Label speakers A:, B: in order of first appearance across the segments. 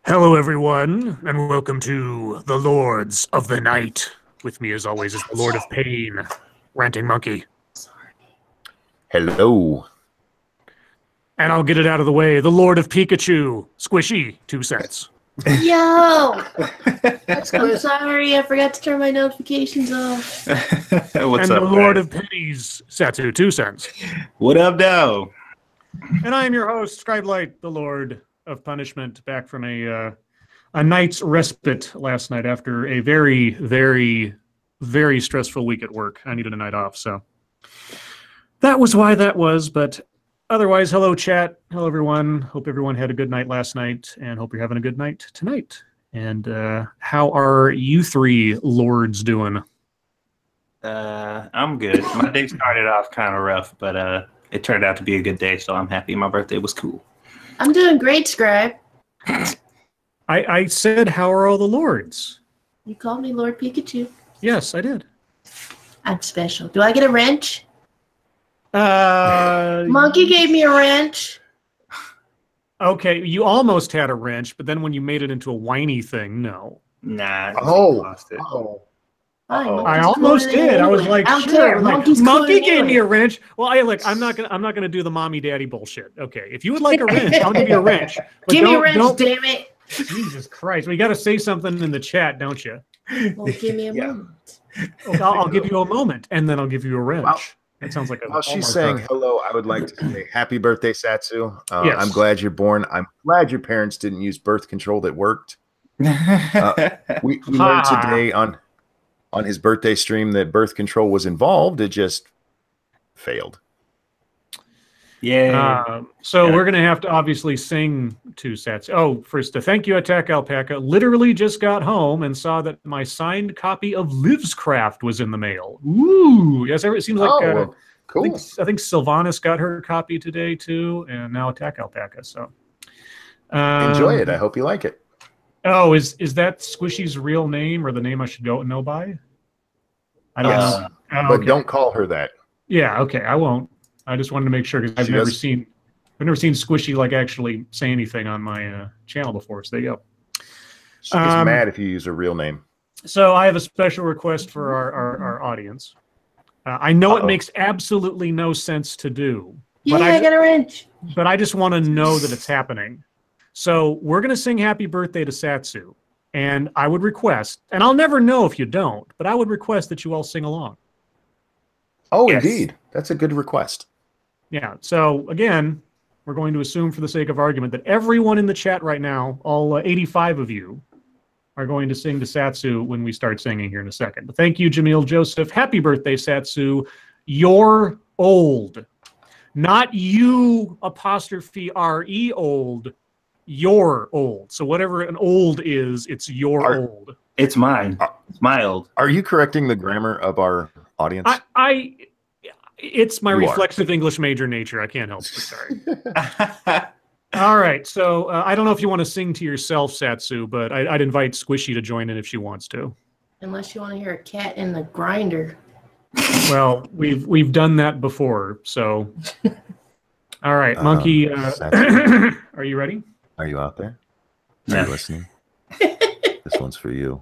A: Hello, everyone, and welcome to the Lords of the Night. With me, as always, is the Lord of Pain, Ranting Monkey.
B: Hello.
A: And I'll get it out of the way, the Lord of Pikachu, Squishy, 2 cents.
C: Yo! I'm sorry, I forgot to turn my notifications off.
A: What's and
D: up,
A: the Lord
D: guys?
A: of Pennies, Satsu, 2 cents.
D: What up, though?
A: And I am your host, Scribe, the Lord of Punishment, back from a night's respite last night after a very, very, very stressful week at work. I needed a night off, so that was why that was, but otherwise, hello, chat. Hello, everyone. Hope everyone had a good night last night, and hope you're having a good night tonight. And how are you three lords doing?
D: I'm good. My day started off kind of rough, but it turned out to be a good day, so I'm happy. My birthday was cool.
C: I'm doing great, Scribe.
A: I said, how are all the lords?
C: You called me Lord Pikachu.
A: Yes, I did.
C: I'm special. Do I get a wrench?
A: Monkey
C: Monkey gave me a wrench.
A: Okay, you almost had a wrench, but then when you made it into a whiny thing, no.
D: Nah.
B: Lost it.
A: I almost did. I was like, sure. Like, Monkey gave me a wrench. Well, I'm not gonna do the mommy daddy bullshit. Okay, if you would like a wrench, I'll give you a wrench.
C: Give me a wrench, damn it!
A: Jesus Christ, we got to say something in the chat, don't you?
C: Well, give me a moment.
A: I'll give you a moment, and then I'll give you a wrench.
B: Wow.
A: That sounds like a.
B: While she's saying hello, I would like to say happy birthday, Satsu.
A: Yes.
B: I'm glad you're born. I'm glad your parents didn't use birth control that worked. We learned today on his birthday stream that birth control was involved. It just failed.
D: Yeah.
A: So we're going to have to obviously sing 2 Satsu. Oh, first, thank you, Attack Alpaca. Literally just got home and saw that my signed copy of Livescraft was in the mail. Ooh. Yes, it seems like
B: cool.
A: I think Sylvanas got her copy today, too, and now Attack Alpaca. So
B: enjoy it. I hope you like it.
A: Oh, is that Squishy's real name or the name I should go know by? I don't know. Oh,
B: But
A: okay.
B: don't call her that.
A: Yeah, okay, I won't. I just wanted to make sure because I've never seen Squishy like actually say anything on my channel before. So there you go.
B: She gets mad if you use her real name.
A: So I have a special request for our audience. I know it makes absolutely no sense to do.
C: Yeah, I got a wrench.
A: But I just want to know that it's happening. So we're going to sing Happy Birthday to Satsu. And I would request, and I'll never know if you don't, but I would request that you all sing along.
B: Oh, yes. Indeed. That's a good request.
A: Yeah. So again, we're going to assume for the sake of argument that everyone in the chat right now, all 85 of you, are going to sing to Satsu when we start singing here in a second. But thank you, Jamil Joseph. Happy birthday, Satsu. You're old. Not you apostrophe R-E old. You're old. So whatever an old is, it's your old.
D: It's mine. It's my old.
B: Are you correcting the grammar of our audience?
A: It's my reflexive English major nature. I can't help it. Sorry. All right. So I don't know if you want to sing to yourself, Satsu, but I'd invite Squishy to join in if she wants to.
C: Unless you want to hear a cat in the grinder.
A: Well, we've done that before. So, all right, Monkey. Are you ready?
B: Are you out there?
D: Yeah.
B: Are you listening? This one's for you.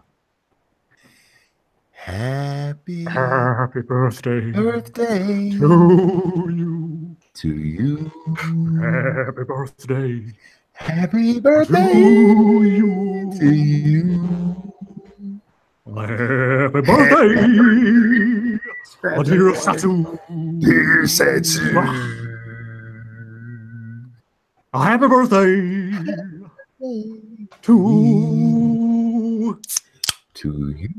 B: Happy
A: birthday
B: to
A: you.
B: To you.
A: Happy birthday.
B: Happy birthday
A: to you.
B: To you.
A: Happy birthday. Dear Satsu.
B: Dear Satsu.
A: Happy birthday
B: to you.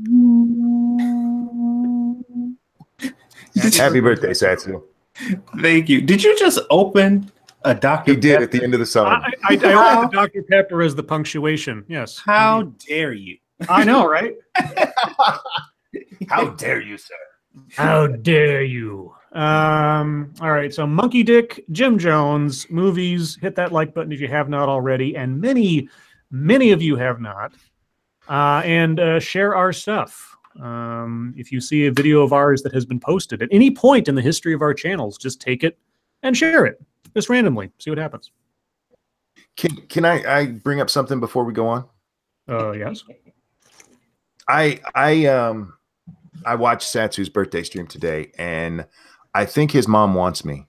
B: Happy birthday, Satsu.
D: Thank you. Did you just open a Dr.
B: He did at the end of the song.
A: I opened the Dr. Pepper as the punctuation. Yes.
D: How dare you?
A: I know, right?
B: How dare you, sir?
A: How dare you? All right. So Monkey Dick, Jim Jones, movies. Hit that like button if you have not already, and many of you have not. And share our stuff. If you see a video of ours that has been posted at any point in the history of our channels, just take it and share it, just randomly. See what happens.
B: Can I bring up something before we go on?
A: Yes.
B: I watched Satsu's birthday stream today, and I think his mom wants me.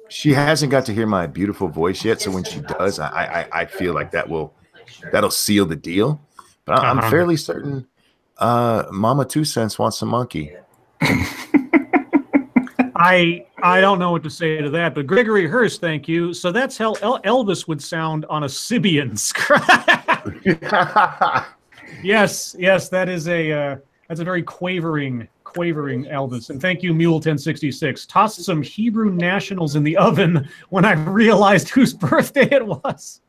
B: She hasn't got to hear my beautiful voice yet, so when she does, I feel like that'll seal the deal. But I'm fairly certain Mama 2 Cents wants a monkey.
A: I don't know what to say to that, but Gregory Hurst, thank you. So that's how Elvis would sound on a Sibian scribe. Yes, that is that's a very quavering Elvis. And thank you, Mule 1066. Tossed some Hebrew nationals in the oven when I realized whose birthday it was.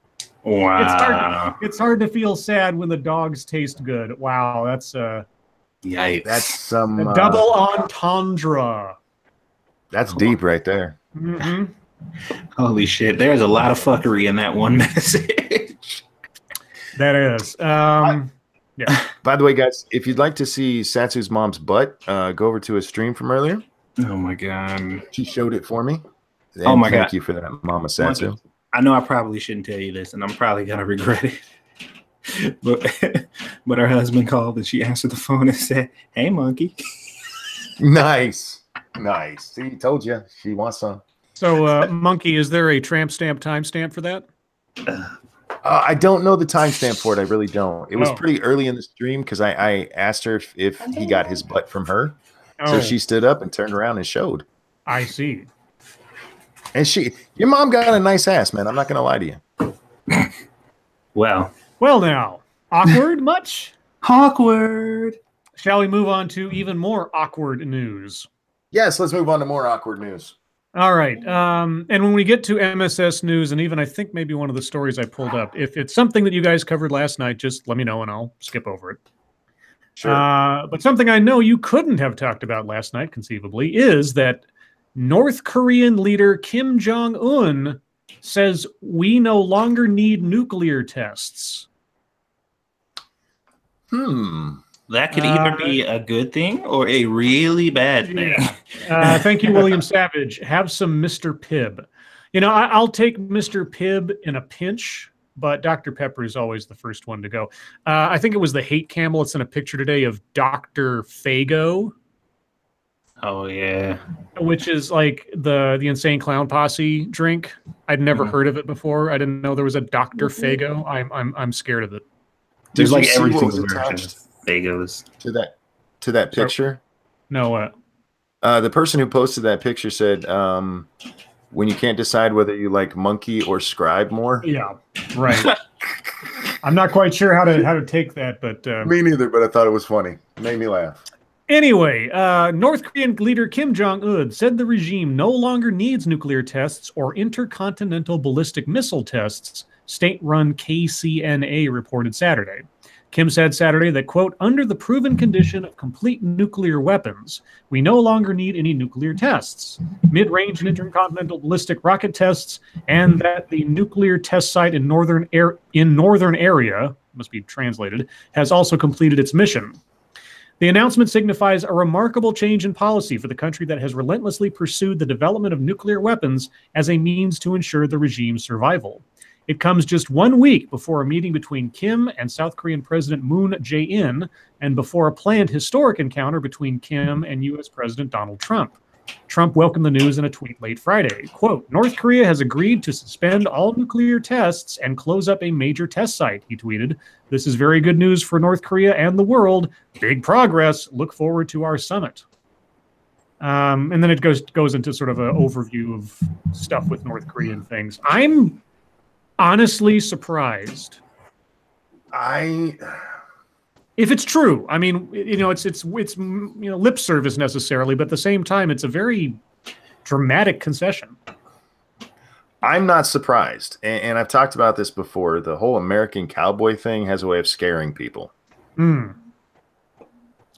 D: Wow.
A: It's hard to feel sad when the dogs taste good. Wow, that's
D: yikes.
B: That's some
A: double entendre.
B: That's deep right there.
A: Mm-hmm.
D: Holy shit! There's a lot of fuckery in that one message.
A: That is. Yeah.
B: By the way, guys, if you'd like to see Satsu's mom's butt, go over to his stream from earlier.
D: Oh my god.
B: She showed it for me.
D: Oh my god.
B: Thank you for that, Mama Satsu.
D: I know I probably shouldn't tell you this, and I'm probably gonna regret it. But her husband called and she answered the phone and said, "Hey, monkey."
B: Nice. See, told you she wants some.
A: So, monkey, is there a tramp stamp timestamp for that?
B: I don't know the timestamp for it. I really don't. It was pretty early in the stream because I asked her if he got his butt from her. So she stood up and turned around and showed.
A: I see.
B: And your mom got a nice ass, man. I'm not going to lie to you.
D: Well
A: now, awkward much?
D: Awkward.
A: Shall we move on to even more awkward news?
B: Yes, let's move on to more awkward news.
A: All right. And when we get to MSS news, and even I think maybe one of the stories I pulled up, if it's something that you guys covered last night, just let me know and I'll skip over it.
B: Sure.
A: But something I know you couldn't have talked about last night, conceivably, is that North Korean leader Kim Jong-un says we no longer need nuclear tests.
D: That could either be a good thing or a really bad thing.
A: Yeah. Thank you, William Savage. Have some Mr. Pibb. You know, I'll take Mr. Pibb in a pinch, but Dr. Pepper is always the first one to go. I think it was the Hate Camel. It's in a picture today of Dr. Fago.
D: Oh, yeah.
A: Which is like the Insane Clown Posse drink. I'd never heard of it before. I didn't know there was a Dr. Fago. I'm scared of it.
D: There's like
B: every
D: everything
B: single version
D: Fagos.
B: to that picture.
A: No,
B: the person who posted that picture said, "When you can't decide whether you like monkey or scribe more."
A: Yeah, right. I'm not quite sure how to take that, but
B: me neither. But I thought it was funny. It made me laugh.
A: Anyway, North Korean leader Kim Jong-un said the regime no longer needs nuclear tests or intercontinental ballistic missile tests. State-run KCNA reported Saturday. Kim said Saturday that, quote, under the proven condition of complete nuclear weapons, we no longer need any nuclear tests, mid-range and intercontinental ballistic rocket tests, and that the nuclear test site in northern area, must be translated, has also completed its mission. The announcement signifies a remarkable change in policy for the country that has relentlessly pursued the development of nuclear weapons as a means to ensure the regime's survival. It comes just 1 week before a meeting between Kim and South Korean President Moon Jae-in, and before a planned historic encounter between Kim and U.S. President Donald Trump. Trump welcomed the news in a tweet late Friday. Quote, North Korea has agreed to suspend all nuclear tests and close up a major test site, he tweeted. This is very good news for North Korea and the world. Big progress. Look forward to our summit. And then it goes into sort of an overview of stuff with North Korean things. I'm honestly surprised. If it's true, I mean, you know, it's lip service necessarily, but at the same time, it's a very dramatic concession.
B: I'm not surprised, and I've talked about this before. The whole American cowboy thing has a way of scaring people,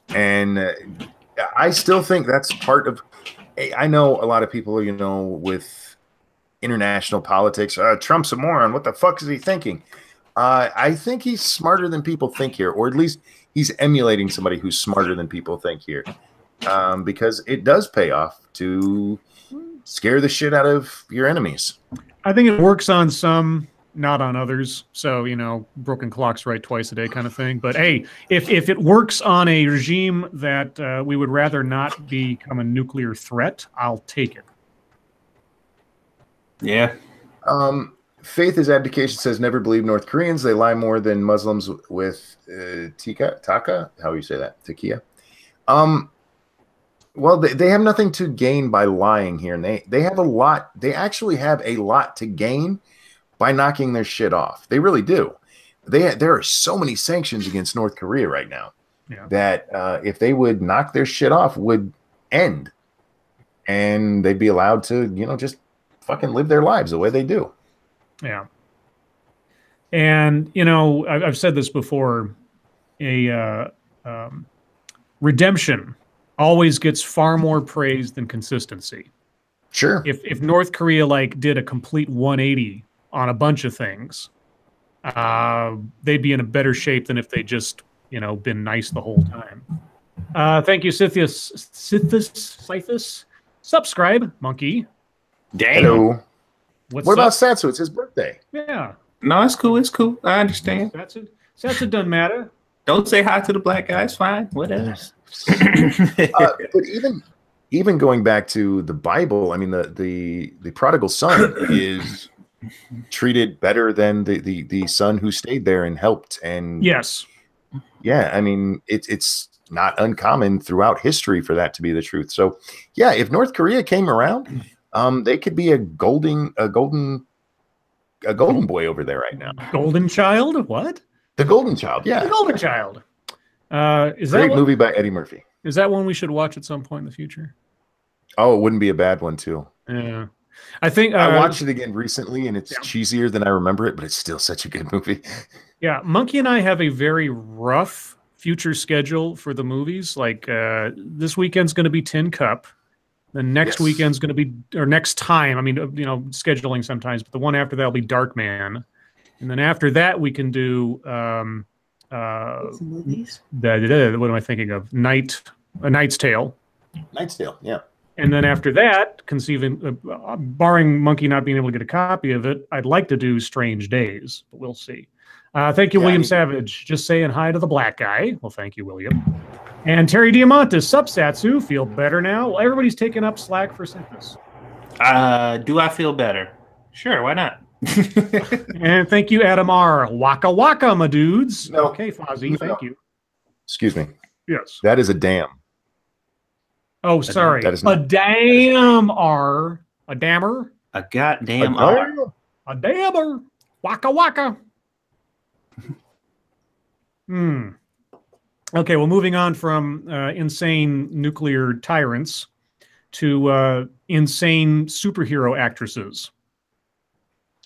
B: and I still think that's part of. I know a lot of people, you know, with international politics. Trump's a moron. What the fuck is he thinking? I think he's smarter than people think here, or at least he's emulating somebody who's smarter than people think here, because it does pay off to scare the shit out of your enemies.
A: I think it works on some, not on others. So, broken clocks right twice a day kind of thing. But hey, if it works on a regime that we would rather not become a nuclear threat, I'll take it.
D: Yeah.
B: Faith is abdication says never believe North Koreans. They lie more than Muslims with taka. How do you say that? Takia. Well, they have nothing to gain by lying here, and they have a lot. They actually have a lot to gain by knocking their shit off. They really do. There are so many sanctions against North Korea right now that if they would knock their shit off, would end, and they'd be allowed to, just fucking live their lives the way they do.
A: Yeah. And, I've said this before, redemption always gets far more praise than consistency.
B: Sure.
A: If North Korea did a complete 180 on a bunch of things, they'd be in a better shape than if they just, been nice the whole time. Thank you, Scythus. Subscribe, monkey.
D: Damn.
B: Hello.
A: What
B: about Satsu? It's his birthday.
A: Yeah.
D: No, it's cool. It's cool. I understand.
A: Satsu doesn't matter.
D: Don't say hi to the black guy. It's fine. Whatever.
B: But even going back to the Bible, I mean, the prodigal son is treated better than the son who stayed there and helped. And
A: yes,
B: yeah, I mean, it's not uncommon throughout history for that to be the truth. So yeah, if North Korea came around, they could be a golden boy over there right now.
A: Golden child? What?
B: The Golden Child, yeah.
A: The Golden Child. Is
B: Great
A: that
B: movie by Eddie Murphy.
A: Is that one we should watch at some point in the future?
B: Oh, it wouldn't be a bad one too.
A: Yeah. I think
B: I watched it again recently, and it's cheesier than I remember it, but it's still such a good movie.
A: Yeah, Monkey and I have a very rough future schedule for the movies. This weekend's going to be Tin Cup. The next weekend's going to be, or next time, I mean, scheduling sometimes, but the one after that will be Dark Man. And then after that, we can do
C: movies.
A: What am I thinking of? A Knight's Tale.
B: Knight's Tale, yeah.
A: And then after that, barring Monkey not being able to get a copy of it, I'd like to do Strange Days, but we'll see. Thank you, William Savage. Just saying hi to the black guy. Well, thank you, William. And Terry Diamantis, sup, Satsu? Feel better now? Well, everybody's taking up slack for Synthus.
D: Do I feel better? Sure, why not?
A: And thank you, Adam R. Waka waka, my dudes.
B: No.
A: Okay, Fozzie, thank you.
B: Excuse me.
A: Yes.
B: That is a dam.
A: Oh, sorry.
B: That is
A: a damn R. A dammer.
D: A goddamn R.
A: A dammer. Waka waka. Okay, well, moving on from insane nuclear tyrants to insane superhero actresses.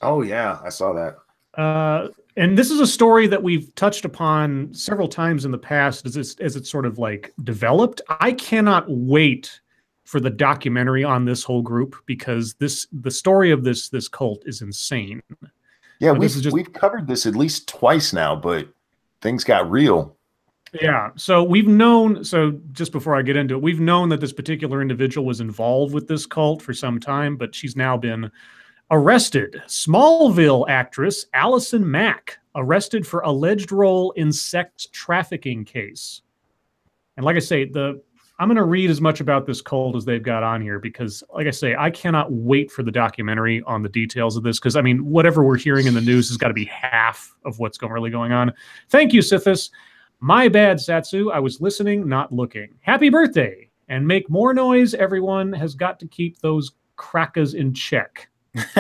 B: Oh, yeah, I saw that.
A: And this is a story that we've touched upon several times in the past as it's sort of developed. I cannot wait for the documentary on this whole group because the story of this cult is insane.
B: Yeah, we've covered this at least twice now, but things got real.
A: Yeah, so we've known, just before I get into it, we've known that this particular individual was involved with this cult for some time, but she's now been arrested. Smallville actress Allison Mack arrested for alleged role in sex trafficking case. And like I say, I'm going to read as much about this cult as they've got on here because, like I say, I cannot wait for the documentary on the details of this because, I mean, whatever we're hearing in the news has got to be half of what's really going on. Thank you, Sithis. My bad, Satsu. I was listening, not looking. Happy birthday. And make more noise. Everyone has got to keep those crackers in check.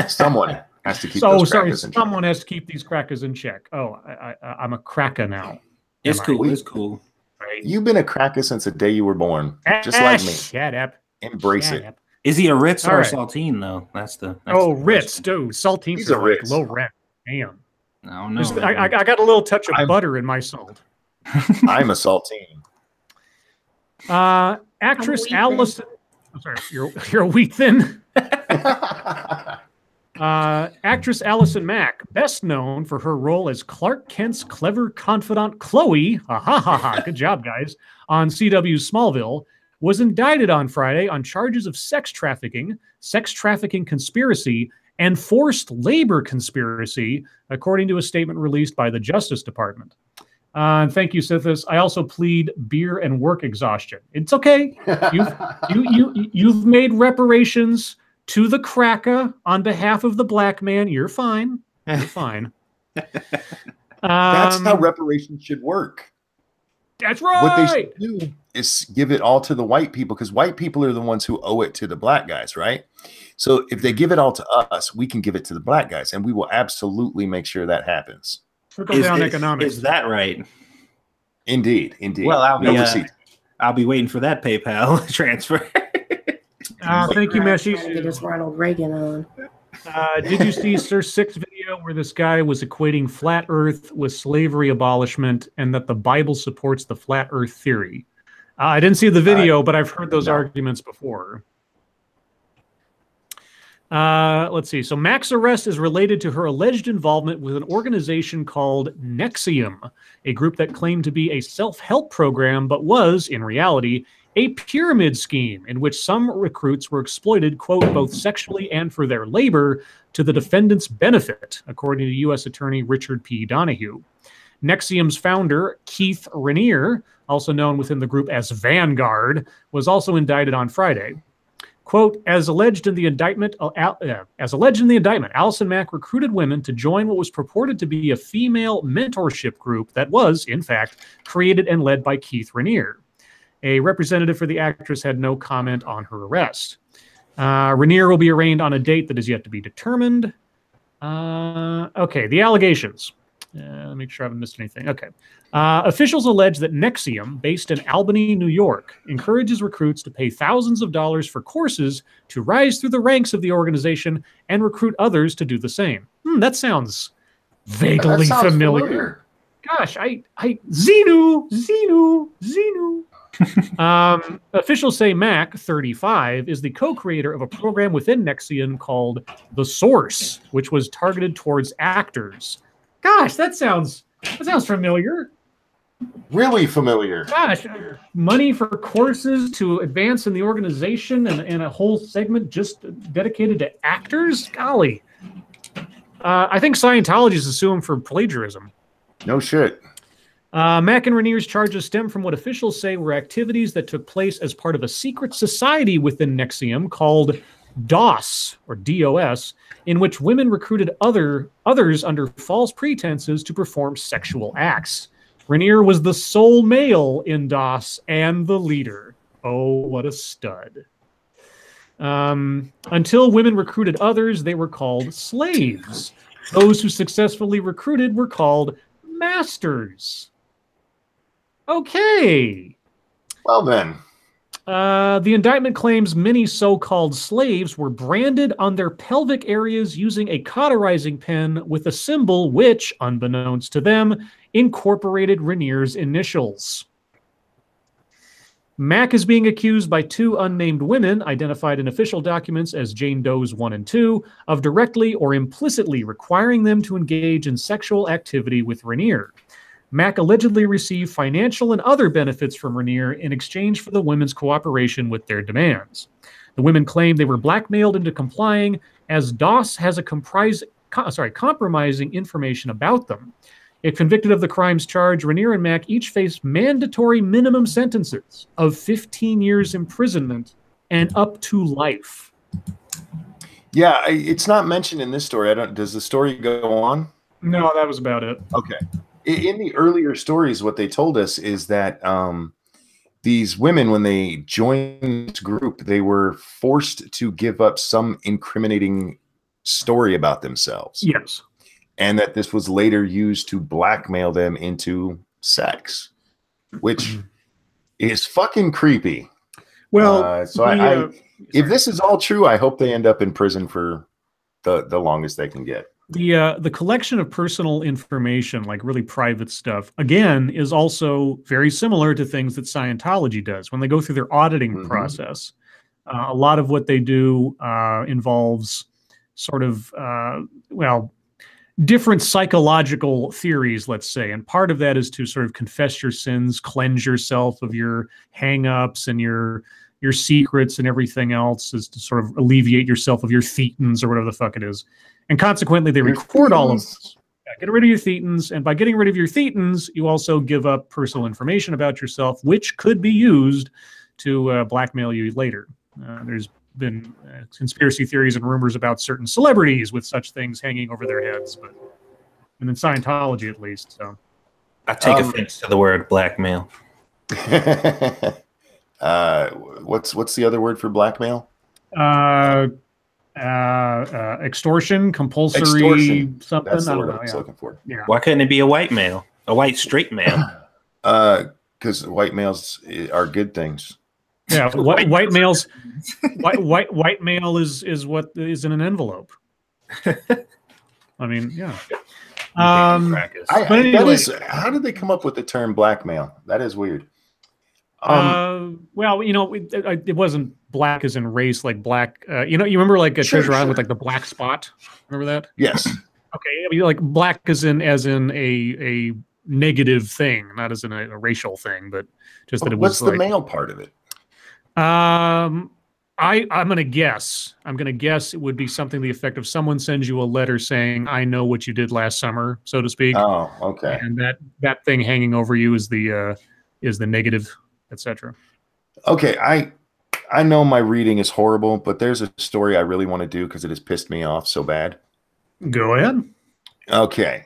B: Someone has to keep
A: those crackers in check. Someone has to keep these crackers in check. Oh, I'm a cracker now.
D: It's cool. It's cool.
A: Right.
B: You've been a cracker since the day you were born. Just like me.
A: Shut up.
B: Embrace it.
D: Is he a Ritz or a Saltine, though? That's the
A: Ritz, dude. Saltine.
B: He's a Ritz.
A: Low rent. Damn.
D: I don't know.
A: I got a little touch of butter in my salt.
B: I'm a saltine.
A: Actress Allison. I'm sorry, you're a wheat thin. Actress Allison Mack, best known for her role as Clark Kent's clever confidant Chloe. Good job, guys. On CW's Smallville, was indicted on Friday on charges of sex trafficking conspiracy, and forced labor conspiracy, according to a statement released by the Justice Department. Thank you, Sithis. I also plead beer and work exhaustion. It's okay. You've made reparations to the cracker on behalf of the black man. You're fine. You're fine.
B: That's how reparations should work.
A: That's right.
B: What they should do is give it all to the white people, because white people are the ones who owe it to the black guys, right? So if they give it all to us, we can give it to the black guys, and we will absolutely make sure that happens.
A: Trickle down economics.
D: Is that right?
B: Indeed, indeed.
D: Well, I'll be waiting for that PayPal transfer.
A: Thank you, Messi.
C: Get his Ronald Reagan on.
A: Did you see Sir Six video where this guy was equating flat Earth with slavery abolishment, and that the Bible supports the flat Earth theory? I didn't see the video, but I've heard those arguments before. Let's see. So Mac's arrest is related to her alleged involvement with an organization called Nxivm, a group that claimed to be a self-help program, but was, in reality, a pyramid scheme in which some recruits were exploited, quote, both sexually and for their labor to the defendant's benefit, according to U.S. Attorney Richard P. Donahue. Nxivm's founder, Keith Rainier, also known within the group as Vanguard, was also indicted on Friday. Quote, as alleged in the indictment, Allison Mack recruited women to join what was purported to be a female mentorship group that was, in fact, created and led by Keith Rainier. A representative for the actress had no comment on her arrest. Rainier will be arraigned on a date that is yet to be determined. Okay, the allegations. Let me make sure I haven't missed anything. Okay. Officials allege that Nxivm, based in Albany, New York, encourages recruits to pay thousands of dollars for courses to rise through the ranks of the organization and recruit others to do the same. That sounds vaguely familiar. Gosh, Xenu. Officials say Mac, 35, is the co-creator of a program within Nxivm called The Source, which was targeted towards actors. Gosh, that sounds familiar.
B: Really familiar.
A: Gosh, money for courses to advance in the organization, and a whole segment just dedicated to actors? Golly. I think Scientologists assume for plagiarism.
B: No shit.
A: Mack and Rainier's charges stem from what officials say were activities that took place as part of a secret society within Nxivm called DOS, or DOS, in which women recruited others under false pretenses to perform sexual acts. Rainier was the sole male in DOS and the leader. Oh, what a stud. Until women recruited others, they were called slaves. Those who successfully recruited were called masters. Okay.
B: Well then.
A: The indictment claims many so-called slaves were branded on their pelvic areas using a cauterizing pen with a symbol which, unbeknownst to them, incorporated Rainier's initials. Mack is being accused by two unnamed women, identified in official documents as Jane Does 1 and 2, of directly or implicitly requiring them to engage in sexual activity with Rainier. Mack allegedly received financial and other benefits from Rainier in exchange for the women's cooperation with their demands. The women claimed they were blackmailed into complying, as DOS has a compromising information about them. If convicted of the crimes charged, Rainier and Mack each face mandatory minimum sentences of 15 years imprisonment and up to life.
B: Yeah, it's not mentioned in this story. Does the story go on?
A: No, that was about it.
B: Okay. In the earlier stories, what they told us is that these women, when they joined this group, they were forced to give up some incriminating story about themselves.
A: Yes.
B: And that this was later used to blackmail them into sex, which is fucking creepy.
A: Well,
B: if this is all true, I hope they end up in prison for the longest they can get.
A: The collection of personal information, like really private stuff, again, is also very similar to things that Scientology does. When they go through their auditing process, a lot of what they do involves sort of, different psychological theories, let's say. And part of that is to sort of confess your sins, cleanse yourself of your hang-ups and your secrets and everything else, is to sort of alleviate yourself of your thetans or whatever the fuck it is. And consequently, they record all of this. Yeah, get rid of your thetans. And by getting rid of your thetans, you also give up personal information about yourself, which could be used to blackmail you later. There's been conspiracy theories and rumors about certain celebrities with such things hanging over their heads, and in Scientology at least. So
D: I take offense to the word blackmail.
B: What's the other word for blackmail?
A: Extortion, compulsory,
B: extortion.
A: Something.
B: That's the
A: I don't
B: word
A: know.
B: I was looking for.
A: Yeah.
D: Why couldn't it be a white male, a white straight male?
B: Because white males are good things.
A: Yeah, white males. White male is what is in an envelope. I mean, yeah.
B: But
A: anyway,
B: that is, how did they come up with the term blackmail? That is weird.
A: Well, it wasn't black as in race, like black. You remember like a Treasure Island with like the black spot. Remember that?
B: Yes.
A: Okay, I mean, like black as in a negative thing, not as in a racial thing, but just that it was.
B: What's the male part of it?
A: I'm gonna guess. I'm gonna guess it would be something to the effect of someone sends you a letter saying, "I know what you did last summer," so to speak.
B: Oh, okay.
A: And that thing hanging over you is the negative, etc.
B: Okay, I know my reading is horrible, but there's a story I really want to do because it has pissed me off so bad.
A: Go ahead.
B: Okay.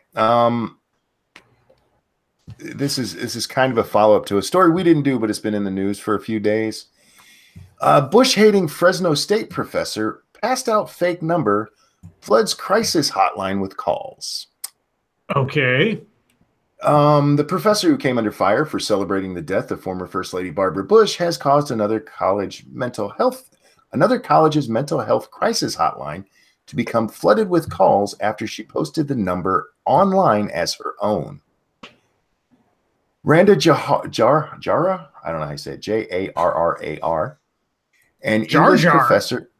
B: This is kind of a follow-up to a story we didn't do, but it's been in the news for a few days. Bush-hating Fresno State professor passed out fake number, floods crisis hotline with calls.
A: Okay.
B: The professor who came under fire for celebrating the death of former First Lady Barbara Bush has caused another college's mental health crisis hotline to become flooded with calls after she posted the number online as her own. Randa Jarrar, I don't know how you say it, Jarrar, an English professor,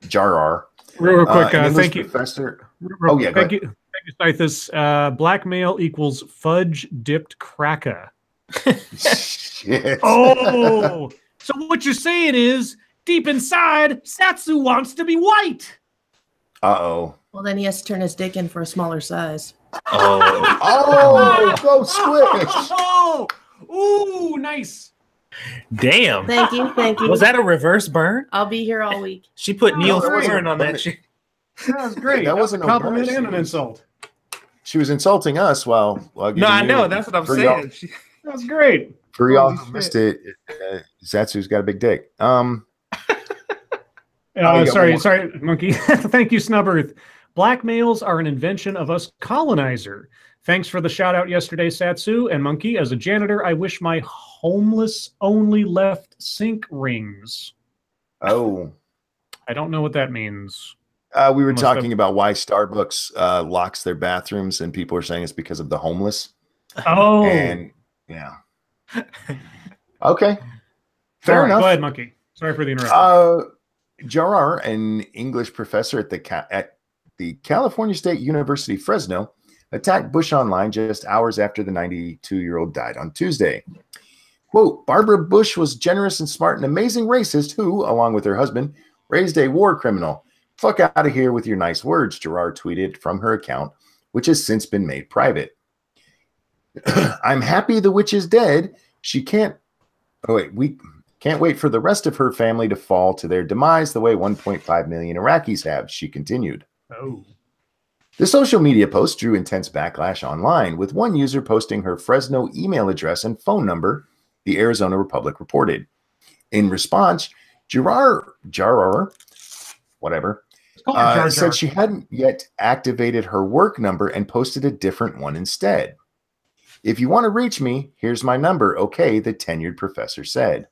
B: Jarrar.
A: Real quick, thank you.
B: Professor.
A: Thank you, Scythus. Blackmail equals fudge dipped cracker.
B: Shit.
A: Oh, so what you're saying is, deep inside, Satsu wants to be white.
B: Uh-oh.
C: Well, then he has to turn his dick in for a smaller size.
B: Oh, go squish.
A: Oh, ooh, nice.
D: Damn.
C: Thank you.
D: Was that a reverse burn?
C: I'll be here all week.
D: She put
B: Neosporin
D: on that shit.
A: That was great.
B: That wasn't
A: a compliment and an insult.
B: She was insulting us while
D: no, I know. That's what I'm saying.
A: That was great.
B: For y'all who missed it, Satsu's got a big dick.
A: Sorry, Monkey. Thank you, Snubbirth. Blackmails are an invention of us colonizer. Thanks for the shout out yesterday, Satsu and Monkey. As a janitor, I wish my homeless only left sink rings.
B: Oh.
A: I don't know what that means.
B: We were talking about why Starbucks locks their bathrooms, and people are saying it's because of the homeless.
A: Oh.
B: And yeah. Okay. Fair enough.
A: Go ahead, Monkey. Sorry for the interruption.
B: Jarrar, an English professor at the California State University, Fresno, attacked Bush online just hours after the 92-year-old died on Tuesday. Quote, Barbara Bush was generous and smart and amazing racist who, along with her husband, raised a war criminal. Fuck out of here with your nice words, Jarrar tweeted from her account, which has since been made private. I'm happy the witch is dead. We can't wait for the rest of her family to fall to their demise the way 1.5 million Iraqis have, she continued.
A: Oh.
B: The social media post drew intense backlash online, with one user posting her Fresno email address and phone number, the Arizona Republic reported. In response, Jarrar, whatever, said she hadn't yet activated her work number and posted a different one instead. If you want to reach me, here's my number, okay, the tenured professor said.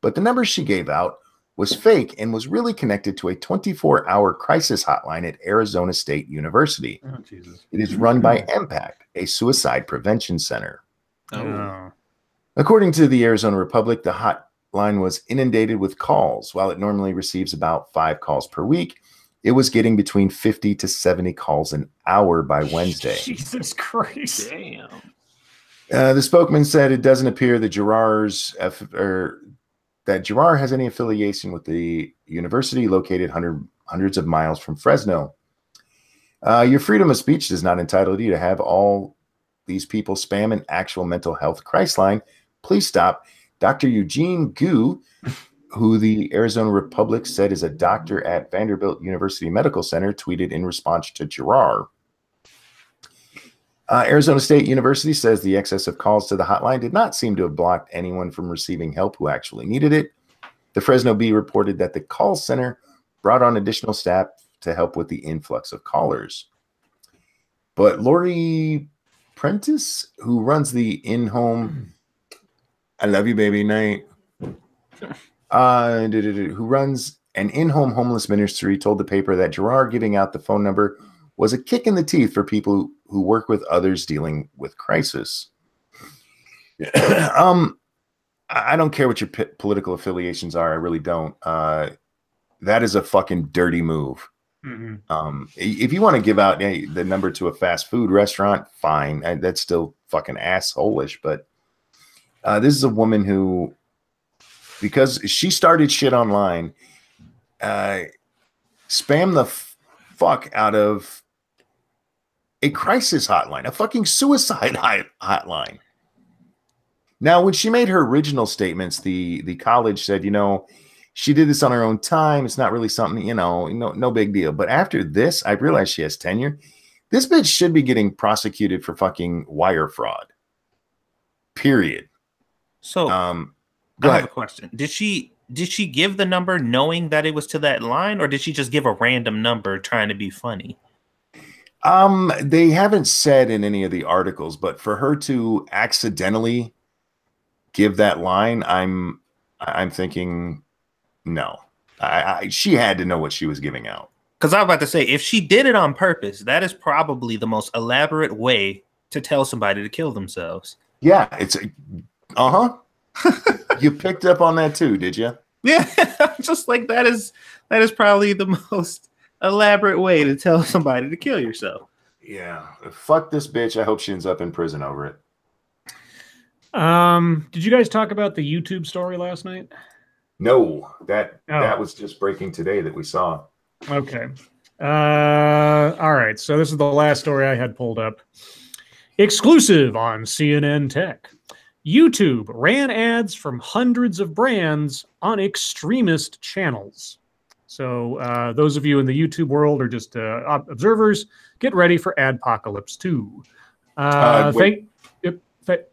B: But the number she gave out was fake and was really connected to a 24-hour crisis hotline at Arizona State University.
A: Oh, Jesus.
B: It is run by MPACT, a suicide prevention center.
A: Oh.
B: According to the Arizona Republic, the hotline was inundated with calls. While it normally receives about 5 calls per week, it was getting between 50 to 70 calls an hour by Wednesday.
A: Jesus Christ.
D: Damn.
B: The spokesman said it doesn't appear that Gerard has any affiliation with the university located hundreds of miles from Fresno. Your freedom of speech does not entitle you to have all these people spam an actual mental health crisis line. Please stop. Dr. Eugene Gu, who the Arizona Republic said is a doctor at Vanderbilt University Medical Center, tweeted in response to Gerard. Arizona State University says the excess of calls to the hotline did not seem to have blocked anyone from receiving help who actually needed it. The Fresno Bee reported that the call center brought on additional staff to help with the influx of callers. But Lori Prentice, who runs the in-home, I love you, baby, night, who runs an in-home homeless ministry, told the paper that Gerard giving out the phone number was a kick in the teeth for people who work with others dealing with crisis. I don't care what your political affiliations are. I really don't. That is a fucking dirty move. Mm-hmm. If you want to give out the number to a fast food restaurant, fine. That's still fucking asshole-ish. But this is a woman who, because she started shit online, spam the fuck out of a crisis hotline, a fucking suicide hotline. Now, when she made her original statements, the college said, she did this on her own time. It's not really something, no big deal. But after this, I realized she has tenure. This bitch should be getting prosecuted for fucking wire fraud. Period.
D: So, I have a question. Did she give the number knowing that it was to that line, or did she just give a random number trying to be funny?
B: They haven't said in any of the articles, but for her to accidentally give that line, I'm thinking no. She had to know what she was giving out.
D: Because I was about to say, if she did it on purpose, that is probably the most elaborate way to tell somebody to kill themselves.
B: Yeah, it's You picked up on that too, did you?
D: Yeah, just like that is probably the most elaborate way to tell somebody to kill yourself.
B: Yeah, fuck this bitch. I hope she ends up in prison over it.
A: Did you guys talk about the YouTube story last night?
B: No, that was just breaking today that we saw.
A: Okay. All right. So this is the last story I had pulled up. Exclusive on CNN Tech. YouTube ran ads from hundreds of brands on extremist channels. So those of you in the YouTube world are just observers. Get ready for Adpocalypse 2.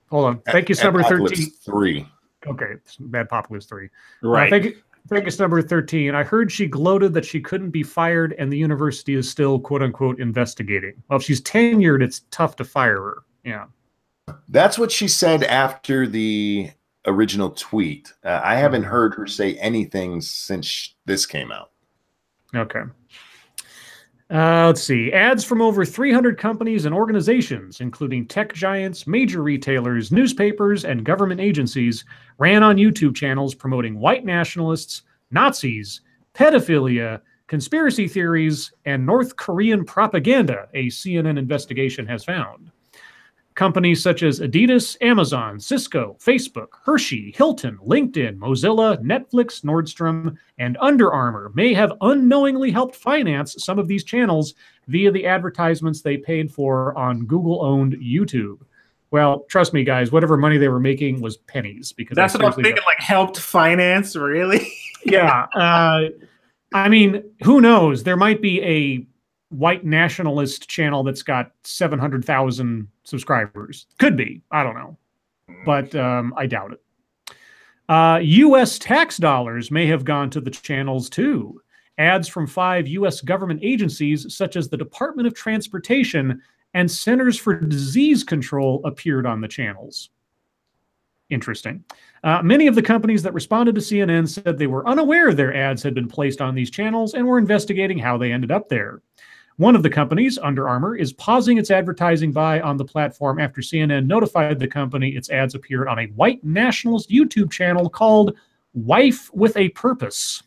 A: Hold on. Thank you, number 13.
B: 3.
A: Okay, Adpocalypse 3.
D: Right.
A: Thank you, number 13. I heard she gloated that she couldn't be fired, and the university is still "quote unquote" investigating. Well, if she's tenured, it's tough to fire her. Yeah.
B: That's what she said after the original tweet. I haven't heard her say anything since this came out.
A: Okay. Let's see. Ads from over 300 companies and organizations, including tech giants, major retailers, newspapers, and government agencies, ran on YouTube channels promoting white nationalists, Nazis, pedophilia, conspiracy theories, and North Korean propaganda, a CNN investigation has found. Companies such as Adidas, Amazon, Cisco, Facebook, Hershey, Hilton, LinkedIn, Mozilla, Netflix, Nordstrom, and Under Armour may have unknowingly helped finance some of these channels via the advertisements they paid for on Google-owned YouTube. Well, trust me, guys, whatever money they were making was pennies. Because
D: that's what I was thinking, like helped finance, really?
A: Yeah. I mean, who knows? There might be a white nationalist channel that's got 700,000 subscribers. Could be. I don't know. But I doubt it. U.S. tax dollars may have gone to the channels, too. Ads from 5 U.S. government agencies, such as the Department of Transportation and Centers for Disease Control, appeared on the channels. Interesting. Many of the companies that responded to CNN said they were unaware their ads had been placed on these channels and were investigating how they ended up there. One of the companies, Under Armour, is pausing its advertising buy on the platform after CNN notified the company its ads appeared on a white nationalist YouTube channel called Wife with a Purpose.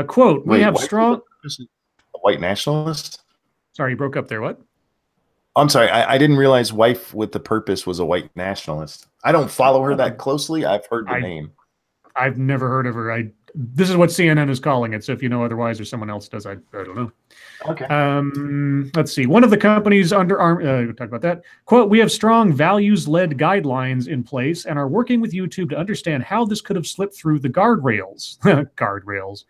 A: Quote, we
B: Wait,
A: have
B: white
A: strong...
B: a white nationalist?
A: Sorry, you broke up there. What?
B: I'm sorry. I didn't realize Wife with the Purpose was a white nationalist. I don't follow her that closely. I've heard the name.
A: I've never heard of her. This is what CNN is calling it. So if you know otherwise or someone else does, I don't know.
B: Okay.
A: Let's see. One of the companies we'll talk about that. Quote, we have strong values-led guidelines in place and are working with YouTube to understand how this could have slipped through the guardrails. Guardrails.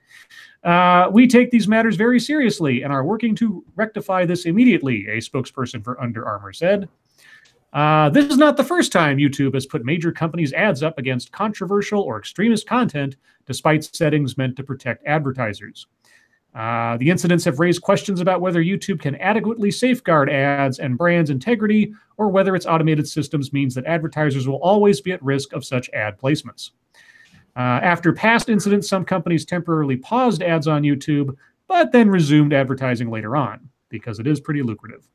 A: We take these matters very seriously and are working to rectify this immediately, a spokesperson for Under Armour said. This is not the first time YouTube has put major companies' ads up against controversial or extremist content, despite settings meant to protect advertisers. The incidents have raised questions about whether YouTube can adequately safeguard ads and brands' integrity, or whether its automated systems means that advertisers will always be at risk of such ad placements. After past incidents, some companies temporarily paused ads on YouTube, but then resumed advertising later on, because it is pretty lucrative.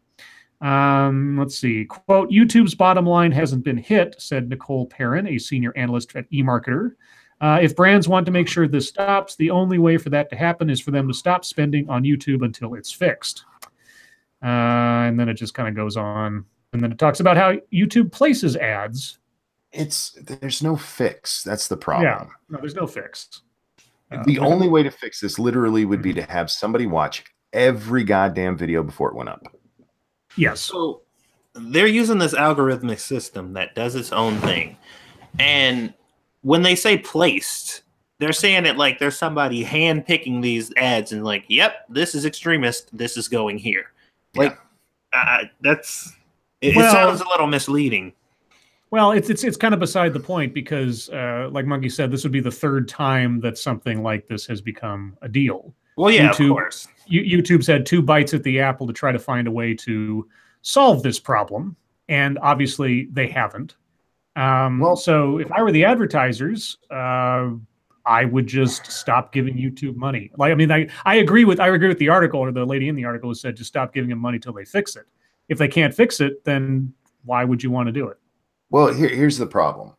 A: Let's see. Quote, YouTube's bottom line hasn't been hit, said Nicole Perrin, a senior analyst at eMarketer. If brands want to make sure this stops, the only way for that to happen is for them to stop spending on YouTube until it's fixed. And then it just kind of goes on. And then it talks about how YouTube places ads.
B: There's no fix. That's the problem.
A: Yeah, no, there's no fix.
B: The only way to fix this literally would be to have somebody watch every goddamn video before it went up.
A: Yes.
D: So they're using this algorithmic system that does its own thing. And when they say placed, they're saying it like there's somebody hand picking these ads and like, yep, this is extremist. This is going here. Like, it sounds a little misleading.
A: Well, it's kind of beside the point because, like Monkey said, this would be the third time that something like this has become a deal.
D: Well, yeah, of course.
A: YouTube's had 2 bites at the apple to try to find a way to solve this problem, and obviously they haven't. So if I were the advertisers, I would just stop giving YouTube money. Like, I mean, I agree with the article, or the lady in the article who said just stop giving them money till they fix it. If they can't fix it, then why would you want to do it?
B: Well, here's the problem.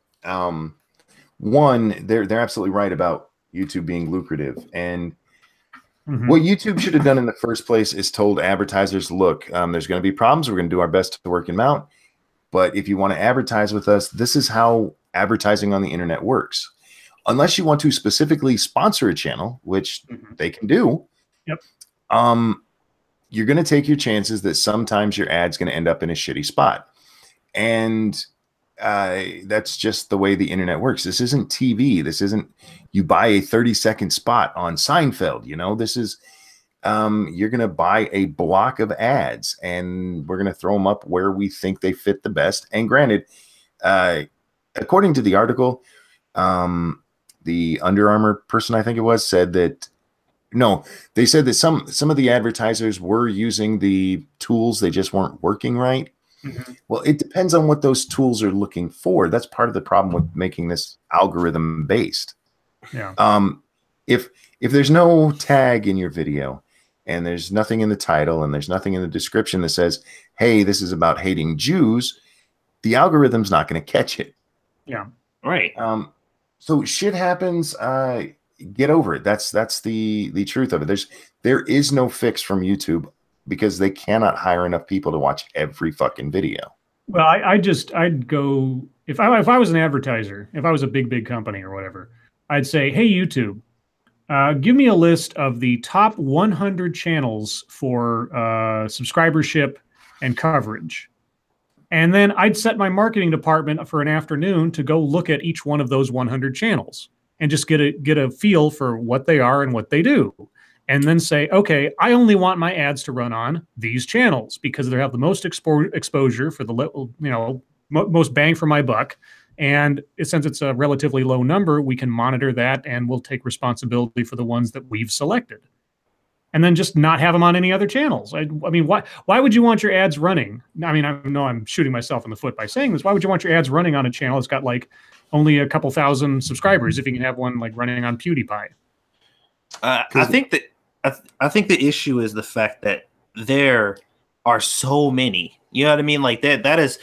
B: One, they're absolutely right about YouTube being lucrative, and what YouTube should have done in the first place is told advertisers, look, there's going to be problems. We're going to do our best to work them out. But if you want to advertise with us, this is how advertising on the internet works. Unless you want to specifically sponsor a channel, which they can do, you're going to take your chances that sometimes your ad's going to end up in a shitty spot. And that's just the way the internet works. This isn't TV. This isn't you buy a 30-second spot on Seinfeld. You know, this is you're going to buy a block of ads and we're going to throw them up where we think they fit the best. And granted, according to the article, the Under Armour person, I think it was, said that they said that some of the advertisers were using the tools. They just weren't working right. Well, it depends on what those tools are looking for. That's part of the problem with making this algorithm based. Yeah. If there's no tag in your video and there's nothing in the title and there's nothing in the description that says, hey, this is about hating Jews, the algorithm's not going to catch it.
A: Yeah.
D: Right.
B: So shit happens. Get over it. That's the truth of it. There is no fix from YouTube, because they cannot hire enough people to watch every fucking video.
A: Well, I'd go, if I was an advertiser, if I was a big company or whatever, I'd say, hey, YouTube, give me a list of the top 100 channels for subscribership and coverage. And then I'd set my marketing department for an afternoon to go look at each one of those 100 channels and just get a feel for what they are and what they do. And then say, okay, I only want my ads to run on these channels because they have the most exposure for the most bang for my buck. And since it's a relatively low number, we can monitor that and we'll take responsibility for the ones that we've selected. And then just not have them on any other channels. I mean, why would you want your ads running? I mean, I know I'm shooting myself in the foot by saying this. Why would you want your ads running on a channel that's got like only a couple thousand subscribers if you can have one like running on PewDiePie?
D: I think the issue is the fact that there are so many. You know what I mean? Like that is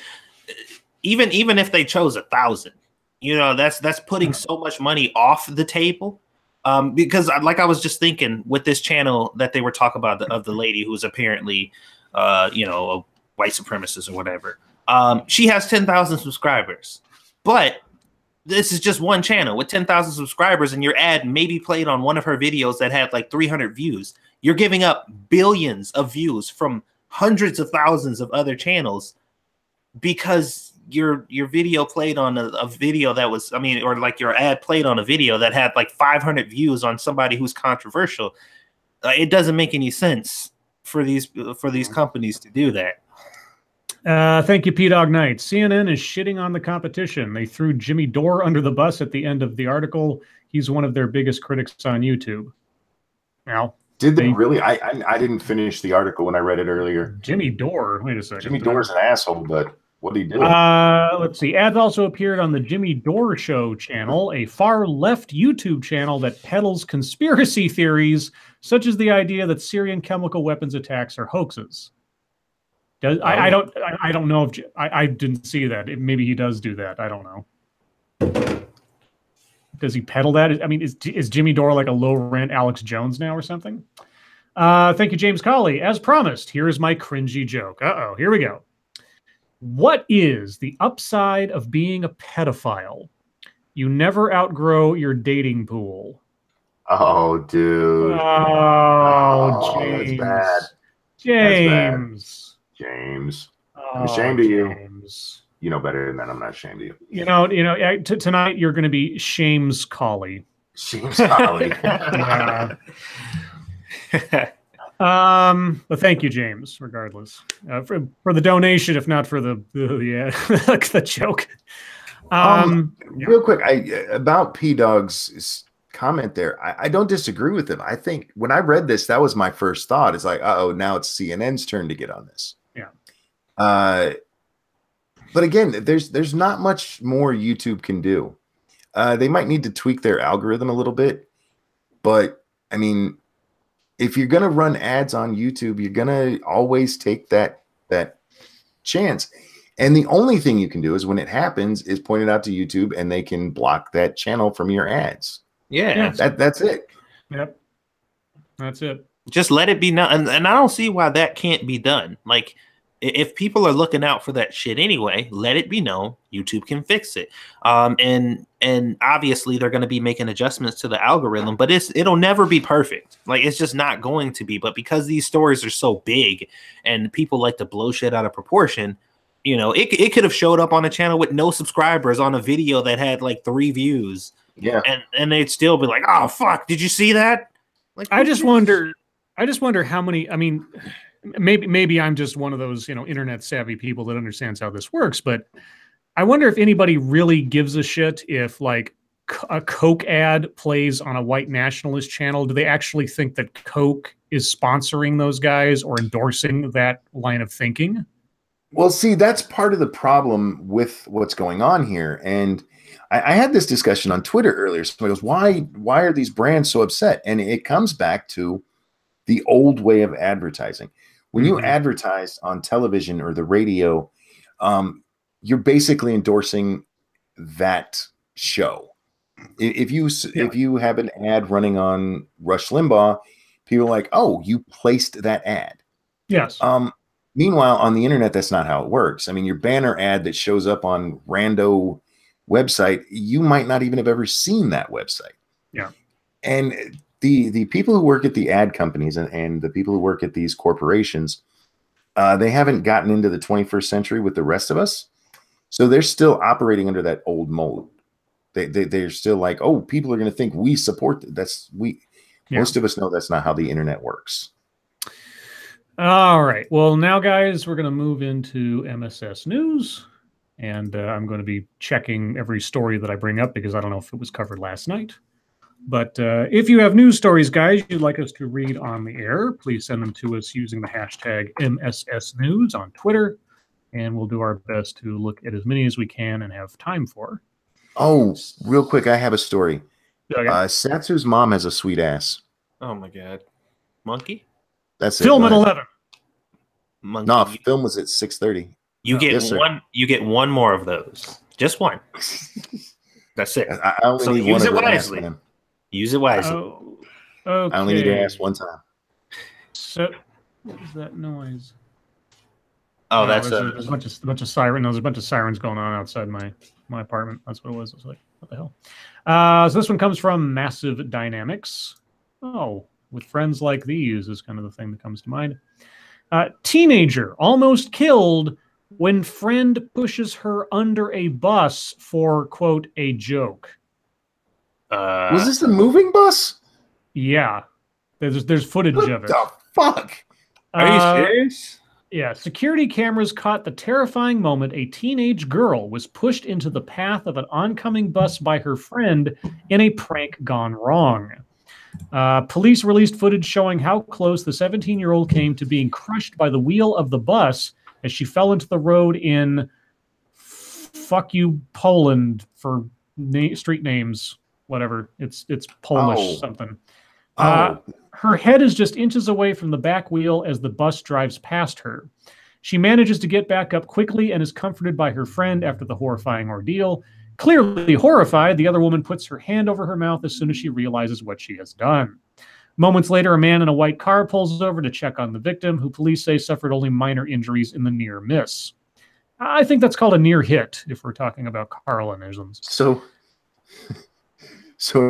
D: even if they chose 1,000, that's putting so much money off the table Because like I was just thinking with this channel that they were talking about of the lady who's apparently, you know, a white supremacist or whatever. She has 10,000 subscribers, but this is just one channel with 10,000 subscribers, and your ad maybe played on one of her videos that had like 300 views. You're giving up billions of views from hundreds of thousands of other channels because your video played on a video that was, I mean, or like your ad played on a video that had like 500 views on somebody who's controversial. It doesn't make any sense for these companies to do that.
A: Thank you, P-Dog Knight. CNN is shitting on the competition. They threw Jimmy Dore under the bus at the end of the article. He's one of their biggest critics on YouTube. Now,
B: did they really? I didn't finish the article when I read it earlier.
A: Jimmy Dore. Wait a second.
B: Jimmy Dore's an asshole, but what did he do?
A: Let's see. Ads also appeared on the Jimmy Dore Show channel, a far-left YouTube channel that peddles conspiracy theories, such as the idea that Syrian chemical weapons attacks are hoaxes. I don't know if I didn't see that. Maybe he does do that. I don't know. Does he peddle that? I mean, is Jimmy Dore like a low-rent Alex Jones now or something? Thank you, James Colley. As promised, here is my cringy joke. Uh-oh, here we go. What is the upside of being a pedophile? You never outgrow your dating pool.
B: Oh, dude.
A: Oh, James.
B: That's bad.
A: James.
B: James. I'm ashamed of you.
A: James.
B: You know better than that. I'm not ashamed of you.
A: You know. Tonight you're going to be Shames Colley.
B: Shames Colley.
A: But thank you, James. Regardless, for the donation, if not for the joke.
B: Real quick, about P-Dog's comment there. I don't disagree with him. I think when I read this, that was my first thought. It's like, oh, now it's CNN's turn to get on this.
A: Yeah.
B: But again, there's not much more YouTube can do. They might need to tweak their algorithm a little bit, but I mean, if you're gonna run ads on YouTube, you're gonna always take that chance. And the only thing you can do is when it happens is point it out to YouTube, and they can block that channel from your ads.
D: Yeah.
B: That's it.
A: Yep. That's it.
D: Just let it be known. And I don't see why that can't be done. Like, if people are looking out for that shit anyway, let it be known. YouTube can fix it. And obviously they're going to be making adjustments to the algorithm, but it'll never be perfect. Like, it's just not going to be. But because these stories are so big and people like to blow shit out of proportion, you know, it could have showed up on a channel with no subscribers on a video that had like 3 views.
B: Yeah.
D: And they'd still be like, oh fuck, did you see that? Like,
A: I just wonder how many, I mean, maybe I'm just one of those, you know, internet savvy people that understands how this works, but I wonder if anybody really gives a shit if like a Coke ad plays on a white nationalist channel. Do they actually think that Coke is sponsoring those guys or endorsing that line of thinking?
B: Well, see, that's part of the problem with what's going on here. And I had this discussion on Twitter earlier. Somebody goes, why are these brands so upset? And it comes back to the old way of advertising. When you advertise on television or the radio, you're basically endorsing that show. If you have an ad running on Rush Limbaugh, people are like, oh, you placed that ad.
A: Yes.
B: Meanwhile, on the internet, that's not how it works. I mean, your banner ad that shows up on rando website, you might not even have ever seen that website.
A: Yeah.
B: And the people who work at the ad companies and the people who work at these corporations, they haven't gotten into the 21st century with the rest of us. So they're still operating under that old mold. They're still like, oh, people are going to think we support most of us know that's not how the internet works.
A: All right. Well, now, guys, we're going to move into MSS News. And I'm going to be checking every story that I bring up because I don't know if it was covered last night. But if you have news stories, guys, you'd like us to read on the air, please send them to us using the hashtag MSSNews on Twitter. And we'll do our best to look at as many as we can and have time for.
B: Oh, real quick, I have a story.
A: Okay.
B: Satsu's mom has a sweet ass.
D: Oh, my God. Monkey?
B: That's it.
A: Film at 11.
D: Monkey.
B: No, film was at 6:30.
D: You get one. You get one more of those. Just one. That's it.
B: I only
D: So
B: need
D: use
B: one
D: it
B: of her ass,
D: wisely.
B: man.
D: Use it wisely.
A: Oh, okay.
B: I only need to ask one time.
A: So, what was that noise?
D: Oh, that's
A: there's a bunch of sirens. There's a bunch of sirens going on outside my apartment. That's what it was. I was like, what the hell? So this one comes from Massive Dynamics. Oh, with friends like these is kind of the thing that comes to mind. Teenager almost killed when friend pushes her under a bus for, quote, a joke.
B: Was this the moving bus?
A: Yeah. There's footage of it.
B: What the fuck?
D: Are you serious?
A: Yeah. Security cameras caught the terrifying moment a teenage girl was pushed into the path of an oncoming bus by her friend in a prank gone wrong. Police released footage showing how close the 17-year-old came to being crushed by the wheel of the bus as she fell into the road in fuck you Poland for street names, whatever. It's Polish something. Her head is just inches away from the back wheel as the bus drives past her. She manages to get back up quickly and is comforted by her friend after the horrifying ordeal. Clearly horrified, the other woman puts her hand over her mouth as soon as she realizes what she has done. Moments later, a man in a white car pulls over to check on the victim, who police say suffered only minor injuries in the near miss. I think that's called a near hit, if we're talking about Carlinisms.
B: So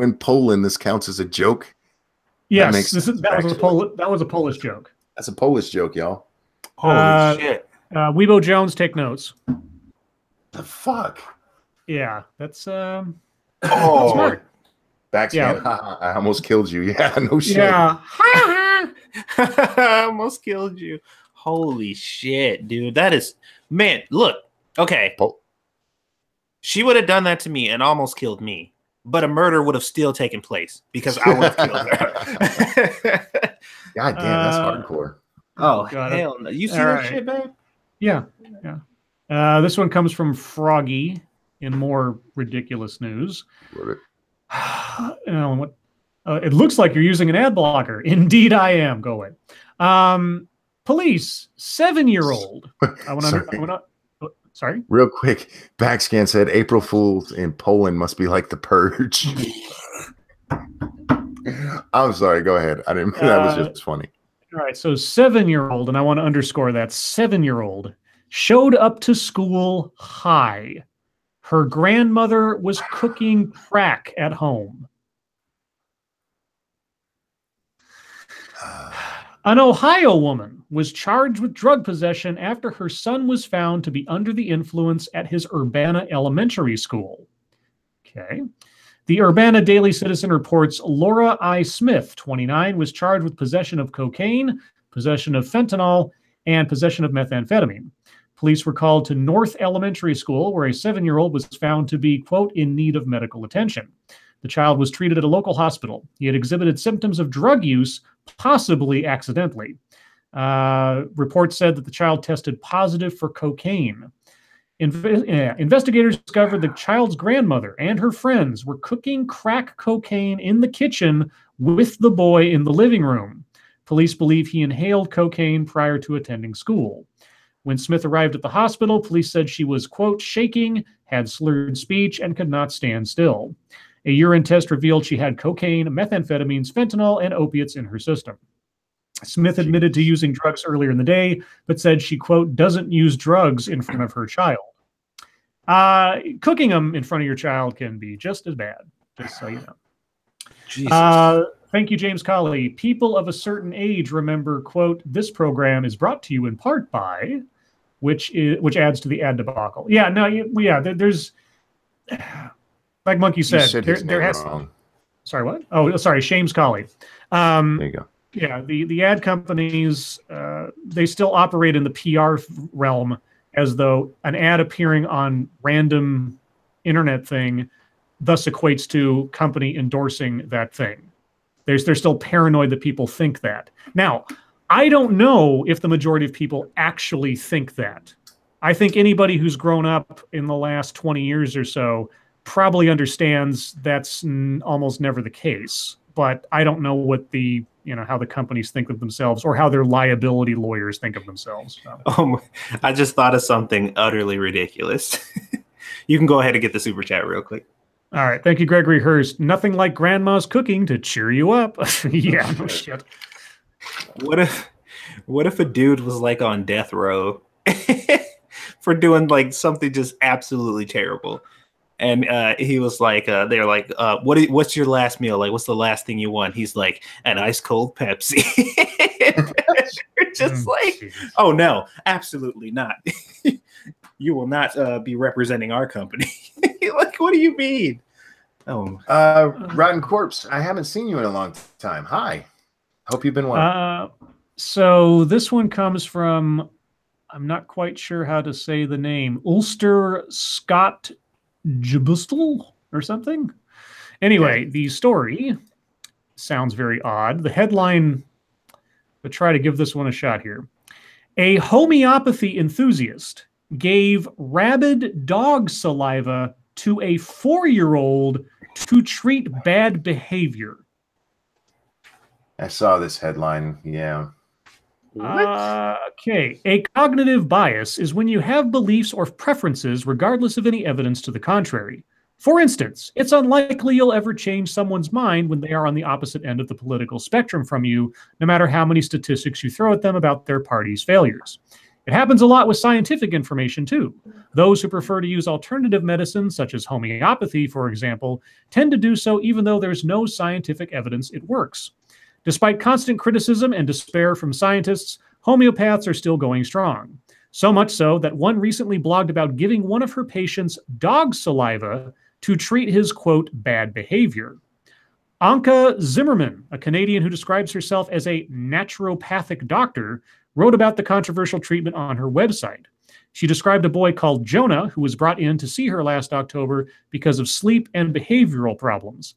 B: in Poland, this counts as a joke?
A: Yes, that was a Polish joke.
B: That's a Polish joke, y'all.
D: Holy shit.
A: Weibo Jones, take notes.
B: The fuck?
A: Yeah, that's smart.
B: Backscan.
A: Yeah.
B: I almost killed you. Yeah, no shit.
A: Yeah.
D: I almost killed you. Holy shit, dude. That is, man, look. Okay. She would have done that to me and almost killed me. But a murder would have still taken place because I would have killed her.
B: God damn, that's hardcore.
D: Oh, hell no. You see that shit, babe?
A: Yeah. This one comes from Froggy in more ridiculous news. It looks like you're using an ad blocker. Indeed, I am. Go away. Police, 7-year-old. Sorry?
B: Real quick, Backscan said April Fools in Poland must be like the Purge. I'm sorry. Go ahead. I didn't. That was just funny.
A: All right. So 7-year-old, and I want to underscore that 7-year-old showed up to school high. Her grandmother was cooking crack at home. An Ohio woman was charged with drug possession after her son was found to be under the influence at his Urbana elementary school. Okay. The Urbana Daily Citizen reports Laura I. Smith, 29, was charged with possession of cocaine, possession of fentanyl, and possession of methamphetamine. Police were called to North Elementary School, where a 7-year-old was found to be, quote, in need of medical attention. The child was treated at a local hospital. He had exhibited symptoms of drug use, possibly accidentally. Reports said that the child tested positive for cocaine. Investigators discovered the child's grandmother and her friends were cooking crack cocaine in the kitchen with the boy in the living room. Police believe he inhaled cocaine prior to attending school. When Smith arrived at the hospital, police said she was, quote, shaking, had slurred speech, and could not stand still. A urine test revealed she had cocaine, methamphetamines, fentanyl, and opiates in her system. Smith admitted to using drugs earlier in the day, but said she, quote, doesn't use drugs in front of her child. Cooking them in front of your child can be just as bad, just so you know. Jesus. Thank you, James Colley. People of a certain age remember, quote, this program is brought to you in part by, which adds to the ad debacle. Yeah, no, yeah, there's, like Monkey said, there has wrong. Sorry, what? Oh, sorry, James Colley.
B: There you go.
A: Yeah, the ad companies, they still operate in the PR realm as though an ad appearing on random internet thing thus equates to company endorsing that thing. They're still paranoid that people think that. Now, I don't know if the majority of people actually think that. I think anybody who's grown up in the last 20 years or so probably understands that's almost never the case. But I don't know what how the companies think of themselves or how their liability lawyers think of themselves. So.
D: I just thought of something utterly ridiculous. You can go ahead and get the super chat real quick.
A: All right. Thank you, Gregory Hurst. Nothing like grandma's cooking to cheer you up. Yeah, no shit.
D: What if a dude was like on death row for doing like something just absolutely terrible? And he was like, they're like, what's your last meal? Like, what's the last thing you want? He's like, an ice cold Pepsi. You're just like, geez. Oh no, absolutely not. You will not be representing our company. Like, what do you mean? Oh,
B: Rotten Corpse. I haven't seen you in a long time. Hi. Hope you've been well.
A: So this one comes from, I'm not quite sure how to say the name, Ulster Scott Jabustel or something. Anyway, the story sounds very odd. The headline, but try to give this one a shot here. A homeopathy enthusiast gave rabid dog saliva to a 4-year-old to treat bad behavior.
B: I saw this headline. Yeah.
A: Okay. A cognitive bias is when you have beliefs or preferences regardless of any evidence to the contrary. For instance, it's unlikely you'll ever change someone's mind when they are on the opposite end of the political spectrum from you, no matter how many statistics you throw at them about their party's failures. It happens a lot with scientific information, too. Those who prefer to use alternative medicines, such as homeopathy, for example, tend to do so even though there's no scientific evidence it works. Despite constant criticism and despair from scientists, homeopaths are still going strong. So much so that one recently blogged about giving one of her patients dog saliva to treat his, quote, bad behavior. Anka Zimmerman, a Canadian who describes herself as a naturopathic doctor, wrote about the controversial treatment on her website. She described a boy called Jonah who was brought in to see her last October because of sleep and behavioral problems.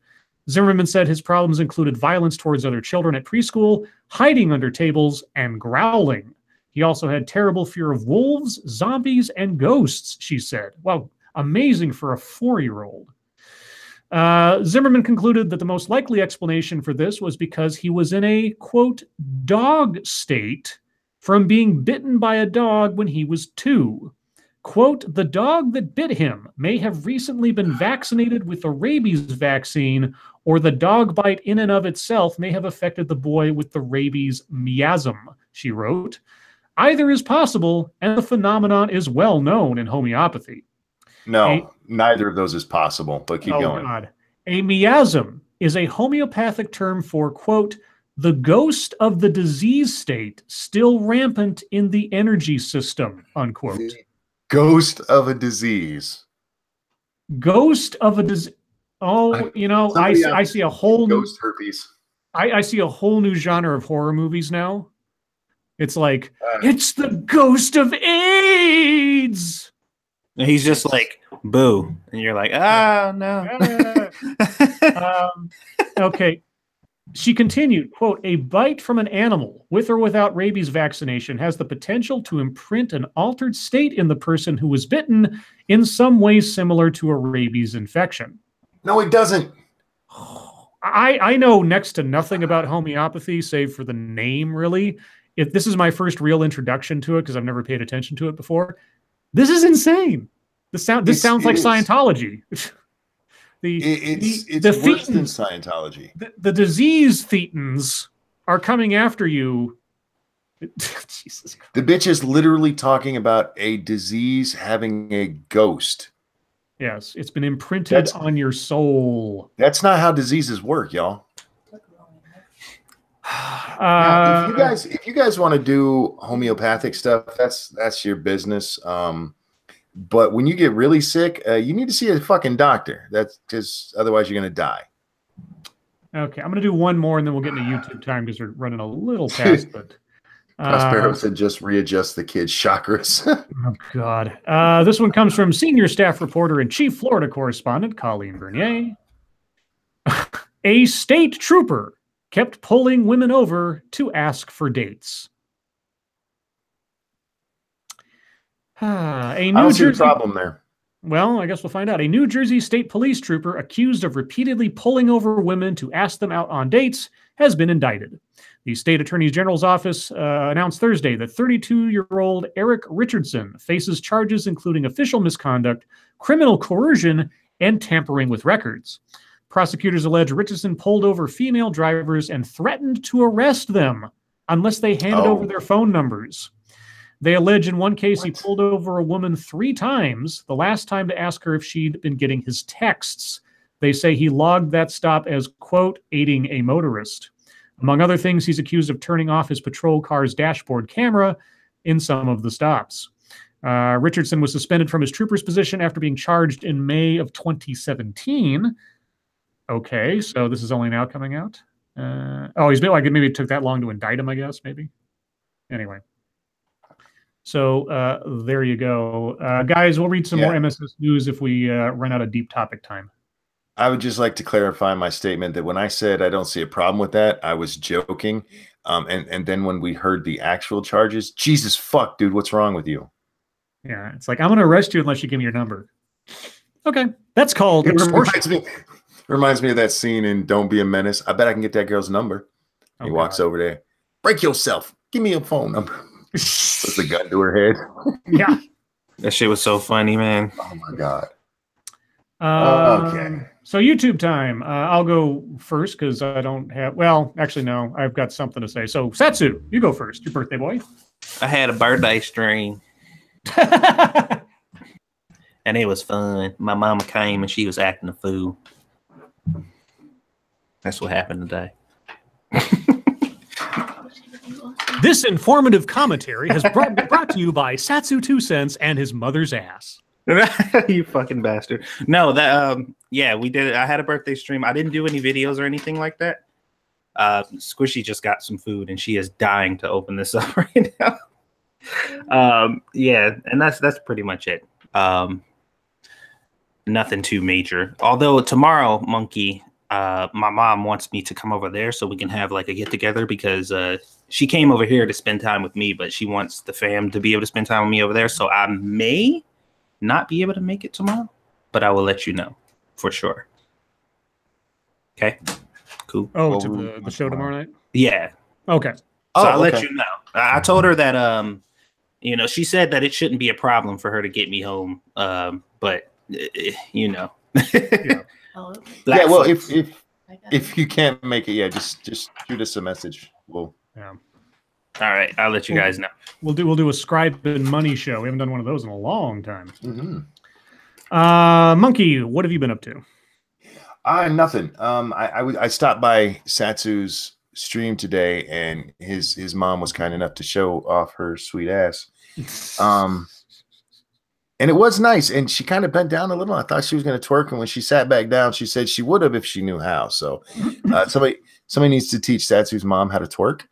A: Zimmerman said his problems included violence towards other children at preschool, hiding under tables, and growling. He also had terrible fear of wolves, zombies, and ghosts, she said. Wow, amazing for a 4-year-old. Zimmerman concluded that the most likely explanation for this was because he was in a, quote, dog state from being bitten by a dog when he was 2. Quote, the dog that bit him may have recently been vaccinated with the rabies vaccine, or the dog bite in and of itself may have affected the boy with the rabies miasm, she wrote. Either is possible, and the phenomenon is well known in homeopathy.
B: No, neither of those is possible, but keep going.
A: God. A miasm is a homeopathic term for, quote, the ghost of the disease state still rampant in the energy system, unquote.
B: The ghost of a disease.
A: Ghost of a disease. Oh, you know, I see a whole new
B: ghost herpes.
A: I see a whole new genre of horror movies now. It's like, it's the ghost of AIDS.
D: And he's just like, boo. And you're like, oh, no.
A: Okay. She continued, quote, a bite from an animal with or without rabies vaccination has the potential to imprint an altered state in the person who was bitten in some ways similar to a rabies infection.
B: No, it doesn't.
A: I know next to nothing about homeopathy, save for the name, really. If this is my first real introduction to it, because I've never paid attention to it before, this is insane. This sounds like Scientology.
B: It's worse than Scientology.
A: The disease thetans are coming after you. Jesus Christ.
B: The bitch is literally talking about a disease having a ghost.
A: Yes, it's been imprinted on your soul.
B: That's not how diseases work, y'all. Now, if you guys want to do homeopathic stuff, that's your business. But when you get really sick, you need to see a fucking doctor. That's because otherwise you're gonna die.
A: Okay, I'm gonna do one more, and then we'll get into YouTube time because we're running a little past. But
B: Prospero said, "Just readjust the kids' chakras."
A: Oh God, this one comes from senior staff reporter and chief Florida correspondent Colleen Bernier. A state trooper kept pulling women over to ask for dates.
B: I don't see the problem there.
A: Well, I guess we'll find out. A New Jersey state police trooper accused of repeatedly pulling over women to ask them out on dates has been indicted. The state attorney general's office announced Thursday that 32-year-old Eric Richardson faces charges including official misconduct, criminal coercion, and tampering with records. Prosecutors allege Richardson pulled over female drivers and threatened to arrest them unless they handed over their phone numbers. They allege in one case he pulled over a woman 3 times, the last time to ask her if she'd been getting his texts. They say he logged that stop as, quote, aiding a motorist. Among other things, he's accused of turning off his patrol car's dashboard camera in some of the stops. Richardson was suspended from his trooper's position after being charged in May of 2017. Okay, so this is only now coming out. He's been like, maybe it took that long to indict him, I guess, maybe. Anyway. So there you go. Guys, we'll read some more MSS news if we run out of deep topic time.
B: I would just like to clarify my statement that when I said I don't see a problem with that, I was joking. And then when we heard the actual charges, Jesus fuck, dude, what's wrong with you?
A: Yeah, it's like, I'm going to arrest you unless you give me your number. Okay, that's called extortion.
B: Reminds me of that scene in Don't Be a Menace. I bet I can get that girl's number. He walks over there. Break yourself. Give me your phone number. Puts the gun to her head.
A: Yeah.
D: That shit was so funny, man.
B: Oh, my God.
A: Okay. So YouTube time. I'll go first because I don't have... Well, actually, no. I've got something to say. So, Satsu, you go first. Your birthday boy.
D: I had a birthday stream. And it was fun. My mama came and she was acting a fool. That's what happened today.
A: This informative commentary has brought to you by Satsu 2 cents and his mother's ass.
D: You fucking bastard. No, that we did it. I had a birthday stream. I didn't do any videos or anything like that. Squishy just got some food and she is dying to open this up right now. And that's pretty much it. Nothing too major. Although tomorrow, Monkey, my mom wants me to come over there so we can have like a get together because she came over here to spend time with me, but she wants the fam to be able to spend time with me over there. So I may not be able to make it tomorrow, but I will let you know for sure. Okay, cool.
A: Oh, to the show tomorrow night?
D: Yeah.
A: Okay.
D: So I'll let you know. I told her that she said that it shouldn't be a problem for her to get me home. But
A: Yeah.
B: Well, if you can't make it, just shoot us a message. All
D: right, I'll let you guys know.
A: We'll do a Scribe and Money show. We haven't done one of those in a long time.
B: Mm-hmm.
A: Monkey, what have you been up to?
B: Nothing. I stopped by Satsu's stream today, and his mom was kind enough to show off her sweet ass. And it was nice, and she kind of bent down a little. I thought she was going to twerk, and when she sat back down, she said she would have if she knew how. So somebody needs to teach Satsu's mom how to twerk.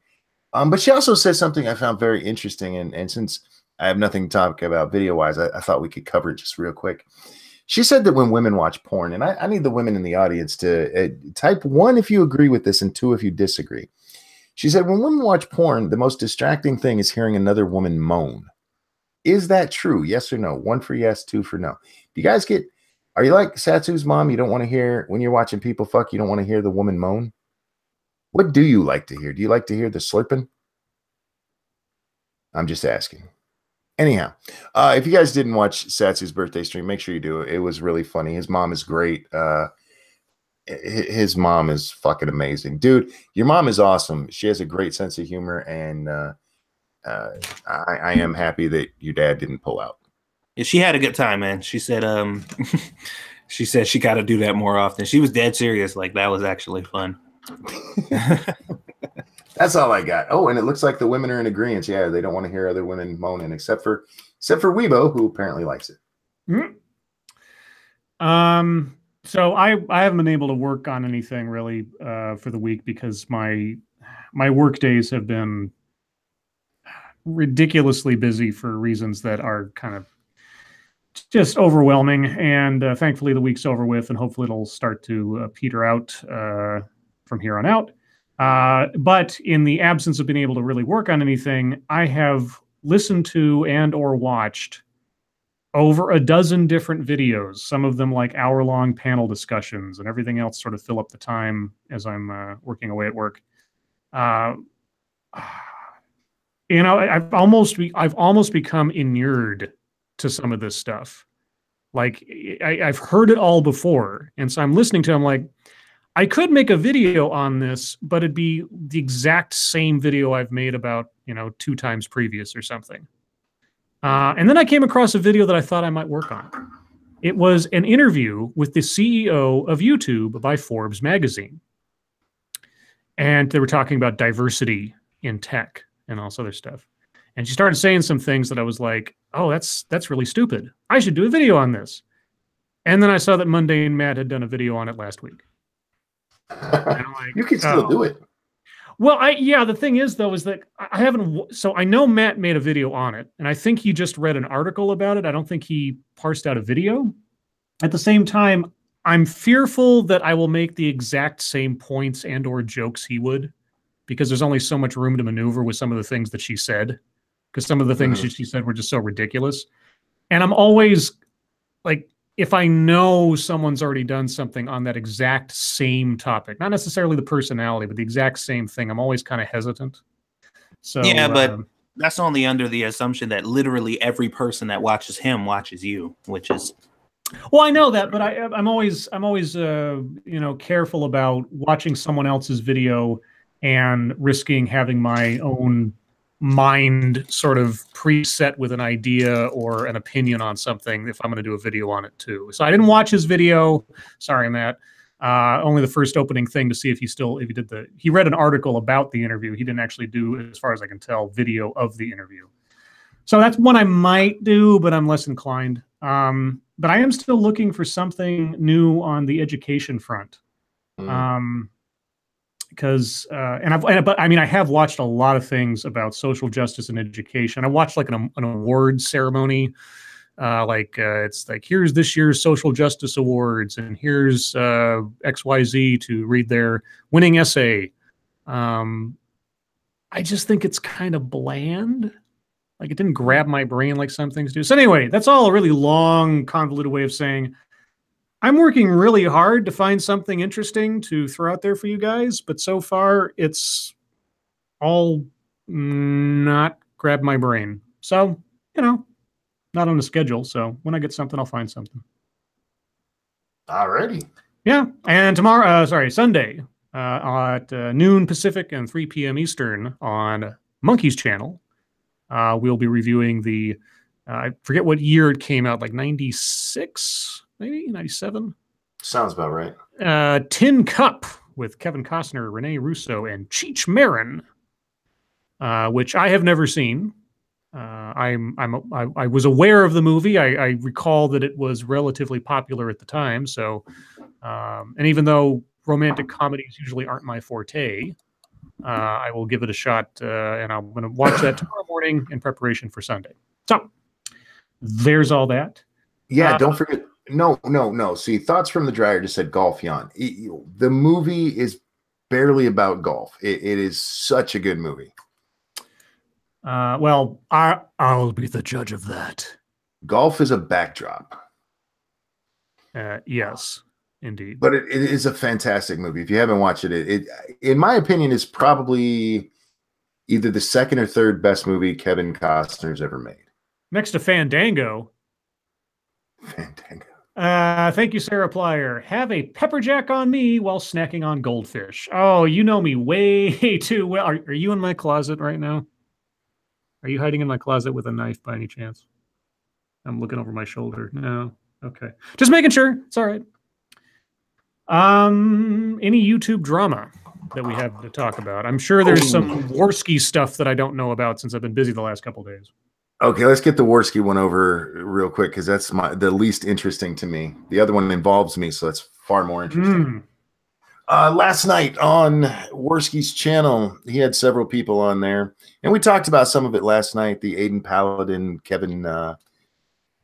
B: But she also said something I found very interesting, and since I have nothing to talk about video-wise, I thought we could cover it just real quick. She said that when women watch porn, and I need the women in the audience to type 1 if you agree with this and 2 if you disagree. She said when women watch porn, the most distracting thing is hearing another woman moan. Is that true? Yes or no? 1 for yes, 2 for no. Do you guys are you like Satsu's mom? You don't want to hear, when you're watching people fuck, you don't want to hear the woman moan? What do you like to hear? Do you like to hear the slurping? I'm just asking. Anyhow, if you guys didn't watch Satsu's birthday stream, make sure you do. It was really funny. His mom is great. His mom is fucking amazing. Dude, your mom is awesome. She has a great sense of humor, and I am happy that your dad didn't pull out.
D: Yeah, she had a good time, man. She said she said she got to do that more often. She was dead serious. Like, that was actually fun.
B: That's all I got. Oh, and it looks like the women are in agreement. Yeah, they don't want to hear other women moaning, except for Weibo, who apparently likes it.
A: Mm-hmm. So I haven't been able to work on anything really for the week because my work days have been ridiculously busy for reasons that are kind of just overwhelming. And thankfully the week's over with, and hopefully it'll start to peter out from here on out. But in the absence of being able to really work on anything, I have listened to and or watched over a dozen different videos, some of them like hour-long panel discussions and everything else sort of fill up the time as I'm working away at work. I've almost become inured to some of this stuff. Like I've heard it all before. And so I'm listening to it, I'm like, I could make a video on this, but it'd be the exact same video I've made about, 2 times previous or something. And then I came across a video that I thought I might work on. It was an interview with the CEO of YouTube by Forbes magazine. And they were talking about diversity in tech and all this other stuff. And she started saying some things that I was like, oh, that's really stupid. I should do a video on this. And then I saw that Mundane Matt had done a video on it last week.
B: You can still do it.
A: Well, the thing is, though, is that I haven't. So I know Matt made a video on it, and I think he just read an article about it. I don't think he parsed out a video. At the same time, I'm fearful that I will make the exact same points and or jokes he would, because there's only so much room to maneuver with some of the things that she said, because some of the things she said were just so ridiculous. And I'm always like, if I know someone's already done something on that exact same topic, not necessarily the personality, but the exact same thing, I'm always kind of hesitant. So
D: yeah, but that's only under the assumption that literally every person that watches him watches you, which is.
A: Well, I know that, but I'm always careful about watching someone else's video and risking having my own mind sort of preset with an idea or an opinion on something if I'm going to do a video on it too. So I didn't watch his video. Sorry, Matt. Only the first opening thing to see if he read an article about the interview. He didn't actually do, as far as I can tell, video of the interview. So that's one I might do, but I'm less inclined. But I am still looking for something new on the education front. Because I have watched a lot of things about social justice and education. I watched like an awards ceremony, it's like, here's this year's social justice awards, and here's XYZ to read their winning essay. I just think it's kind of bland. Like, it didn't grab my brain like some things do. So anyway, that's all a really long, convoluted way of saying I'm working really hard to find something interesting to throw out there for you guys, but so far it's all not grabbed my brain. So, not on the schedule. So when I get something, I'll find something.
B: Alrighty.
A: Yeah. And tomorrow, Sunday, at noon Pacific and 3 p.m. Eastern on Monkey's channel, we'll be reviewing the, I forget what year it came out, like 96? Maybe 97.
B: Sounds about right.
A: Tin Cup with Kevin Costner, Rene Russo, and Cheech Marin, which I have never seen. I was aware of the movie. I recall that it was relatively popular at the time. So, and even though romantic comedies usually aren't my forte, I will give it a shot, and I'm going to watch that tomorrow morning in preparation for Sunday. So, there's all that.
B: Yeah, don't forget. No. See, Thoughts from the Dryer just said golf yawn. The movie is barely about golf. It is such a good movie.
A: Well, I'll be the judge of that.
B: Golf is a backdrop.
A: Yes, indeed.
B: But it is a fantastic movie. If you haven't watched it, it, in my opinion, is probably either the second or third best movie Kevin Costner's ever made.
A: Next to Fandango. Thank you, Sarah Plyer. Have a pepper jack on me while snacking on goldfish. Oh, you know me way too well. Are you in my closet right now? Are you hiding in my closet with a knife by any chance? I'm looking over my shoulder. No. Okay. Just making sure. It's all right. Any YouTube drama that we have to talk about? I'm sure there's some Worski stuff that I don't know about since I've been busy the last couple of days.
B: Okay, let's get the Worski one over real quick because that's the least interesting to me. The other one involves me, so that's far more interesting. Last night on Worski's channel, he had several people on there, and we talked about some of it last night. The Aiden Paladin, Kevin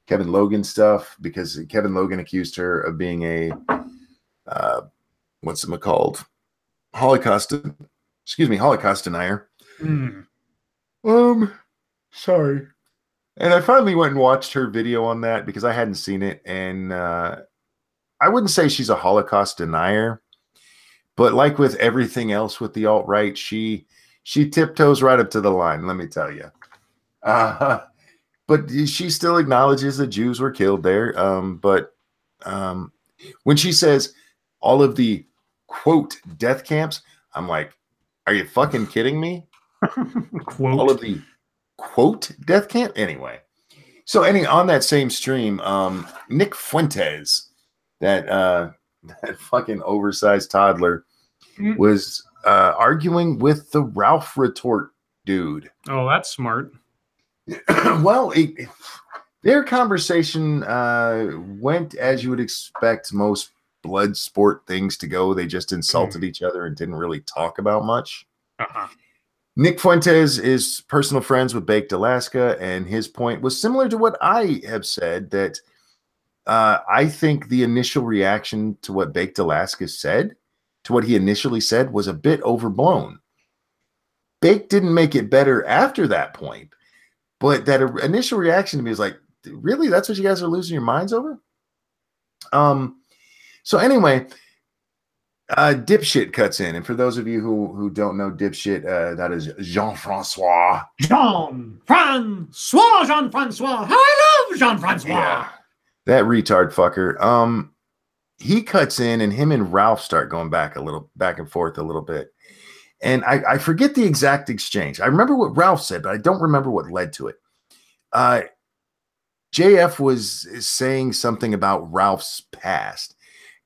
B: Logan stuff, because Kevin Logan accused her of being a what's it called? Holocaust denier. Sorry. And I finally went and watched her video on that because I hadn't seen it. And I wouldn't say she's a Holocaust denier, but like with everything else with the alt-right, she tiptoes right up to the line, let me tell you. But but she still acknowledges that Jews were killed there. But when she says all of the quote death camps, I'm like, are you fucking kidding me?
A: Quote.
B: All of the quote death camp. Anyway, so on that same stream, Nick Fuentes, that fucking oversized toddler, was arguing with the Ralph retort dude.
A: Oh, that's smart.
B: Well, their conversation went as you would expect most blood sport things to go. They just insulted each other and didn't really talk about much. Nick Fuentes is personal friends with Baked Alaska, and his point was similar to what I have said, that I think the initial reaction to what Baked Alaska said, to what he initially said, was a bit overblown. Baked didn't make it better after that point, but that initial reaction to me was like, really? That's what you guys are losing your minds over? So anyway, Dipshit cuts in. And for those of you who don't know Dipshit, that is Jean-Francois.
A: Jean-Francois! How I love Jean-Francois!
B: Yeah, that retard fucker. He cuts in, and him and Ralph start going back and forth a little bit. And I forget the exact exchange. I remember what Ralph said, but I don't remember what led to it. JF was saying something about Ralph's past.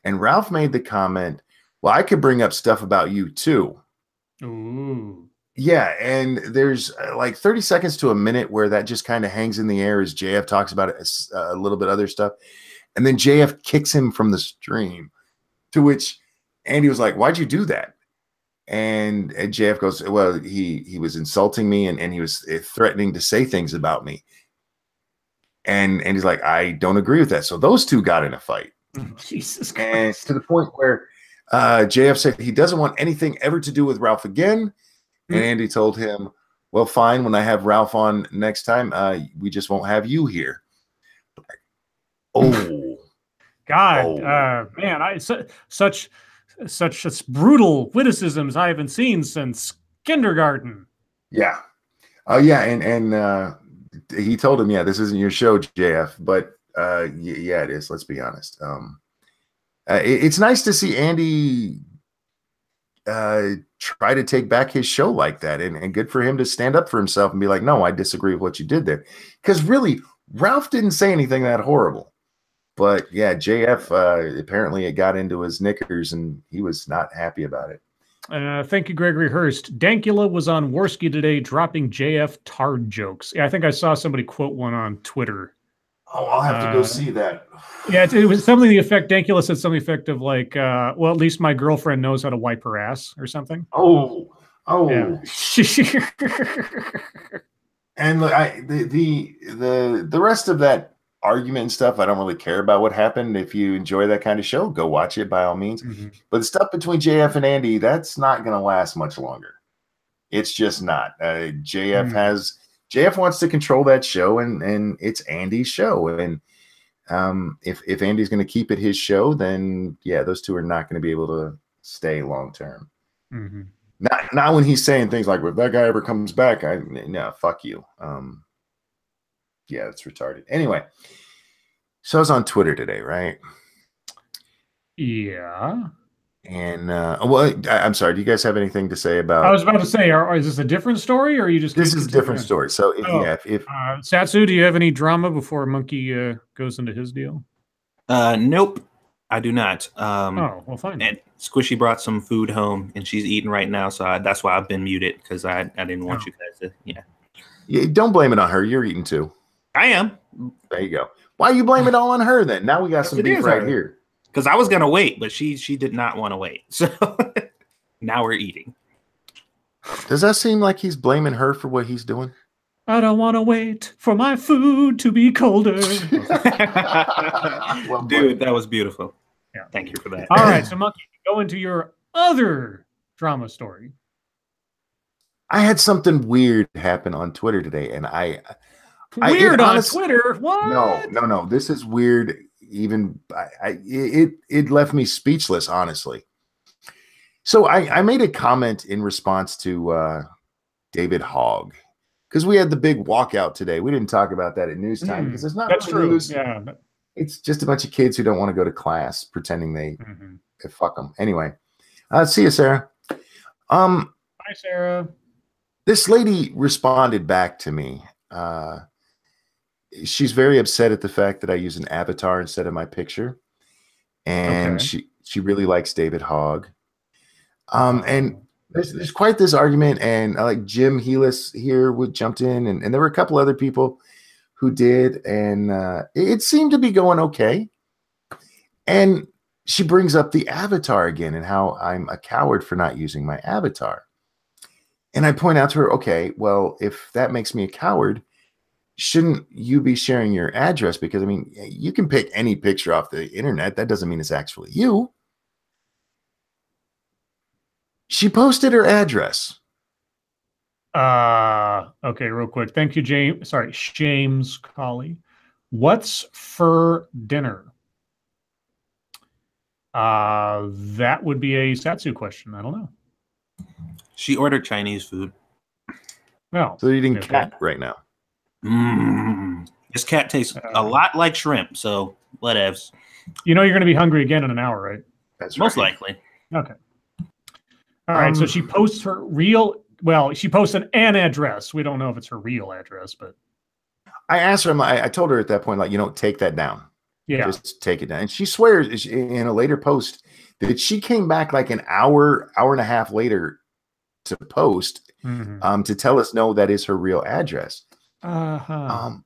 B: And Ralph made the comment, well, I could bring up stuff about you too.
A: Ooh.
B: Yeah, and there's like 30 seconds to a minute where that just kind of hangs in the air as JF talks about it, a little bit other stuff. And then JF kicks him from the stream, to which Andy was like, why'd you do that? And JF goes, well, he was insulting me, and he was threatening to say things about me. And he's like, I don't agree with that. So those two got in a fight.
A: Jesus Christ.
B: And to the point where JF said he doesn't want anything ever to do with Ralph again. And Andy told him, well, fine, when I have Ralph on next time, we just won't have you here. Oh.
A: God, man, such brutal witticisms I haven't seen since kindergarten.
B: Yeah. Oh, yeah, and he told him, yeah, this isn't your show, JF, but yeah, it is. Let's be honest. It's nice to see Andy try to take back his show like that, and good for him to stand up for himself and be like, no, I disagree with what you did there. Because really, Ralph didn't say anything that horrible. But yeah, JF, apparently it got into his knickers, and he was not happy about it.
A: Thank you, Gregory Hurst. Dankula was on Worski today dropping JF tard jokes. Yeah, I think I saw somebody quote one on Twitter.
B: Oh, I'll have to go see that.
A: Yeah, it was something to the effect, Dankula said something effective like, well, at least my girlfriend knows how to wipe her ass or something.
B: Oh.
A: Yeah.
B: And look, the rest of that argument and stuff, I don't really care about what happened. If you enjoy that kind of show, go watch it by all means. But the stuff between JF and Andy, that's not going to last much longer. It's just not. JF wants to control that show, and it's Andy's show. And if Andy's going to keep it his show, then yeah, those two are not going to be able to stay long term. Not when he's saying things like, "If that guy ever comes back, no, fuck you." Yeah, it's retarded. Anyway, so I was on Twitter today, right?
A: Yeah.
B: And well, I'm sorry. Do you guys have anything to say about?
A: I was about to say, is this a different story, or are you just?
B: This is a different story. So if
A: Satsu, do you have any drama before Monkey goes into his deal?
D: Nope, I do not.
A: Oh, well, fine.
D: And Squishy brought some food home, and she's eating right now, so that's why I've been muted, because I didn't want you guys to. Yeah.
B: Don't blame it on her. You're eating too.
D: I am.
B: There you go. Why you blame it all on her then? Now we got some beef right here.
D: Because I was gonna wait, but she did not want to wait. So now we're eating.
B: Does that seem like he's blaming her for what he's doing?
A: I don't want to wait for my food to be colder.
D: Dude, that was beautiful. Yeah. Thank you for that.
A: All right, so Monkey, go into your other drama story.
B: I had something weird happen on Twitter today, and
A: Weird on Twitter? What?
B: No. This is weird. Even it left me speechless, honestly. So I made a comment in response to David Hogg, because we had the big walkout today. We didn't talk about that at news time because it's not
A: That's
B: really
A: true.
B: news.
A: Yeah.
B: It's just a bunch of kids who don't want to go to class pretending they fuck them. Anyway, see you, Sarah.
A: Hi, Sarah.
B: This lady responded back to me. She's very upset at the fact that I use an avatar instead of my picture. And she really likes David Hogg. And there's quite this argument, and like Jim Healis here jumped in, and there were a couple other people who did, and it seemed to be going okay. And she brings up the avatar again and how I'm a coward for not using my avatar. And I point out to her, okay, well, if that makes me a coward, shouldn't you be sharing your address? Because, I mean, you can pick any picture off the internet. That doesn't mean it's actually you. She posted her address.
A: Okay, real quick. Thank you, James. Sorry, James Colley. What's for dinner? That would be a Satsu question. I don't know.
D: She ordered Chinese food.
A: No.
B: So they're eating cat right now.
D: This cat tastes a lot like shrimp, so whatevs.
A: You know you're going to be hungry again in an hour, right?
B: That's
D: most
B: right.
D: likely.
A: Okay. All right, so she posts her real, she posts an address. We don't know if it's her real address, but.
B: I asked her, I told her at that point, like, take that down.
A: Yeah. Just
B: take it down. And she swears in a later post that she came back like an hour and a half later to post to tell us, no, that is her real address. I've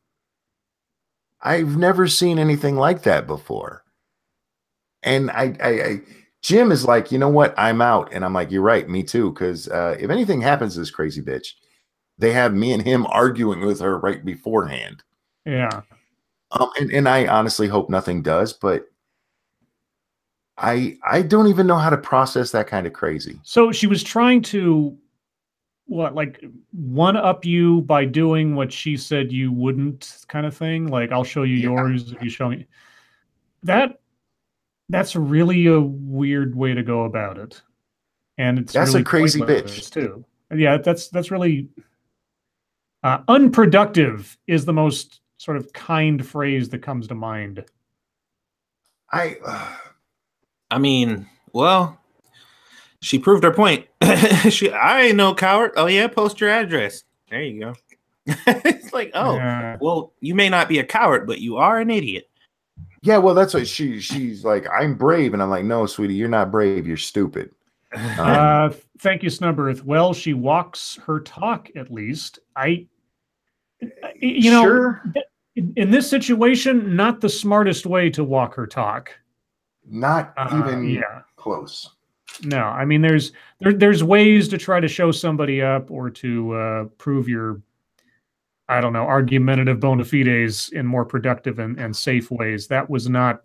B: never seen anything like that before. And Jim is like, you know what? I'm out. And I'm like, you're right. Me too. Because if anything happens to this crazy bitch, they have me and him arguing with her right beforehand.
A: Yeah.
B: And I honestly hope nothing does, but I don't even know how to process that kind of crazy.
A: So she was trying to one-up you by doing what she said you wouldn't, kind of thing. Like, I'll show you yours if you show me. That's really a weird way to go about it. And that's really
B: a crazy bitch
A: too. Yeah, that's really unproductive is the most sort of kind phrase that comes to mind.
B: I
D: mean, well, she proved her point. I ain't no coward. Oh yeah, post your address. There you go. It's like, well, you may not be a coward, but you are an idiot.
B: Yeah, well, that's what she's like, I'm brave. And I'm like, no, sweetie, you're not brave. You're stupid.
A: Thank you, Snubberth. Well, she walks her talk, at least. Sure. In this situation, not the smartest way to walk her talk.
B: Not even close.
A: No, I mean, there's ways to try to show somebody up or to prove your, I don't know, argumentative bona fides in more productive and safe ways. That was not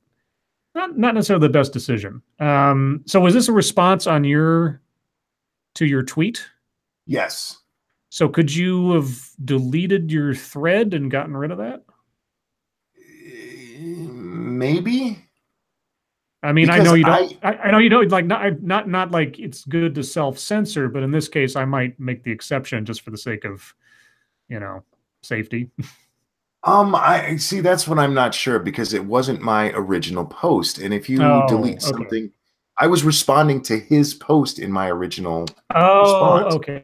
A: necessarily the best decision. So was this a response on to your tweet?
B: Yes.
A: So could you have deleted your thread and gotten rid of that?
B: Maybe.
A: I mean, because I know you don't. I know you don't like not like it's good to self-censor, but in this case, I might make the exception just for the sake of, safety.
B: I see. That's what I'm not sure, because it wasn't my original post, and if you delete something, I was responding to his post in my original response.
A: Okay.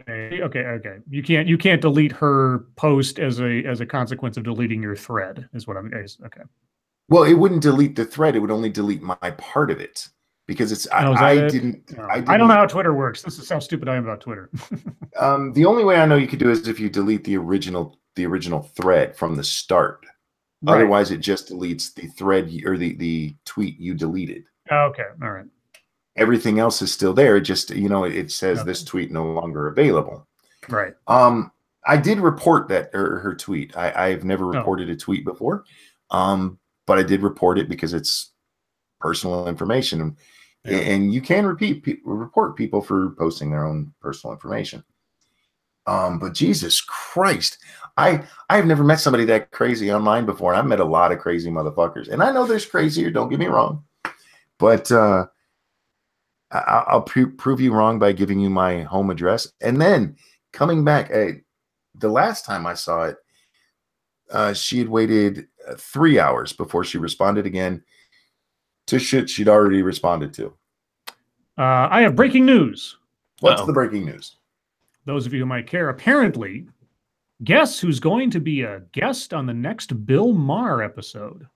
A: You can't delete her post as a consequence of deleting your thread. Is what I'm okay.
B: Well, it wouldn't delete the thread; it would only delete my part of it, because it's I didn't.
A: I don't know how Twitter works. This is how stupid I am about Twitter.
B: The only way I know you could do it is if you delete the original thread from the start. Right. Otherwise, it just deletes the thread or the tweet you deleted.
A: Okay, all right.
B: Everything else is still there. It just it says this tweet no longer available.
A: Right.
B: I did report that her tweet. I've never reported a tweet before. But I did report it because it's personal information, and you can report people for posting their own personal information. But Jesus Christ, I've never met somebody that crazy online before. And I've met a lot of crazy motherfuckers, and I know there's crazier. Don't get me wrong, but I'll prove you wrong by giving you my home address, and then coming back. the last time I saw it, she had waited 3 hours before she responded again to shit she'd already responded to.
A: I have breaking news.
B: What's the breaking news?
A: Those of you who might care, apparently, guess who's going to be a guest on the next Bill Maher episode?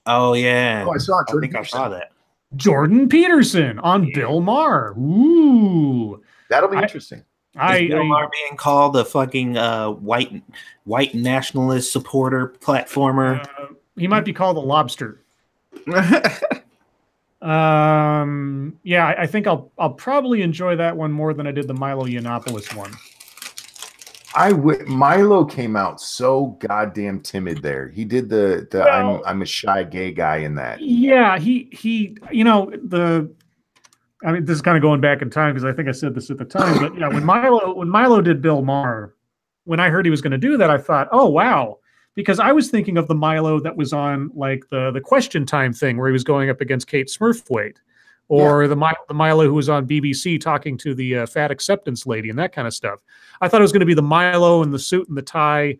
D: Oh, yeah.
B: Oh, I saw it.
D: I think I saw that.
A: Jordan Peterson on Bill Maher. Ooh.
B: That'll be interesting.
D: Is Bill Maher being called the fucking white nationalist supporter platformer?
A: He might be called a lobster. Yeah, I think I'll probably enjoy that one more than I did the Milo Yiannopoulos one.
B: Milo came out so goddamn timid there. He did I'm a shy gay guy in that.
A: Yeah, he I mean, this is kind of going back in time because I think I said this at the time, but yeah, when Milo did Bill Maher, when I heard he was going to do that, I thought, oh wow, because I was thinking of the Milo that was on like the Question Time thing where he was going up against Kate Smurfwaite, or the Milo who was on BBC talking to the fat acceptance lady and that kind of stuff. I thought it was going to be the Milo in the suit and the tie,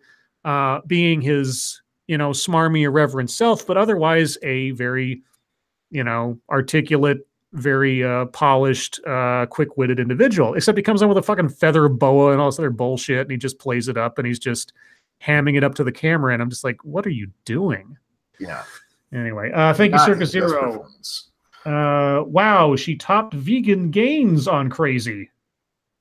A: being his smarmy, irreverent self, but otherwise a very articulate, very polished, quick-witted individual, except he comes on with a fucking feather boa and all this other bullshit, and he just plays it up, and he's just hamming it up to the camera, and I'm just like, what are you doing?
B: Yeah.
A: Anyway, thank you, Circus Zero. Wow, she topped Vegan Gains on Crazy.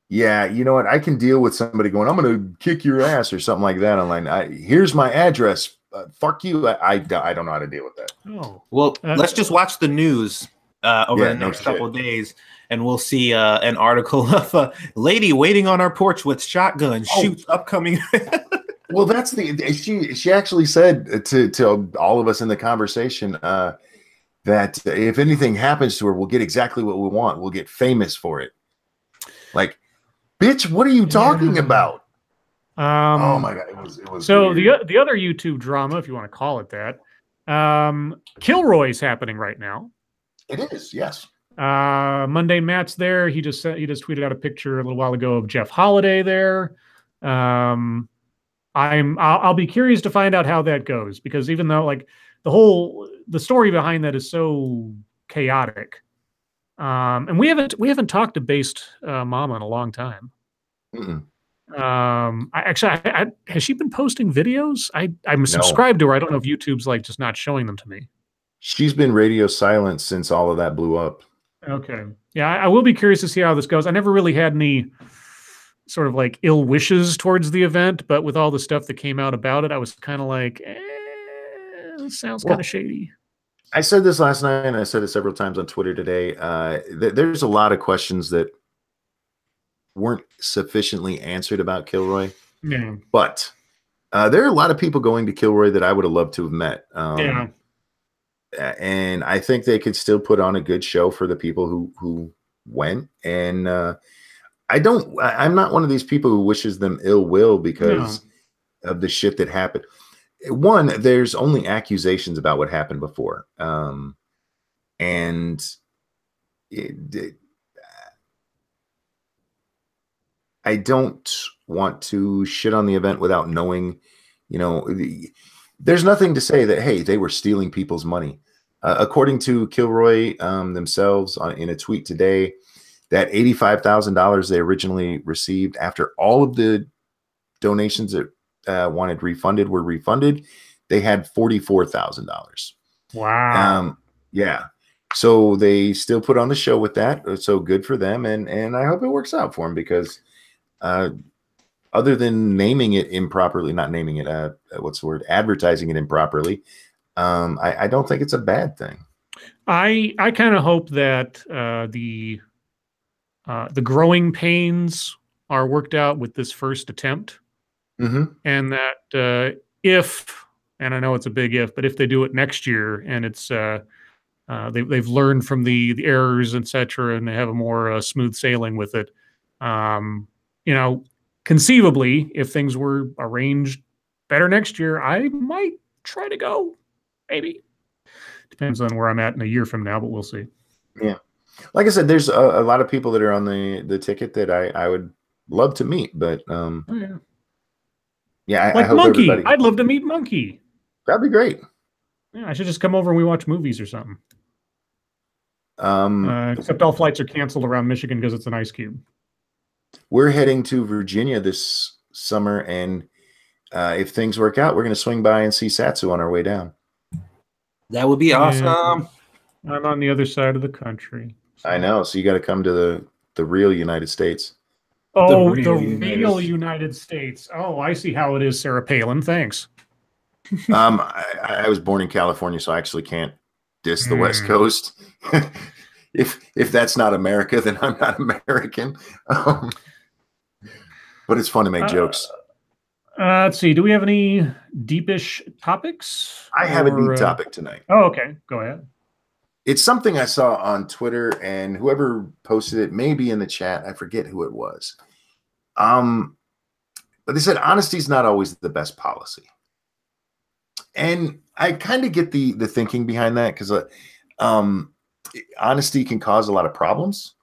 B: Yeah, you know what? I can deal with somebody going, I'm going to kick your ass or something like that online. Here's my address. Fuck you. I don't know how to deal with that.
A: Oh.
D: Well, let's just watch the news over the next couple of days, and we'll see an article of a lady waiting on our porch with shotgun shoots upcoming.
B: Well, that's she actually said to all of us in the conversation that if anything happens to her, we'll get exactly what we want. We'll get famous for it. Like, bitch, what are you talking about? Oh my god, it was
A: so
B: weird.
A: the other YouTube drama, if you want to call it that, Kilroy's happening right now.
B: It is, yes.
A: Monday Matt's there. He just tweeted out a picture a little while ago of Jeff Holiday there. I'll be curious to find out how that goes, because even though like the story behind that is so chaotic, and we haven't talked to Based Mama in a long time. Has she been posting videos? I'm subscribed to her. I don't know if YouTube's like just not showing them to me.
B: She's been radio silent since all of that blew up.
A: Okay. Yeah, I will be curious to see how this goes. I never really had any sort of like ill wishes towards the event, but with all the stuff that came out about it, I was kind of like, this sounds kind of shady.
B: I said this last night, and I said it several times on Twitter today. There's a lot of questions that weren't sufficiently answered about Kilroy.
A: Yeah.
B: But there are a lot of people going to Kilroy that I would have loved to have met.
A: Yeah.
B: And I think they could still put on a good show for the people who went. And I'm not one of these people who wishes them ill will because of the shit that happened. One, there's only accusations about what happened before. And I don't want to shit on the event without knowing, there's nothing to say that, hey, they were stealing people's money. According to Kilroy themselves in a tweet today, that $85,000 they originally received after all of the donations that wanted refunded were refunded, they had $44,000.
A: Wow.
B: Yeah. So they still put on the show with that. So good for them. And I hope it works out for them, because other than naming it improperly, not naming it, advertising it improperly, I don't think it's a bad thing.
A: I kind of hope that the growing pains are worked out with this first attempt, and that if, and I know it's a big if, but if they do it next year and it's they've learned from the errors, etc., and they have a more smooth sailing with it, conceivably, if things were arranged better next year, I might try to go. Maybe. Depends on where I'm at in a year from now, but we'll see.
B: Yeah. Like I said, there's a lot of people that are on the ticket that I would love to meet, but Yeah, I
A: Like
B: hope
A: Monkey.
B: everybody.
A: I'd love to meet Monkey.
B: That'd be great.
A: Yeah, I should just come over and we watch movies or something. Except all flights are canceled around Michigan because it's an ice cube.
B: We're heading to Virginia this summer, and if things work out, we're going to swing by and see Satsu on our way down.
D: That would be awesome.
A: I'm on the other side of the country.
B: So. I know. So you got to come to the real United States.
A: Oh, the real United States. Oh, I see how it is, Sarah Palin. Thanks.
B: I was born in California, so I actually can't diss the West Coast. If that's not America, then I'm not American. But it's fun to make jokes.
A: Let's see. Do we have any deepish topics?
B: I have a deep topic tonight.
A: Oh, okay. Go ahead.
B: It's something I saw on Twitter, and whoever posted it may be in the chat. I forget who it was. But they said honesty is not always the best policy. And I kind of get the thinking behind that, because honesty can cause a lot of problems.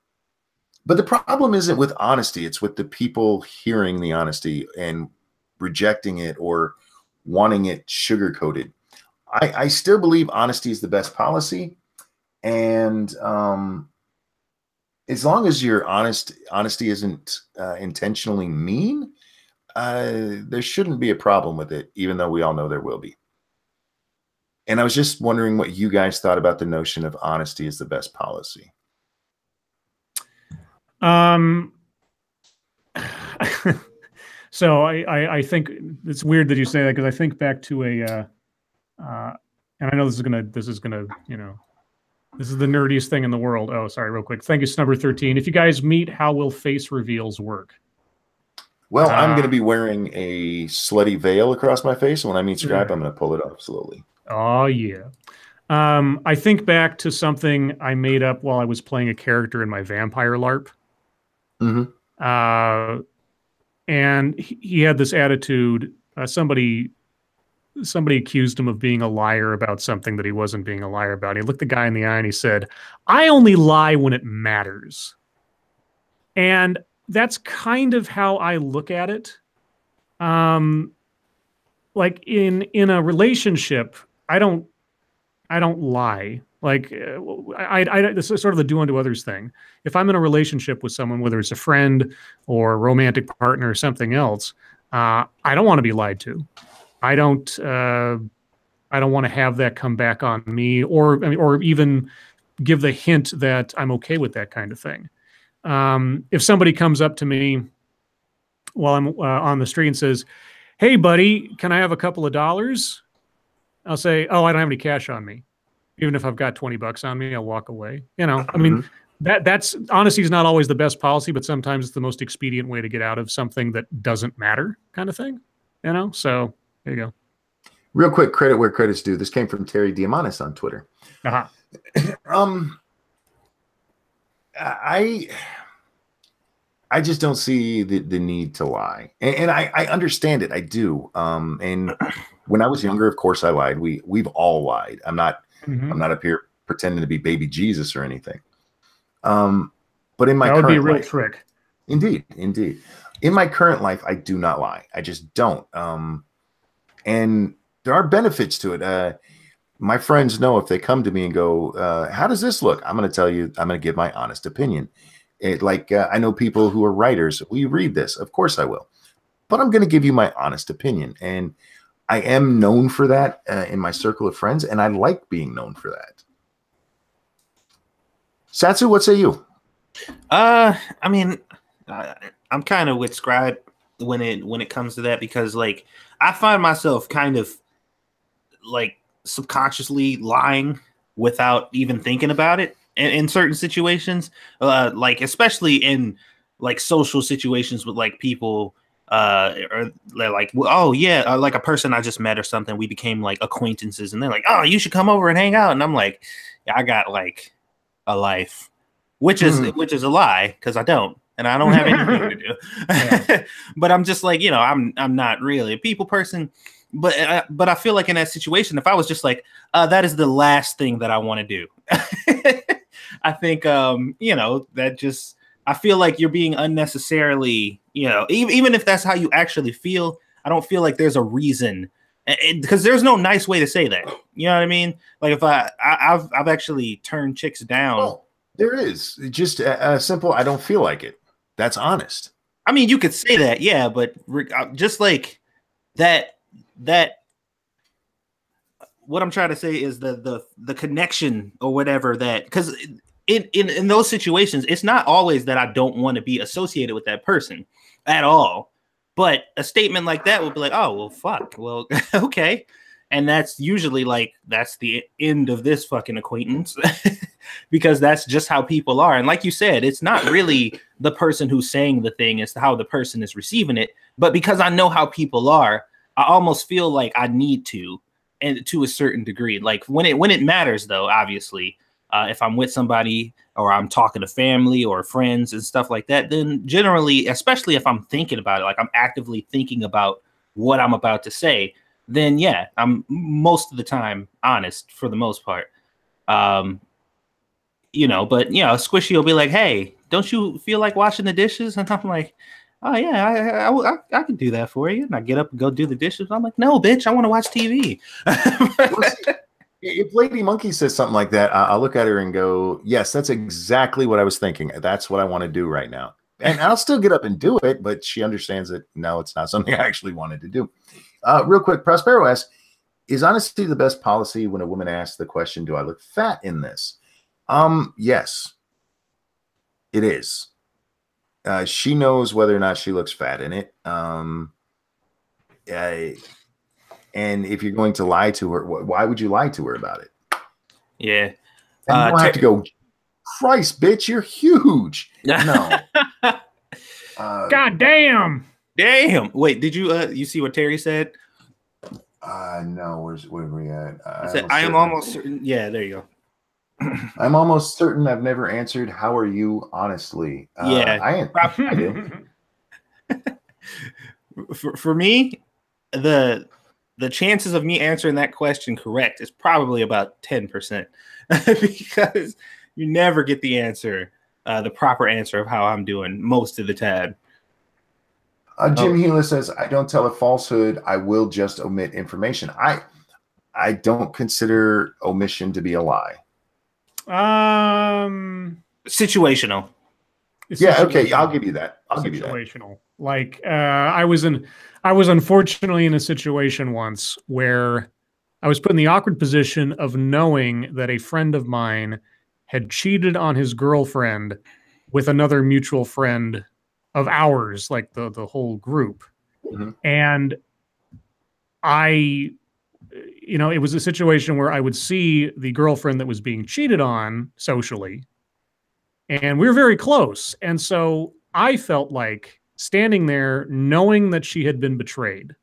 B: But the problem isn't with honesty. It's with the people hearing the honesty and rejecting it or wanting it sugar-coated. I still believe honesty is the best policy. And as long as your honesty isn't intentionally mean, there shouldn't be a problem with it, even though we all know there will be. And I was just wondering what you guys thought about the notion of honesty is the best policy.
A: So I think it's weird that you say that, because I think back to and I know this is gonna, this is the nerdiest thing in the world. Oh, sorry, real quick. Thank you, Snubber13. If you guys meet, how will face reveals work?
B: Well, I'm going to be wearing a slutty veil across my face. And when I meet Scribe, I'm going to pull it off slowly.
A: Oh, yeah. I think back to something I made up while I was playing a character in my vampire LARP.
B: Mm-hmm.
A: And he had this attitude. Somebody accused him of being a liar about something that he wasn't being a liar about. He looked the guy in the eye and he said, "I only lie when it matters." And that's kind of how I look at it. Like in a relationship, I don't lie. Like this is sort of the do unto others thing. If I'm in a relationship with someone, whether it's a friend or a romantic partner or something else, I don't want to be lied to. I don't want to have that come back on me, or even give the hint that I'm okay with that kind of thing. If somebody comes up to me while I'm on the street and says, "Hey, buddy, can I have a couple of dollars?" I'll say, "Oh, I don't have any cash on me." Even if I've got $20 on me, I'll walk away. I mean, that's honesty is not always the best policy, but sometimes it's the most expedient way to get out of something that doesn't matter, kind of thing. So there you go.
B: Real quick, credit where credit's due. This came from Terry Diamandis on Twitter. I just don't see the need to lie, and I understand it. I do. And when I was younger, of course, I lied. We've all lied. I'm not up here pretending to be baby Jesus or anything. But in my
A: that would be a real
B: life,
A: trick.
B: Indeed. In my current life, I do not lie. I just don't. And there are benefits to it. My friends know if they come to me and go, "How does this look?" I'm going to tell you. I'm going to give my honest opinion. I know people who are writers. Will you read this? Of course I will. But I'm going to give you my honest opinion. And I am known for that in my circle of friends, and I like being known for that. Satsu, what say you?
D: I mean, I'm kind of with Scribe when it comes to that, because like I find myself kind of like subconsciously lying without even thinking about it in certain situations, like especially in like social situations with like people or they're like, "Oh yeah," like a person I just met or something, we became like acquaintances, and they're like, "Oh, you should come over and hang out," and I'm like, "Yeah, I got like a life," which is a lie, because I don't, and I don't have anything to do. Yeah. But I'm just like, I'm not really a people person. But I feel like in that situation, if I was just like, that is the last thing that I want to do, I think, that just, I feel like you're being unnecessarily, even if that's how you actually feel, I don't feel like there's a reason, because there's no nice way to say that. You know what I mean? Like if I've actually turned chicks down.
B: Well, there is just a simple. I don't feel like it. That's honest.
D: I mean, you could say that, yeah, but just like that. What I'm trying to say is the connection or whatever, that because in those situations, it's not always that I don't want to be associated with that person at all. But a statement like that would be like, oh, well, fuck. Well, okay. And that's usually like, that's the end of this fucking acquaintance because that's just how people are. And like you said, it's not really the person who's saying the thing, it's how the person is receiving it. But because I know how people are, I almost feel like I need to, and to a certain degree. Like when it matters, though, obviously, if I'm with somebody or I'm talking to family or friends and stuff like that, then generally, especially if I'm thinking about it, like I'm actively thinking about what I'm about to say, then yeah, I'm most of the time honest for the most part. You know, but Squishy will be like, hey, don't you feel like washing the dishes? And I'm like, oh yeah, I can do that for you. And I get up and go do the dishes. I'm like, no, bitch, I want to watch TV.
B: If Lady Monkey says something like that, I'll look at her and go, yes, that's exactly what I was thinking. That's what I want to do right now. And I'll still get up and do it, but she understands that, no, it's not something I actually wanted to do. Real quick, Prospero asks, is honesty the best policy when a woman asks the question, do I look fat in this? Yes, it is. She knows whether or not she looks fat in it. And if you're going to lie to her, why would you lie to her about it?
D: Yeah.
B: And you don't have to go, Christ, bitch, you're huge. No.
A: God damn.
D: Damn. Wait, did you see what Terry said?
B: No, where are we at?
D: I am almost certain. Yeah, there you go.
B: I'm almost certain I've never answered, how are you, honestly?
D: Yeah.
B: I did.
D: For me, the chances of me answering that question correct is probably about 10% because you never get the answer, the proper answer of how I'm doing most of the time.
B: Jim Healer says, I don't tell a falsehood. I will just omit information. I don't consider omission to be a lie.
D: Situational.
B: Yeah, okay, I'll give you that. I'll give you that.
A: Situational. Like I was unfortunately in a situation once where I was put in the awkward position of knowing that a friend of mine had cheated on his girlfriend with another mutual friend of ours, like the whole group. Mm-hmm. And it was a situation where I would see the girlfriend that was being cheated on socially, and we were very close. And so I felt like standing there knowing that she had been betrayed,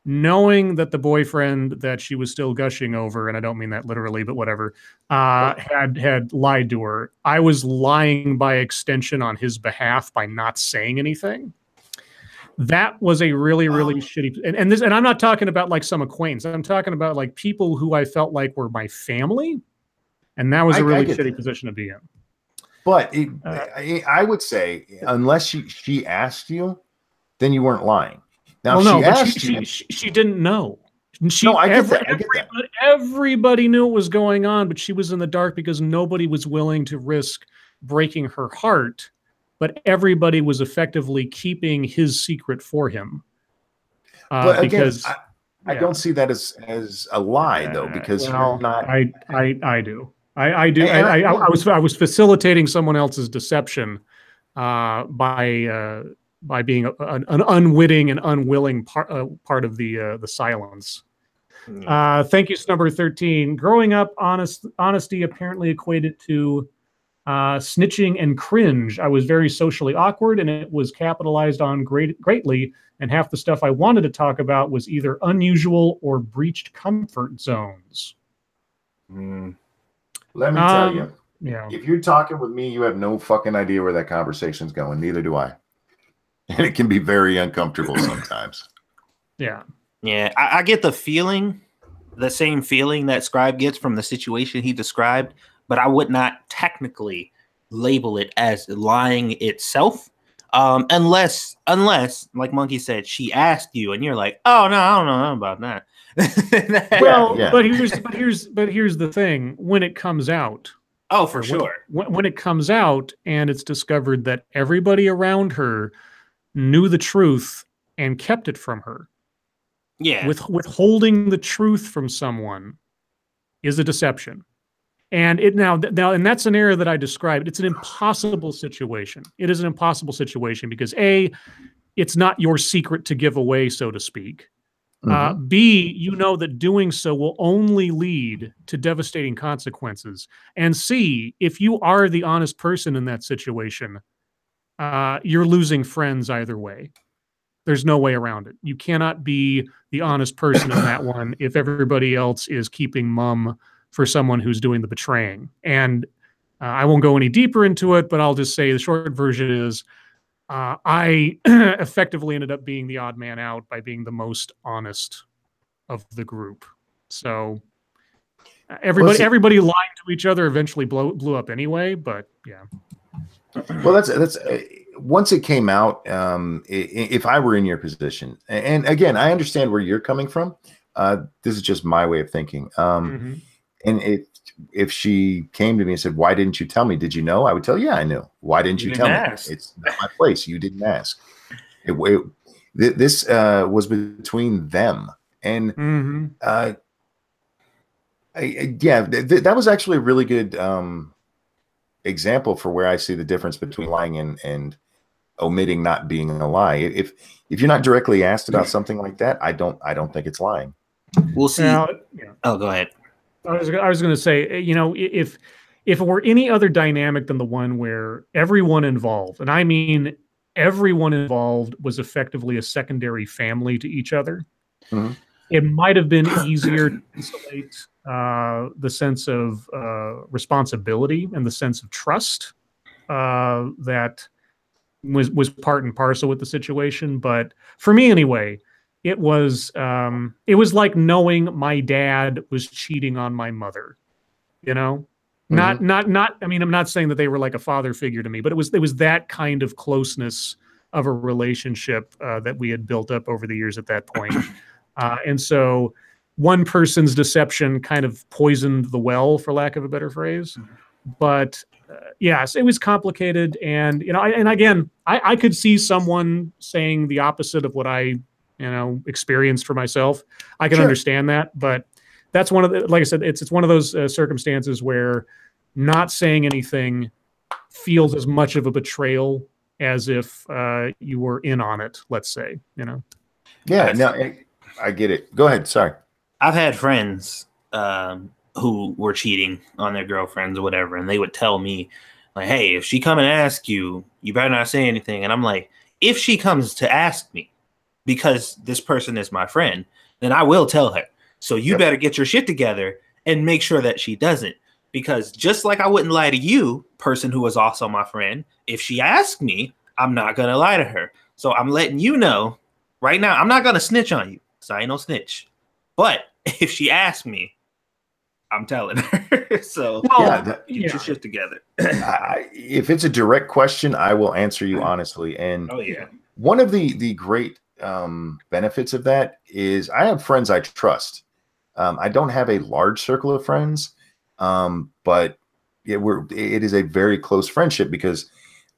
A: knowing that the boyfriend that she was still gushing over, and I don't mean that literally, but whatever, had lied to her. I was lying by extension on his behalf by not saying anything. That was a really, really shitty. And I'm not talking about like some acquaintance. I'm talking about like people who I felt like were my family, and that was a really shitty position to be in.
B: But I would say, unless she asked you, then you weren't lying. Now,
A: she didn't know.
B: I get that.
A: Everybody knew what was going on, but she was in the dark because nobody was willing to risk breaking her heart. But everybody was effectively keeping his secret for him.
B: But because I don't see that as a lie, though, because you're not.
A: I do. I do. I was facilitating someone else's deception by being an unwitting and unwilling part of the silence. Thank you, number 13. Growing up, honesty apparently equated to snitching and cringe. I was very socially awkward, and it was capitalized on greatly. And half the stuff I wanted to talk about was either unusual or breached comfort zones.
B: Let me tell you. Yeah. If you're talking with me, you have no fucking idea where that conversation's going. Neither do I. And it can be very uncomfortable sometimes.
A: Yeah.
D: Yeah. I get the same feeling that Scribe gets from the situation he described, but I would not technically label it as lying itself. Unless, like Monkey said, she asked you, and you're like, "Oh no, I don't know nothing about that."
A: Well,
B: Yeah.
A: but here's the thing: when it comes out,
D: oh, for sure.
A: when it comes out, and it's discovered that everybody around her knew the truth and kept it from her.
D: Yeah.
A: Withholding the truth from someone is a deception. And it now in that scenario that I described, it's an impossible situation. It is an impossible situation because A, it's not your secret to give away, so to speak. B, you know that doing so will only lead to devastating consequences. And C, if you are the honest person in that situation, you're losing friends either way. There's no way around it. You cannot be the honest person in that one if everybody else is keeping mum for someone who's doing the betraying. And I won't go any deeper into it, but I'll just say the short version is I effectively ended up being the odd man out by being the most honest of the group. So everybody lying to each other eventually blew up anyway, but yeah.
B: Well, that's once it came out, if I were in your position, and again, I understand where you're coming from. This is just my way of thinking. And if she came to me and said, "Why didn't you tell me? Did you know?" I would tell you, "Yeah, I knew." Why didn't you tell me? It's not my place. You didn't ask. This was between them, and that was actually a really good example for where I see the difference between lying and omitting not being a lie. If you're not directly asked about something like that, I don't think it's lying.
D: We'll see. Now, oh, go ahead.
A: I was going to say, if it were any other dynamic than the one where everyone involved, and I mean everyone involved, was effectively a secondary family to each other, it might have been easier to isolate the sense of responsibility and the sense of trust that was part and parcel with the situation. But for me anyway, it was like knowing my dad was cheating on my mother, not I mean, I'm not saying that they were like a father figure to me, but it was that kind of closeness of a relationship that we had built up over the years at that point. And so one person's deception kind of poisoned the well, for lack of a better phrase. But yes, it was complicated. And, and again, I could see someone saying the opposite of what I, experienced for myself. I can understand that. But that's one of the, like I said, it's one of those circumstances where not saying anything feels as much of a betrayal as if you were in on it, let's say,
B: Yeah, no, I get it. Go ahead. Sorry.
D: I've had friends who were cheating on their girlfriends or whatever, and they would tell me, like, "Hey, if she come and ask you, you better not say anything." And I'm like, if she comes to ask me, because this person is my friend, then I will tell her. So you better get your shit together and make sure that she doesn't. Because just like I wouldn't lie to you, person who is also my friend, if she asks me, I'm not going to lie to her. So I'm letting you know right now, I'm not going to snitch on you. So I ain't no snitch. But if she asks me, I'm telling her. So get your shit together.
B: If it's a direct question, I will answer you honestly. And one of the great benefits of that is I have friends I trust. I don't have a large circle of friends, but it is a very close friendship because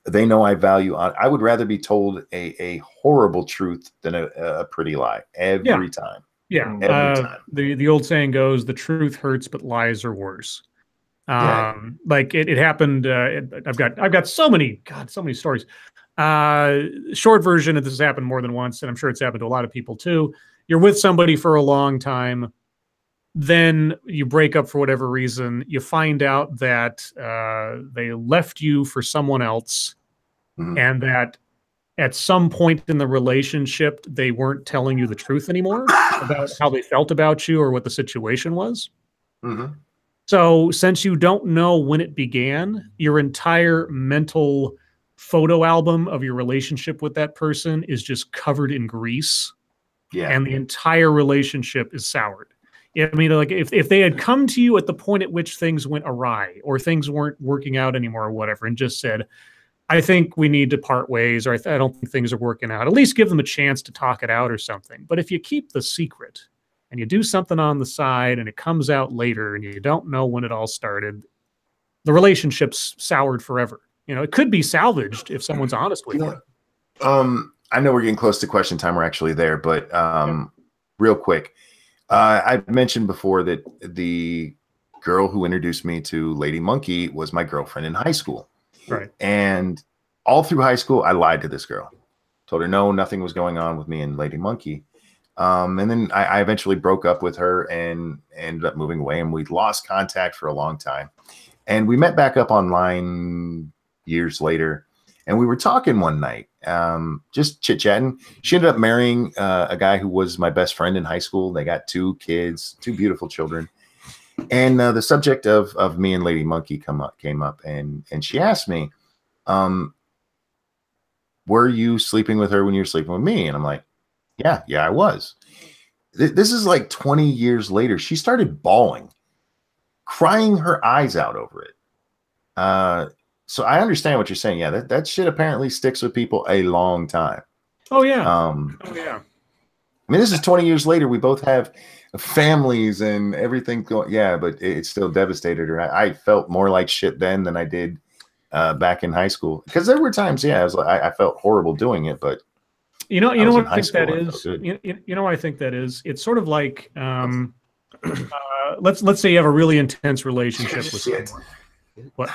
B: they know I value. I would rather be told a horrible truth than a pretty lie every time.
A: Yeah, every time. The old saying goes, "The truth hurts, but lies are worse." Like it happened. I've got so many stories. Short version of this has happened more than once, and I'm sure it's happened to a lot of people too. You're with somebody for a long time, then you break up for whatever reason. You find out that they left you for someone else, and that at some point in the relationship, they weren't telling you the truth anymore about how they felt about you or what the situation was. So since you don't know when it began, your entire mental photo album of your relationship with that person is just covered in grease. And the entire relationship is soured. I mean, like if they had come to you at the point at which things went awry or things weren't working out anymore or whatever and just said, I think we need to part ways, or I don't think things are working out. At least give them a chance to talk it out or something. But if you keep the secret and you do something on the side and it comes out later and you don't know when it all started, the relationship's soured forever. You know, it could be salvaged if someone's honest with you.
B: I know we're getting close to question time. We're actually there, but real quick, I mentioned before that the girl who introduced me to Lady Monkey was my girlfriend in high school.
A: Right.
B: And all through high school, I lied to this girl. Told her no, nothing was going on with me and Lady Monkey. And then I eventually broke up with her and ended up moving away, and we'd lost contact for a long time. And we met back up online years later, and we were talking one night, just chit-chatting. She ended up marrying a guy who was my best friend in high school. They got 2 kids, 2 beautiful children. And the subject of me and Lady Monkey came up, and she asked me, were you sleeping with her when you were sleeping with me? And I'm like, yeah, I was. This is like 20 years later. She started bawling, crying her eyes out over it. So I understand what you're saying. Yeah, that shit apparently sticks with people a long time.
A: Oh, yeah.
B: I mean, this is 20 years later. We both have families and everything going. Yeah, but it still devastated her. I felt more like shit then than I did back in high school, because there were times, I felt horrible doing it, but
A: you know what I think that is. You know what I think that is. It's sort of like let's say you have a really intense relationship with someone. What?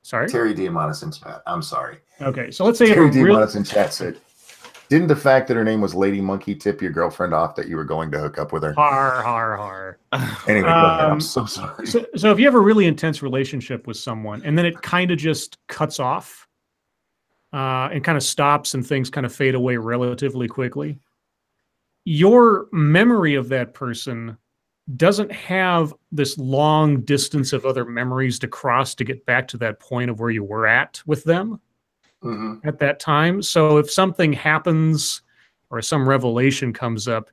A: Sorry,
B: Terry Diamandis in chat. I'm sorry.
A: Okay, so let's say
B: Terry Diamandis in chat said, didn't the fact that her name was Lady Monkey tip your girlfriend off that you were going to hook up with her?
A: Har.
B: Anyway, go ahead. I'm so sorry.
A: So if you have a really intense relationship with someone and then it kind of just cuts off and kind of stops and things kind of fade away relatively quickly, your memory of that person doesn't have this long distance of other memories to cross to get back to that point of where you were at with them. Mm-hmm. At that time. So if something happens or some revelation comes up,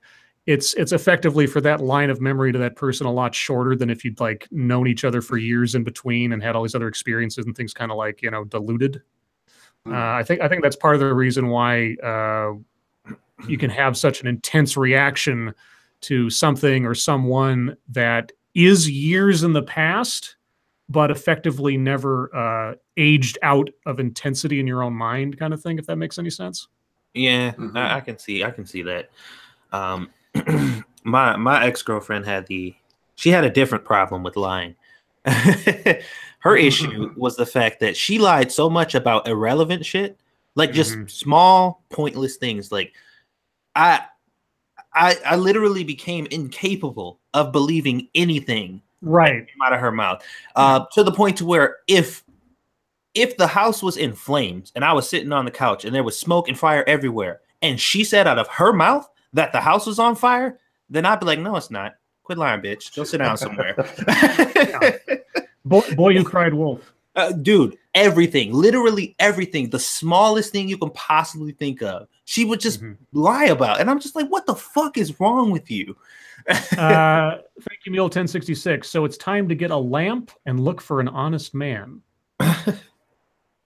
A: it's effectively for that line of memory to that person a lot shorter than if you'd like known each other for years in between and had all these other experiences and things kind of like, diluted. Mm-hmm. I think that's part of the reason why you can have such an intense reaction to something or someone that is years in the past, but effectively never aged out of intensity in your own mind, kind of thing, if that makes any sense.
D: Yeah, mm-hmm. I can see that. My ex-girlfriend had a different problem with lying. Her issue was the fact that she lied so much about irrelevant shit, like just small, pointless things. Like I literally became incapable of believing anything right came out of her mouth, to the point to where if the house was in flames and I was sitting on the couch and there was smoke and fire everywhere, and she said out of her mouth that the house was on fire, then I'd be like, no, it's not. Quit lying, bitch. Go sit down somewhere.
A: Boy, you cried wolf.
D: Dude, everything, literally everything, the smallest thing you can possibly think of, she would just lie about. And I'm just like, what the fuck is wrong with you?
A: Thank you, Mule 1066. So it's time to get a lamp and look for an honest man.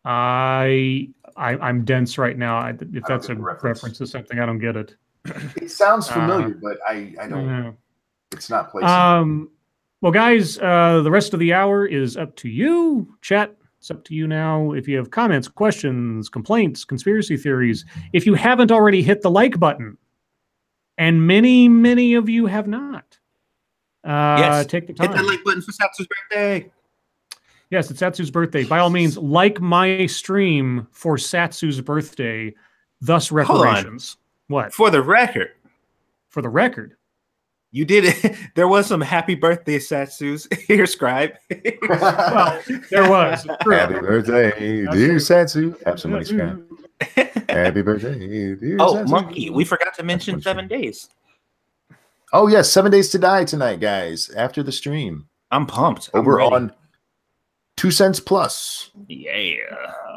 A: I'm dense right now. If that's a reference to something, I don't get it.
B: It sounds familiar, but I don't know. It's not placed.
A: Well, guys, the rest of the hour is up to you. Chat, it's up to you now. If you have comments, questions, complaints, conspiracy theories, if you haven't already hit the like button, and many of you have not,
D: yes,
A: take the time.
D: Hit the like button for Satsu's birthday.
A: Yes, it's Satsu's birthday. By all means, like my stream for Satsu's birthday, thus reparations. What?
D: For the record.
A: For the record.
D: You did it. There was some happy birthday Satsu's here, Scribe.
A: Well, there was.
B: Happy birthday, dear Satsu. Absolutely, Scribe. Happy birthday, dear Satsu.
D: Monkey, we forgot to mention 7 days.
B: Oh, yes, 7 days to die tonight, guys, after the stream.
D: I'm pumped.
B: Over on 2 cents plus.
D: Yeah.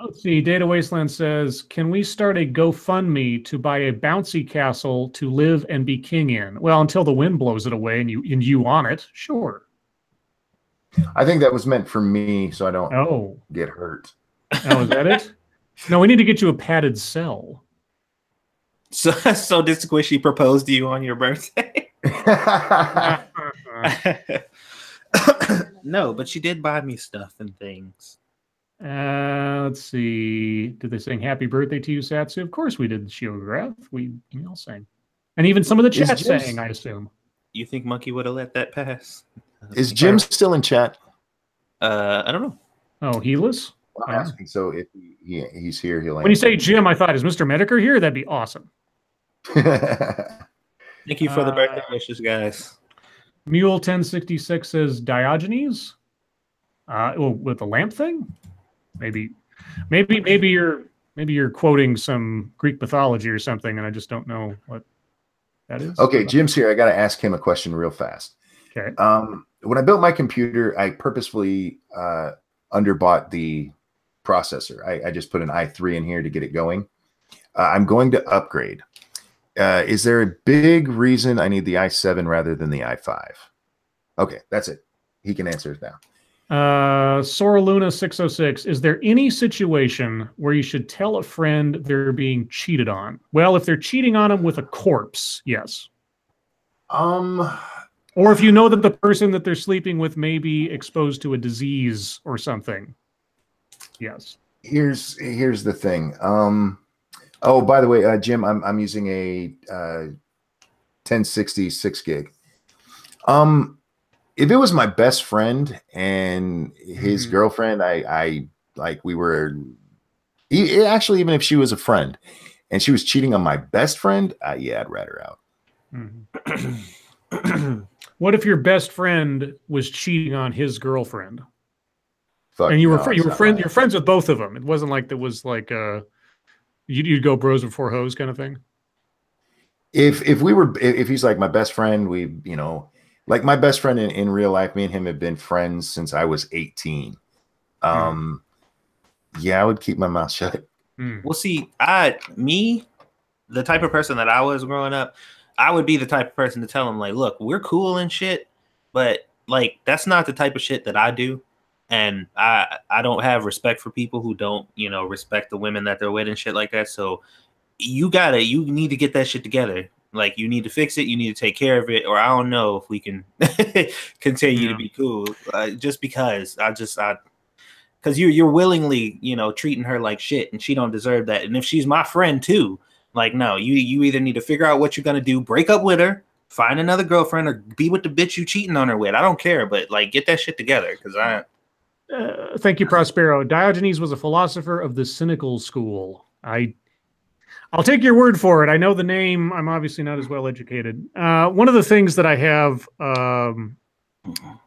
A: Let's see. Data Wasteland says, can we start a GoFundMe to buy a bouncy castle to live and be king in? Well, until the wind blows it away and you on it, sure.
B: I think that was meant for me so I don't get hurt.
A: Oh, is that it? No, we need to get you a padded cell.
D: So this is what she proposed to you on your birthday? No, but she did buy me stuff and things.
A: Let's see. Did they sing "Happy Birthday" to you, Satsu? Of course we did. The Shiograph. We all sang, and even some of the chat sang. I assume.
D: You think Monkey would have let that pass?
B: Is Jim still in chat?
D: I don't know.
A: Oh, Helis?
B: I'm asking. So if he's here, he'll.
A: When you say Jim, I thought, is Mr. Medicare here? That'd be awesome.
D: Thank you for the birthday wishes, guys.
A: Mule 1066 says Diogenes. With the lamp thing, maybe you're quoting some Greek mythology or something, and I just don't know what that is.
B: Okay, Jim's here. I got to ask him a question real fast.
A: Okay.
B: When I built my computer, I purposefully underbought the processor. I just put an i3 in here to get it going. I'm going to upgrade. Is there a big reason I need the i7 rather than the i5? Okay, that's it. He can answer it now.
A: Soraluna 606. Is there any situation where you should tell a friend they're being cheated on? Well, if they're cheating on them with a corpse, yes. Or if you know that the person that they're sleeping with may be exposed to a disease or something. Yes. Here's
B: the thing. Oh, by the way, Jim, I'm using a 1060 6 gig. If it was my best friend and his girlfriend, I like we were actually, even if she was a friend and she was cheating on my best friend, yeah, I'd rat her out.
A: What if your best friend was cheating on his girlfriend?
B: Fuck,
A: and you're friends with both of them. It wasn't like there was like you'd go bros before hoes kind of thing.
B: If he's like my best friend, like my best friend in real life, me and him have been friends since I was 18. Yeah, I would keep my mouth shut.
D: Well, see, the type of person that I was growing up, I would be the type of person to tell him, like, look, we're cool and shit, but like that's not the type of shit that I do. And I don't have respect for people who don't, respect the women that they're with and shit like that. So you need to get that shit together. Like, you need to fix it. You need to take care of it. Or I don't know if we can continue to be cool. Just because because you're willingly, treating her like shit, and she don't deserve that. And if she's my friend too, like, no, you either need to figure out what you're going to do, break up with her, find another girlfriend, or be with the bitch you cheating on her with. I don't care, but like, get that shit together. Because
A: thank you, Prospero. Diogenes was a philosopher of the cynical school. I'll take your word for it. I know the name. I'm obviously not as well educated. One of the things that I have,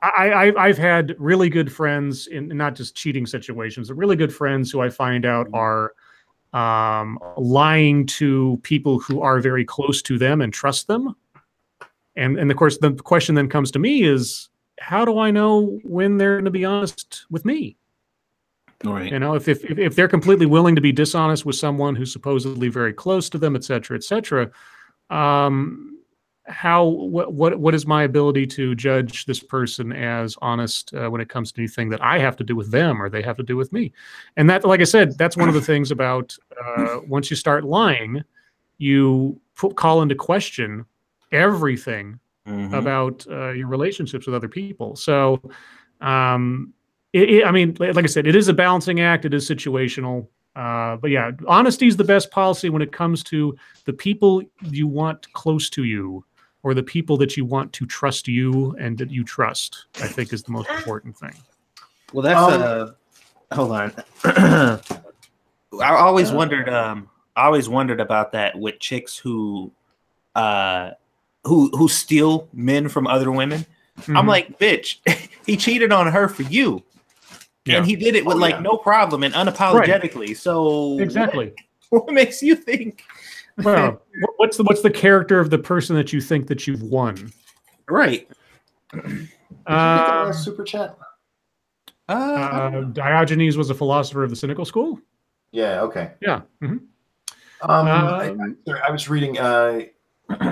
A: I've had really good friends in not just cheating situations, but really good friends who I find out are lying to people who are very close to them and trust them. And of course, the question then comes to me is, how do I know when they're going to be honest with me?
D: Right.
A: If they're completely willing to be dishonest with someone who's supposedly very close to them, et cetera, what is my ability to judge this person as honest when it comes to anything that I have to do with them or they have to do with me? And that, like I said, that's one of the things about once you start lying, you call into question everything about your relationships with other people. So, like I said, it is a balancing act. It is situational. But yeah, honesty is the best policy when it comes to the people you want close to you or the people that you want to trust you and that you trust, I think is the most important thing.
D: Well, that's hold on. I always wondered about that with chicks who steal men from other women. I'm like, bitch, he cheated on her for you. Yeah. And he did it with no problem and unapologetically. Right. So
A: exactly,
D: what makes you think?
A: Well, what's the character of the person that you think that you've won?
D: Right.
B: Did you get that last super chat?
A: Diogenes was a philosopher of the cynical school.
B: Yeah. Okay.
A: Yeah.
B: I was reading.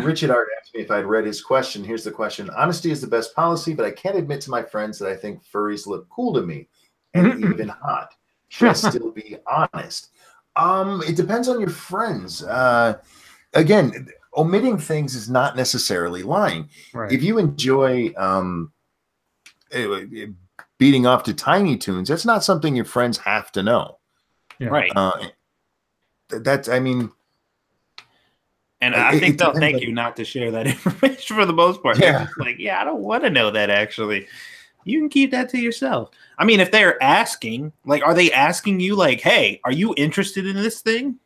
B: Richard Art asked me if I'd read his question. Here's the question: honesty is the best policy, but I can't admit to my friends that I think furries look cool to me and even hot. should I still be honest? It depends on your friends. Again, omitting things is not necessarily lying.
A: Right.
B: If you enjoy beating off to Tiny Toons, that's not something your friends have to know.
A: Yeah.
D: Right.
B: I mean,
D: and I think they'll thank you not to share that information for the most part.
B: Yeah.
D: They're just like, yeah, I don't want to know that actually. You can keep that to yourself. I mean, if they're asking, like, are they asking you, like, hey, are you interested in this thing?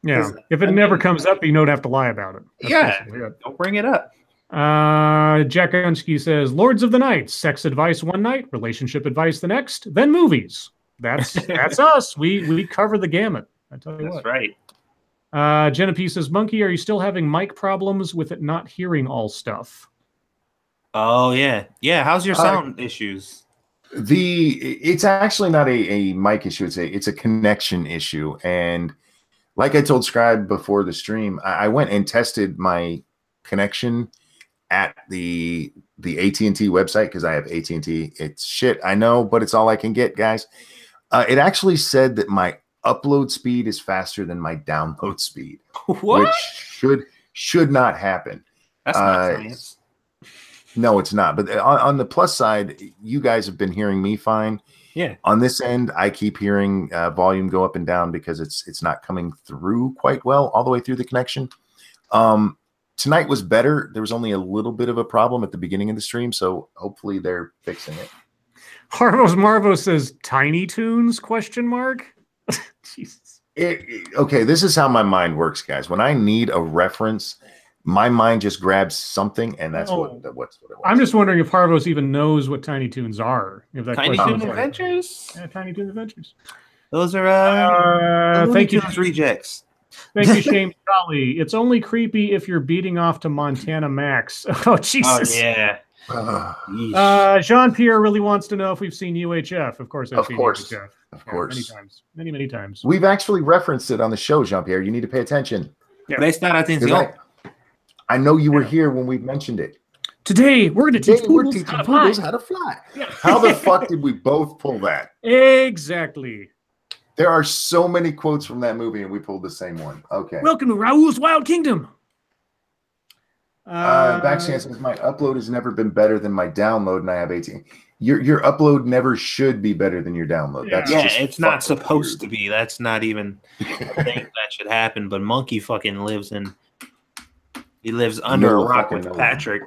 A: Yeah. If it never comes up, you don't have to lie about it.
D: Yeah. Don't bring it up.
A: Jack Unsky says, Lords of the Night, sex advice one night, relationship advice the next, then movies. That's us. We cover the gamut. I tell you what.
D: That's right.
A: Genevieve says, Monkey, are you still having mic problems with it not hearing all stuff?
D: Oh, yeah. Yeah. How's your sound issues?
B: It's actually not a mic issue. It's a connection issue. And like I told Scribe before the stream, I went and tested my connection at the AT&T website because I have AT&T. It's shit, I know, but it's all I can get, guys. It actually said that my upload speed is faster than my download speed,
D: What?
B: which should not happen.
D: That's not science.
B: No, it's not. But on the plus side, you guys have been hearing me fine.
D: Yeah.
B: On this end, I keep hearing volume go up and down because it's not coming through quite well all the way through the connection. Tonight was better. There was only a little bit of a problem at the beginning of the stream, so hopefully they're fixing it.
A: Harvos Marvo says, Tiny Toons, ? Jesus.
B: Okay, this is how my mind works, guys. When I need a reference, my mind just grabs something, and that's what it was.
A: I'm just wondering if Harvos even knows what Tiny Toons are. If that
D: Tiny
A: question
D: Toon
A: is right.
D: Adventures?
A: Yeah, Tiny Toon Adventures.
D: Those are
A: thank you.
D: Rejects.
A: Thank you, Shane Charlie. It's only creepy if you're beating off to Montana Max. Oh, Jesus.
D: Oh, yeah.
A: Jean-Pierre really wants to know if we've seen UHF. Of course, I've seen UHF.
B: Of course.
A: Many times. Many times.
B: We've actually referenced it on the show, Jean-Pierre. You need to pay attention.
A: Yeah.
B: I know you were here when we mentioned it.
A: Today, we're going to teach poodles
B: how to fly. Yeah. How the fuck did we both pull that?
A: Exactly.
B: There are so many quotes from that movie, and we pulled the same one. Okay.
A: Welcome to Raoul's Wild Kingdom.
B: Backstand says, my upload has never been better than my download, and I have 18. Your upload never should be better than your download.
A: Yeah.
B: That's
D: it's not supposed to be. That's not even a thing that should happen. But Monkey fucking lives under a rock with Patrick.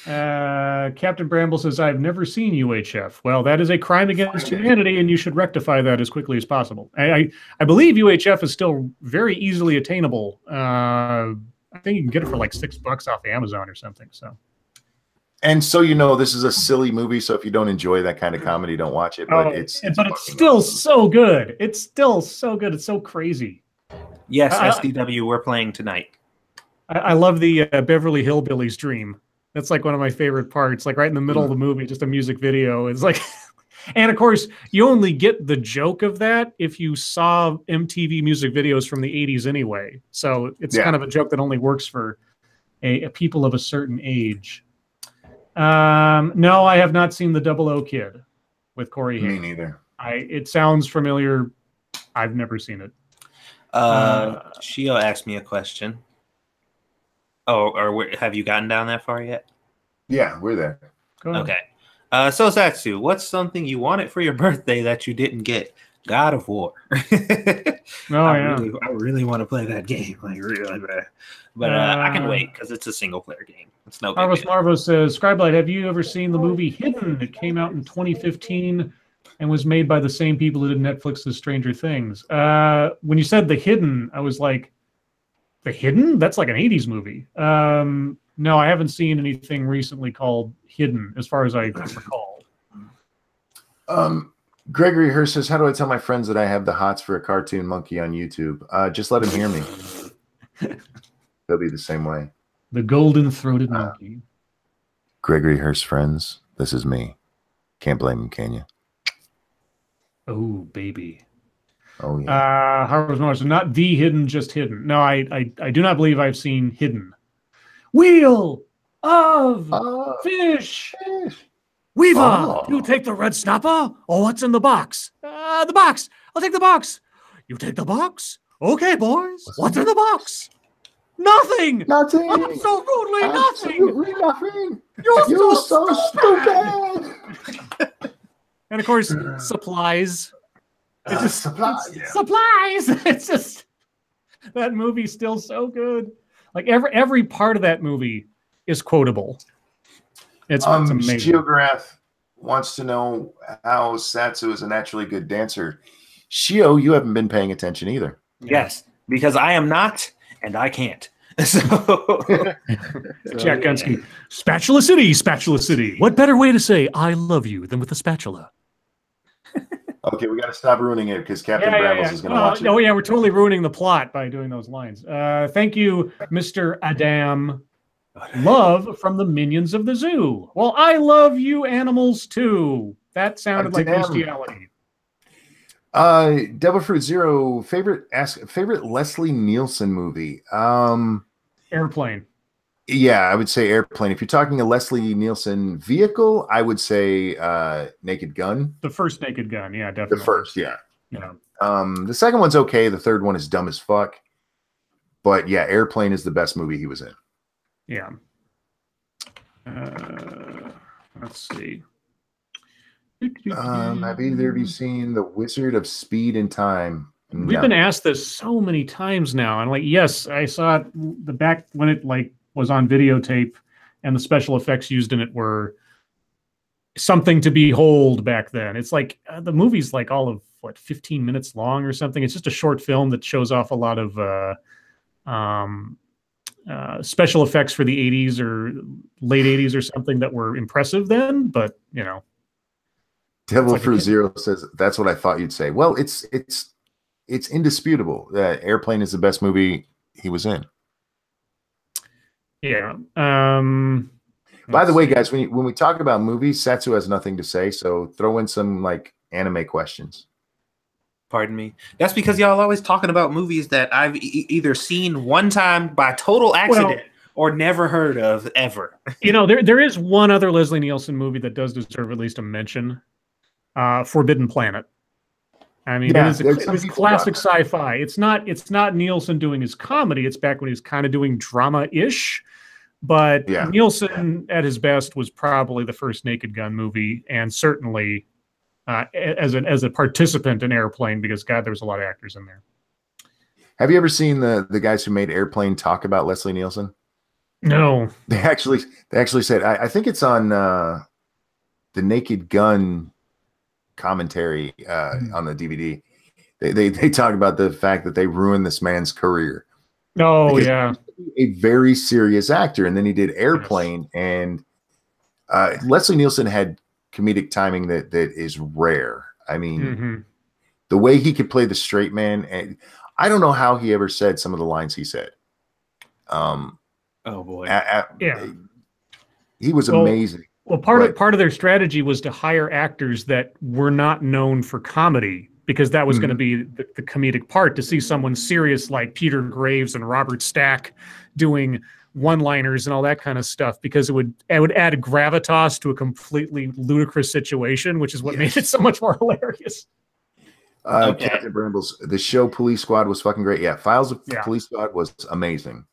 A: Captain Bramble says, I've never seen UHF. Well, that is a crime against humanity, and you should rectify that as quickly as possible. I believe UHF is still very easily attainable. I think you can get it for like $6 off Amazon or something. So,
B: and so you know, this is a silly movie. So if you don't enjoy that kind of comedy, don't watch it. But it's
A: still so good. It's still so good. It's so crazy.
D: Yes, SDW, we're playing tonight.
A: I love the Beverly Hillbillies dream. That's like one of my favorite parts. Like right in the middle of the movie, just a music video. It's like, and of course, you only get the joke of that if you saw MTV music videos from the 80s anyway. So it's kind of a joke that only works for a people of a certain age. No, I have not seen the 00 Kid with Corey Haim.
B: Me neither.
A: It sounds familiar. I've never seen it.
D: Shio asked me a question. Oh, or have you gotten down that far yet?
B: Yeah, we're there.
D: Okay. So Satsu, what's something you wanted for your birthday that you didn't get? God of War. I really want to play that game, like really bad. But I can wait because it's a single player game. It's no.
A: Marvos Marvo says, Scribe, have you ever seen the movie Hidden? It came out in 2015 and was made by the same people who did Netflix's Stranger Things. When you said The Hidden, I was like, The Hidden? That's like an 80s movie. No, I haven't seen anything recently called Hidden, as far as I recall.
B: Gregory Hurst says, how do I tell my friends that I have the hots for a cartoon monkey on YouTube? Just let them hear me. They'll be the same way.
A: The golden-throated monkey.
B: Gregory Hurst friends, this is me. Can't blame him, can you?
A: Oh, baby.
B: Oh, yeah.
A: Harvard Morris, not The Hidden, just Hidden. No, I do not believe I've seen Hidden. Wheel of Fish. Weaver,
B: Oh.
A: you take the red snapper? Or what's in the box? The box. I'll take the box. You take the box? Okay, boys. What's in the box? Nothing.
B: Nothing.
A: Absolutely nothing.
B: Absolutely nothing.
A: You're
B: so stupid.
A: And of course, supplies. It's just
B: supplies.
A: supplies. It's just that movie's still so good. Like every part of that movie is quotable. It's amazing.
B: Geograph wants to know how Satsu is a naturally good dancer. Shio, you haven't been paying attention either.
D: Yes, because I am not, and I can't. So,
A: Jack Gunsky, Spatula City, Spatula City. What better way to say I love you than with a spatula?
B: Okay, we got to stop ruining it because Captain Brambles is going to watch it.
A: Oh yeah, we're totally ruining the plot by doing those lines. Thank you, Mr. Adam. Love from the Minions of the Zoo. Well, I love you animals too. That sounded like bestiality.
B: Devil Fruit Zero, favorite Leslie Nielsen movie.
A: Airplane.
B: Yeah, I would say Airplane. If you're talking a Leslie Nielsen vehicle, I would say Naked Gun.
A: The first Naked Gun, yeah, definitely.
B: The first, yeah.
A: Yeah.
B: The second one's okay. The third one is dumb as fuck. But yeah, Airplane is the best movie he was in.
A: Yeah. Let's see.
B: Have either of you seen The Wizard of Speed and Time?
A: We've been asked this so many times now. And like, yes, I saw it the back when it like was on videotape and the special effects used in it were something to behold back then. It's like the movie's like all of what, 15 minutes long or something. It's just a short film that shows off a lot of special effects for the 80s or late 80s or something that were impressive then, but you know.
B: Devil Fruit Zero says that's what I thought you'd say. Well, it's indisputable that Airplane is the best movie he was in.
A: Yeah.
B: By the way, guys, when we talk about movies, Satsu has nothing to say, so throw in some like anime questions.
D: Pardon me. That's because y'all always talking about movies that I've either seen one time by total accident or never heard of ever.
A: You know, there is one other Leslie Nielsen movie that does deserve at least a mention. Forbidden Planet. I mean,
B: yeah,
A: it is classic sci-fi. It's not Nielsen doing his comedy. It's back when he was kind of doing drama-ish. But yeah. Nielsen at his best was probably the first Naked Gun movie, and certainly as a participant in Airplane, because God, there was a lot of actors in there.
B: Have you ever seen the guys who made Airplane talk about Leslie Nielsen?
A: No.
B: They actually said, I think it's on the Naked Gun commentary on the DVD. They talk about the fact that they ruined this man's career.
A: Oh, yeah.
B: A very serious actor, and then he did Airplane, and Leslie Nielsen had comedic timing that is rare. I mean, the way he could play the straight man, and I don't know how he ever said some of the lines he said.
D: Oh boy,
A: yeah,
B: he was amazing.
A: Well, part of their strategy was to hire actors that were not known for comedy, because that was going to be the comedic part, to see someone serious like Peter Graves and Robert Stack doing one-liners and all that kind of stuff, because it would add gravitas to a completely ludicrous situation, which is what made it so much more hilarious.
B: Captain Brambles, the show Police Squad was fucking great. Yeah, Files of Police Squad was amazing.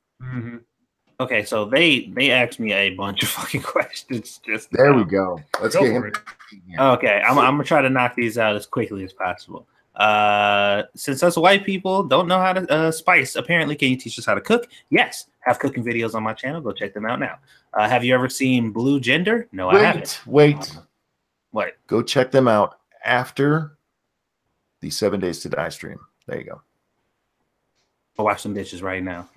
D: Okay, so they asked me a bunch of fucking questions. Just
B: there we go. Let's get him.
D: Okay, I'm gonna try to knock these out as quickly as possible. Since us white people don't know how to spice, apparently, can you teach us how to cook? Yes, have cooking videos on my channel. Go check them out now. Have you ever seen Blue Gender? No, I haven't.
B: Wait.
D: What?
B: Go check them out after the 7 Days to Die stream. There you go.
D: I'll watch some bitches right now.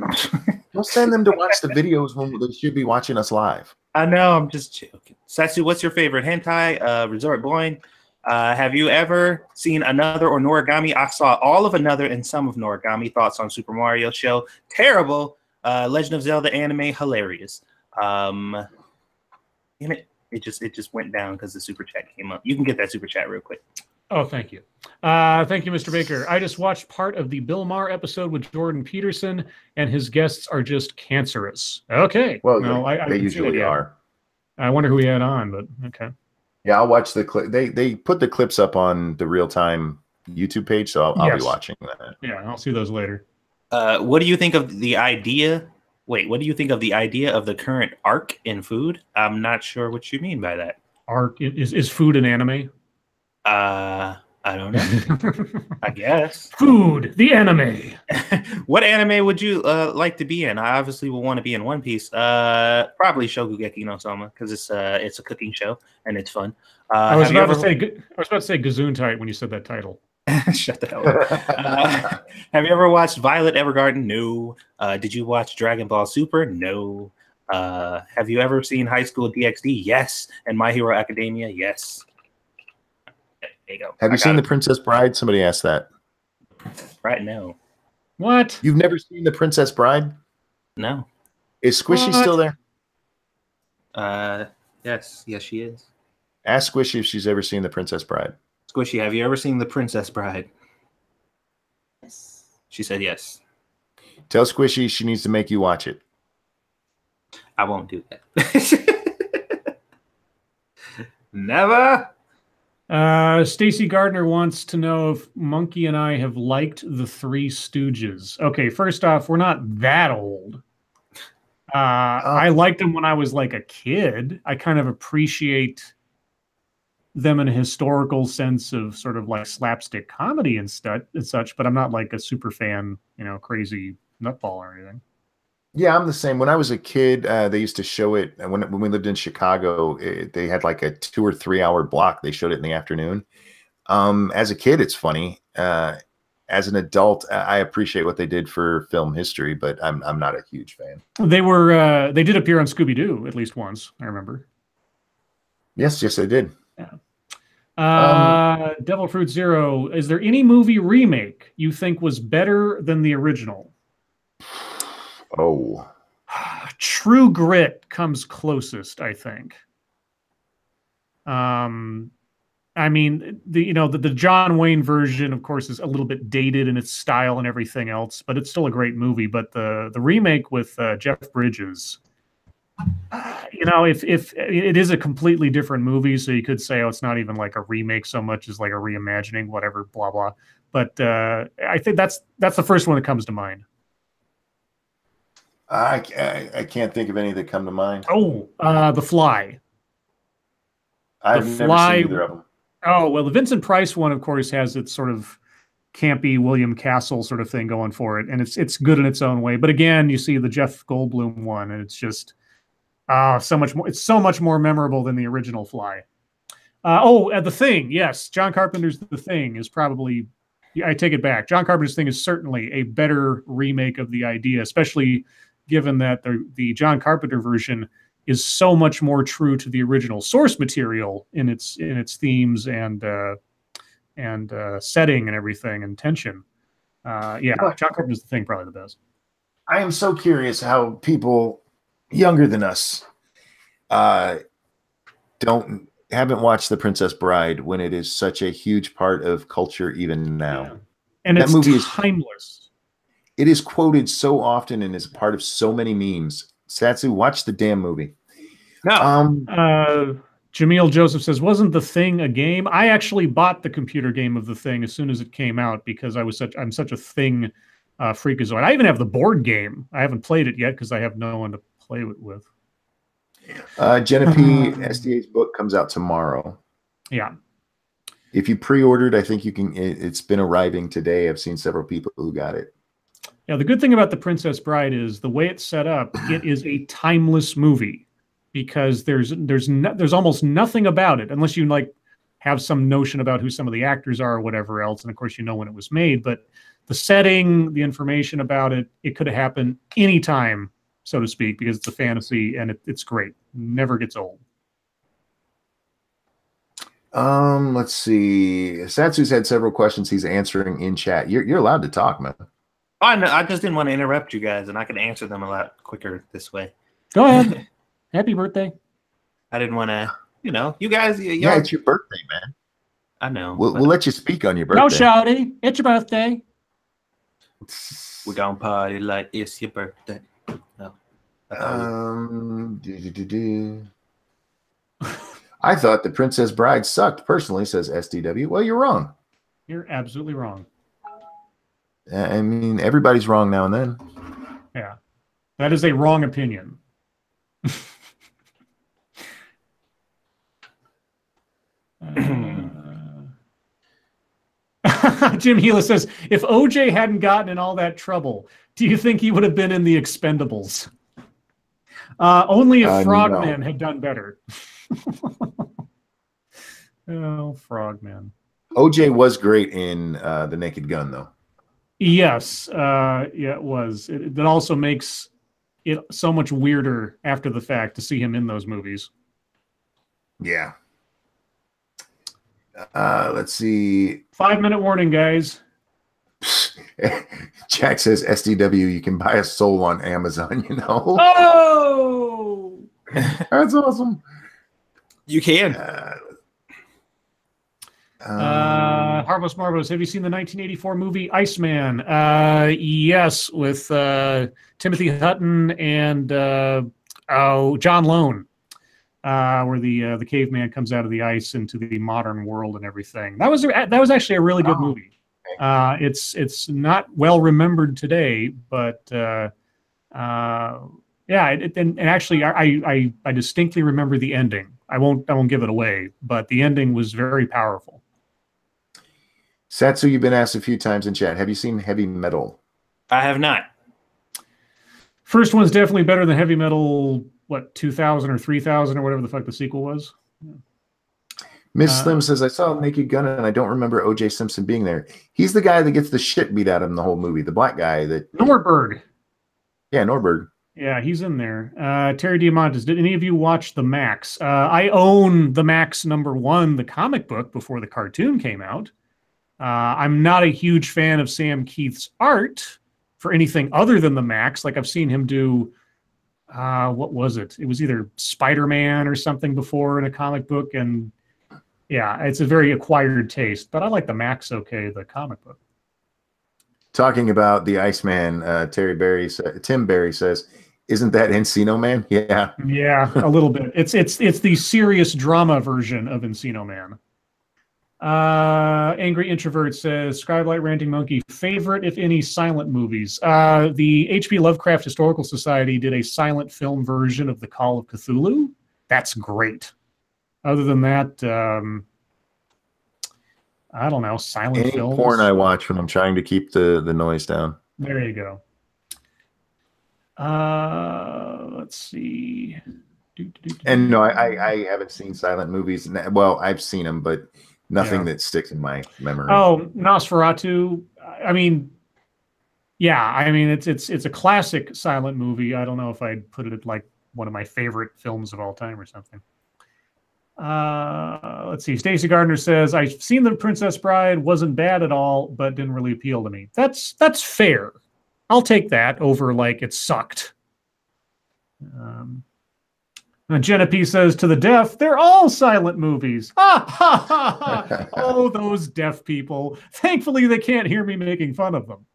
B: Don't send them to watch the videos when they should be watching us live.
D: I know, I'm just joking. Satsu, what's your favorite hentai? Resort Boing. Have you ever seen Another or Noragami? I saw all of Another and some of Noragami. Thoughts on Super Mario show? Terrible. Legend of Zelda anime, hilarious. Damn it. It just went down because the super chat came up. You can get that super chat real quick.
A: Oh, thank you. Thank you, Mr. Baker. I just watched part of the Bill Maher episode with Jordan Peterson, and his guests are just cancerous. Okay.
B: Well, no, they usually are.
A: I wonder who he had on, but okay.
B: Yeah, I'll watch the clip. They put the clips up on the real time YouTube page, so I'll be
A: Yes.
B: watching that.
A: Yeah, I'll see those later.
D: What do you think of the idea? Wait, what do you think of the idea of the current arc in food? I'm not sure what you mean by that.
A: Arc is food an anime?
D: I don't know. I guess.
A: Food, the anime.
D: What anime would you like to be in? I obviously would want to be in One Piece. Probably Shokugeki no Soma because it's a cooking show and it's fun.
A: I was about to say Gesundheit when you said that title.
D: Shut the hell up. Have you ever watched Violet Evergarden? No. Did you watch Dragon Ball Super? No. Have you ever seen High School DxD? Yes. And My Hero Academia? Yes. There you go.
B: Have you seen The Princess Bride? Somebody asked that.
D: Right now.
A: What?
B: You've never seen The Princess Bride?
D: No.
B: Is Squishy still there?
D: Yes. Yes, she is.
B: Ask Squishy if she's ever seen The Princess Bride.
D: Squishy, have you ever seen The Princess Bride?
C: Yes.
D: She said yes.
B: Tell Squishy she needs to make you watch it.
D: I won't do that. Never.
A: Stacy Gardner wants to know if Monkey and I have liked the Three Stooges. Okay, first off, we're not that old. I liked them when I was like a kid. I kind of appreciate them in a historical sense of sort of like slapstick comedy and such, but I'm not like a super fan, crazy nutball or anything.
B: Yeah, I'm the same. When I was a kid, they used to show it. And when we lived in Chicago, they had like a 2 or 3 hour block. They showed it in the afternoon. As a kid, it's funny. As an adult, I appreciate what they did for film history, but I'm not a huge fan.
A: They did appear on Scooby-Doo at least once, I remember.
B: Yes, they did.
A: Yeah. Devil Fruit Zero. Is there any movie remake you think was better than the original?
B: Oh,
A: True Grit comes closest, I think. I mean, the John Wayne version, of course, is a little bit dated in its style and everything else, but it's still a great movie. But the remake with Jeff Bridges, if it is a completely different movie, so you could say, oh, it's not even like a remake so much as like a reimagining, whatever, blah blah. But I think that's the first one that comes to mind.
B: I can't think of any that come to mind.
A: Oh, The Fly.
B: I've never seen either of them.
A: Oh, well, the Vincent Price one, of course, has its sort of campy William Castle sort of thing going for it, and it's good in its own way. But again, you see the Jeff Goldblum one, and it's just so much more. It's so much more memorable than the original Fly. The Thing. Yes, John Carpenter's The Thing is probably. I take it back. John Carpenter's Thing is certainly a better remake of the idea, especially given that the John Carpenter version is so much more true to the original source material in its themes and setting and everything and tension. John Carpenter's The Thing, probably the best.
B: I am so curious how people younger than us haven't watched The Princess Bride when it is such a huge part of culture even now.
A: Yeah. And that movie is timeless.
B: It is quoted so often and is a part of so many memes. Satsu, watch the damn movie.
A: No. Jameel Joseph says, wasn't The Thing a game? I actually bought the computer game of The Thing as soon as it came out because I'm such a Thing freakazoid. I even have the board game. I haven't played it yet because I have no one to play it with.
B: Jenna P. SDA's book comes out tomorrow.
A: Yeah.
B: If you pre-ordered, I think you can. It's been arriving today. I've seen several people who got it.
A: Yeah, the good thing about The Princess Bride is the way it's set up. It is a timeless movie because there's almost nothing about it unless you like have some notion about who some of the actors are or whatever else, and of course you know when it was made. But the setting, the information about it, it could have happened anytime, so to speak, because it's a fantasy and it's great. Never gets old.
B: Let's see. Satsu's had several questions he's answering in chat. You're allowed to talk, man.
D: Oh, no, I just didn't want to interrupt you guys, and I can answer them a lot quicker this way.
A: Go ahead. Happy birthday.
D: I didn't want to, you guys.
B: Yeah, it's your birthday, man.
D: I know.
B: We'll let you speak on your birthday.
A: No, shouty. It's your birthday.
D: We're going to party like it's your birthday. No.
B: I thought The Princess Bride sucked personally, says SDW. Well, you're wrong.
A: You're absolutely wrong.
B: I mean, everybody's wrong now and then.
A: Yeah. That is a wrong opinion. Jim Gila says, if OJ hadn't gotten in all that trouble, do you think he would have been in The Expendables? Only if Frogman had done better. Oh, Frogman.
B: OJ was great in The Naked Gun, though.
A: Yes. Yeah, it was. That also makes it so much weirder after the fact to see him in those movies.
B: Yeah. Let's see.
A: 5-minute warning, guys.
B: Jack says, SDW, you can buy a soul on Amazon, you know?
A: Oh!
B: That's awesome.
D: You can.
A: Harvest Marvos, have you seen the 1984 movie Iceman? Yes, with Timothy Hutton and John Lone, where the caveman comes out of the ice into the modern world and everything. That was actually a really good movie. It's not well remembered today, but yeah, and actually I distinctly remember the ending. I won't give it away, but the ending was very powerful.
B: Satsu, you've been asked a few times in chat. Have you seen Heavy Metal?
D: I have not.
A: First one's definitely better than Heavy Metal, 2000 or 3000 or whatever the fuck the sequel was.
B: Miss Slim says, I saw Naked Gun and I don't remember O.J. Simpson being there. He's the guy that gets the shit beat out of him the whole movie. The black guy that...
A: Norberg.
B: Yeah, Norberg.
A: Yeah, he's in there. Terry Diamantis, did any of you watch The Max? I own The Max #1, the comic book, before the cartoon came out. I'm not a huge fan of Sam Keith's art for anything other than The Max. Like, I've seen him do, what was it? It was either Spider-Man or something before in a comic book. And yeah, it's a very acquired taste. But I like The Max okay, the comic book.
B: Talking about the Iceman, Tim Barry says, isn't that Encino Man? Yeah.
A: Yeah, a little bit. It's the serious drama version of Encino Man. Angry Introvert says, Scribe Light Ranting Monkey, favorite, if any, silent movies. The H.P. Lovecraft Historical Society did a silent film version of The Call of Cthulhu. That's great. Other than that, I don't know, silent films.
B: Any porn I watch when I'm trying to keep the noise down.
A: There you go. Let's see.
B: And no, I haven't seen silent movies. Well, I've seen them, but nothing that sticks in my memory.
A: Oh, Nosferatu. I mean, yeah. I mean, it's a classic silent movie. I don't know if I'd put it at like one of my favorite films of all time or something. Let's see. Stacey Gardner says, I've seen The Princess Bride, wasn't bad at all, but didn't really appeal to me. That's fair. I'll take that over like it sucked. Jenna P says, to the deaf, they're all silent movies. Ha ha ha ha. Oh, those deaf people. Thankfully, they can't hear me making fun of them.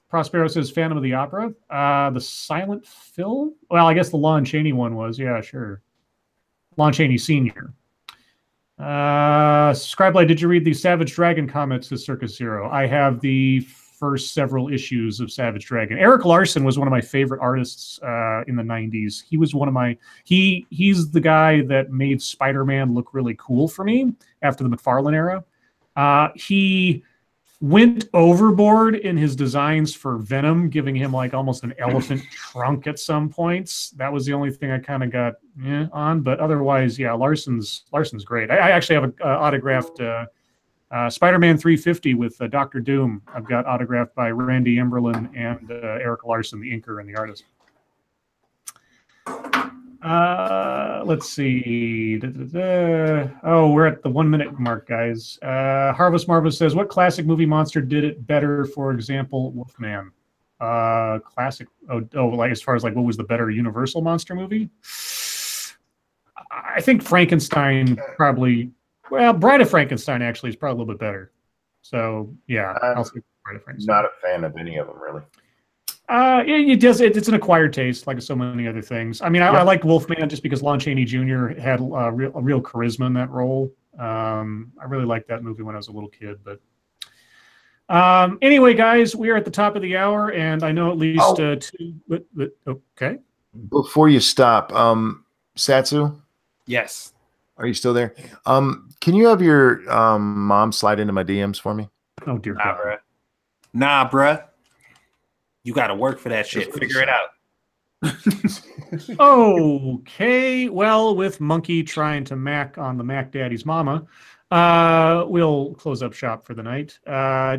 A: Prospero says, Phantom of the Opera. The silent film? Well, I guess the Lon Chaney one was. Yeah, sure. Lon Chaney Sr. Scribe, did you read the Savage Dragon comics to Circus Zero? I have the first several issues of Savage Dragon. Eric Larson was one of my favorite artists in the 90s. He was one of my... He's the guy that made Spider-Man look really cool for me after the McFarlane era. He went overboard in his designs for Venom, giving him like almost an elephant trunk at some points. That was the only thing I kind of got on, but otherwise, yeah, Larson's great. I actually have an autographed Spider-Man 350 with Dr. Doom. I've got autographed by Randy Emberlin and Eric Larson, the inker and the artist. Let's see. Oh, we're at the 1 minute mark, guys. Harvest Marvus says, what classic movie monster did it better? For example, Wolfman. Classic. Oh, like as far as like what was the better Universal monster movie? I think Frankenstein probably. Well, Bride of Frankenstein actually is probably a little bit better. So yeah, I'll say Bride of Frankenstein.
B: Not a fan of any of them, really.
A: It does. It's an acquired taste, like so many other things. I mean, I
B: Yep.
A: liked Wolfman just because Lon Chaney Jr. had a real charisma in that role. I really liked that movie when I was a little kid. But anyway, guys, we are at the top of the hour, and I know at least two. Okay.
B: Before you stop, Satsu,
D: Yes.
B: are you still there? Can you have your mom slide into my DMs for me?
A: Oh dear
D: Nah,
A: God.
D: bruh. Nah, bruh. You got to work for that shit. Figure it out.
A: Okay, well, with Monkey trying to mac on the Mac Daddy's mama, we'll close up shop for the night.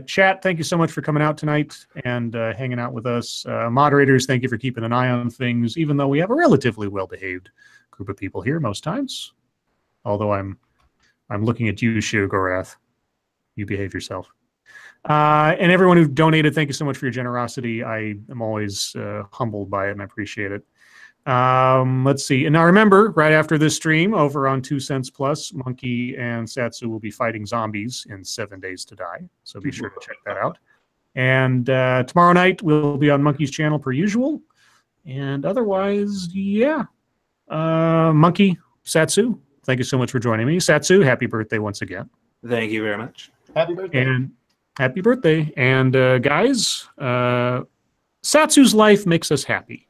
A: Chat, thank you so much for coming out tonight and hanging out with us. Moderators, thank you for keeping an eye on things, even though we have a relatively well-behaved group of people here most times. Although I'm looking at you, Shiogorath. You behave yourself. And everyone who donated, thank you so much for your generosity. I am always humbled by it, and I appreciate it. Let's see. And now remember, right after this stream, over on 2 Cents Plus, Monkey and Satsu will be fighting zombies in 7 Days to Die. So be sure to check that out. And tomorrow night, we'll be on Monkey's channel per usual. And otherwise, yeah. Monkey, Satsu, thank you so much for joining me. Satsu, happy birthday once again.
D: Thank you very much.
B: Happy birthday.
A: And happy birthday. And guys, Satsu's life makes us happy.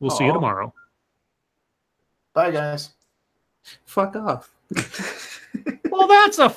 A: We'll see you tomorrow.
B: Bye, guys.
D: Fuck off.
A: Well, that's a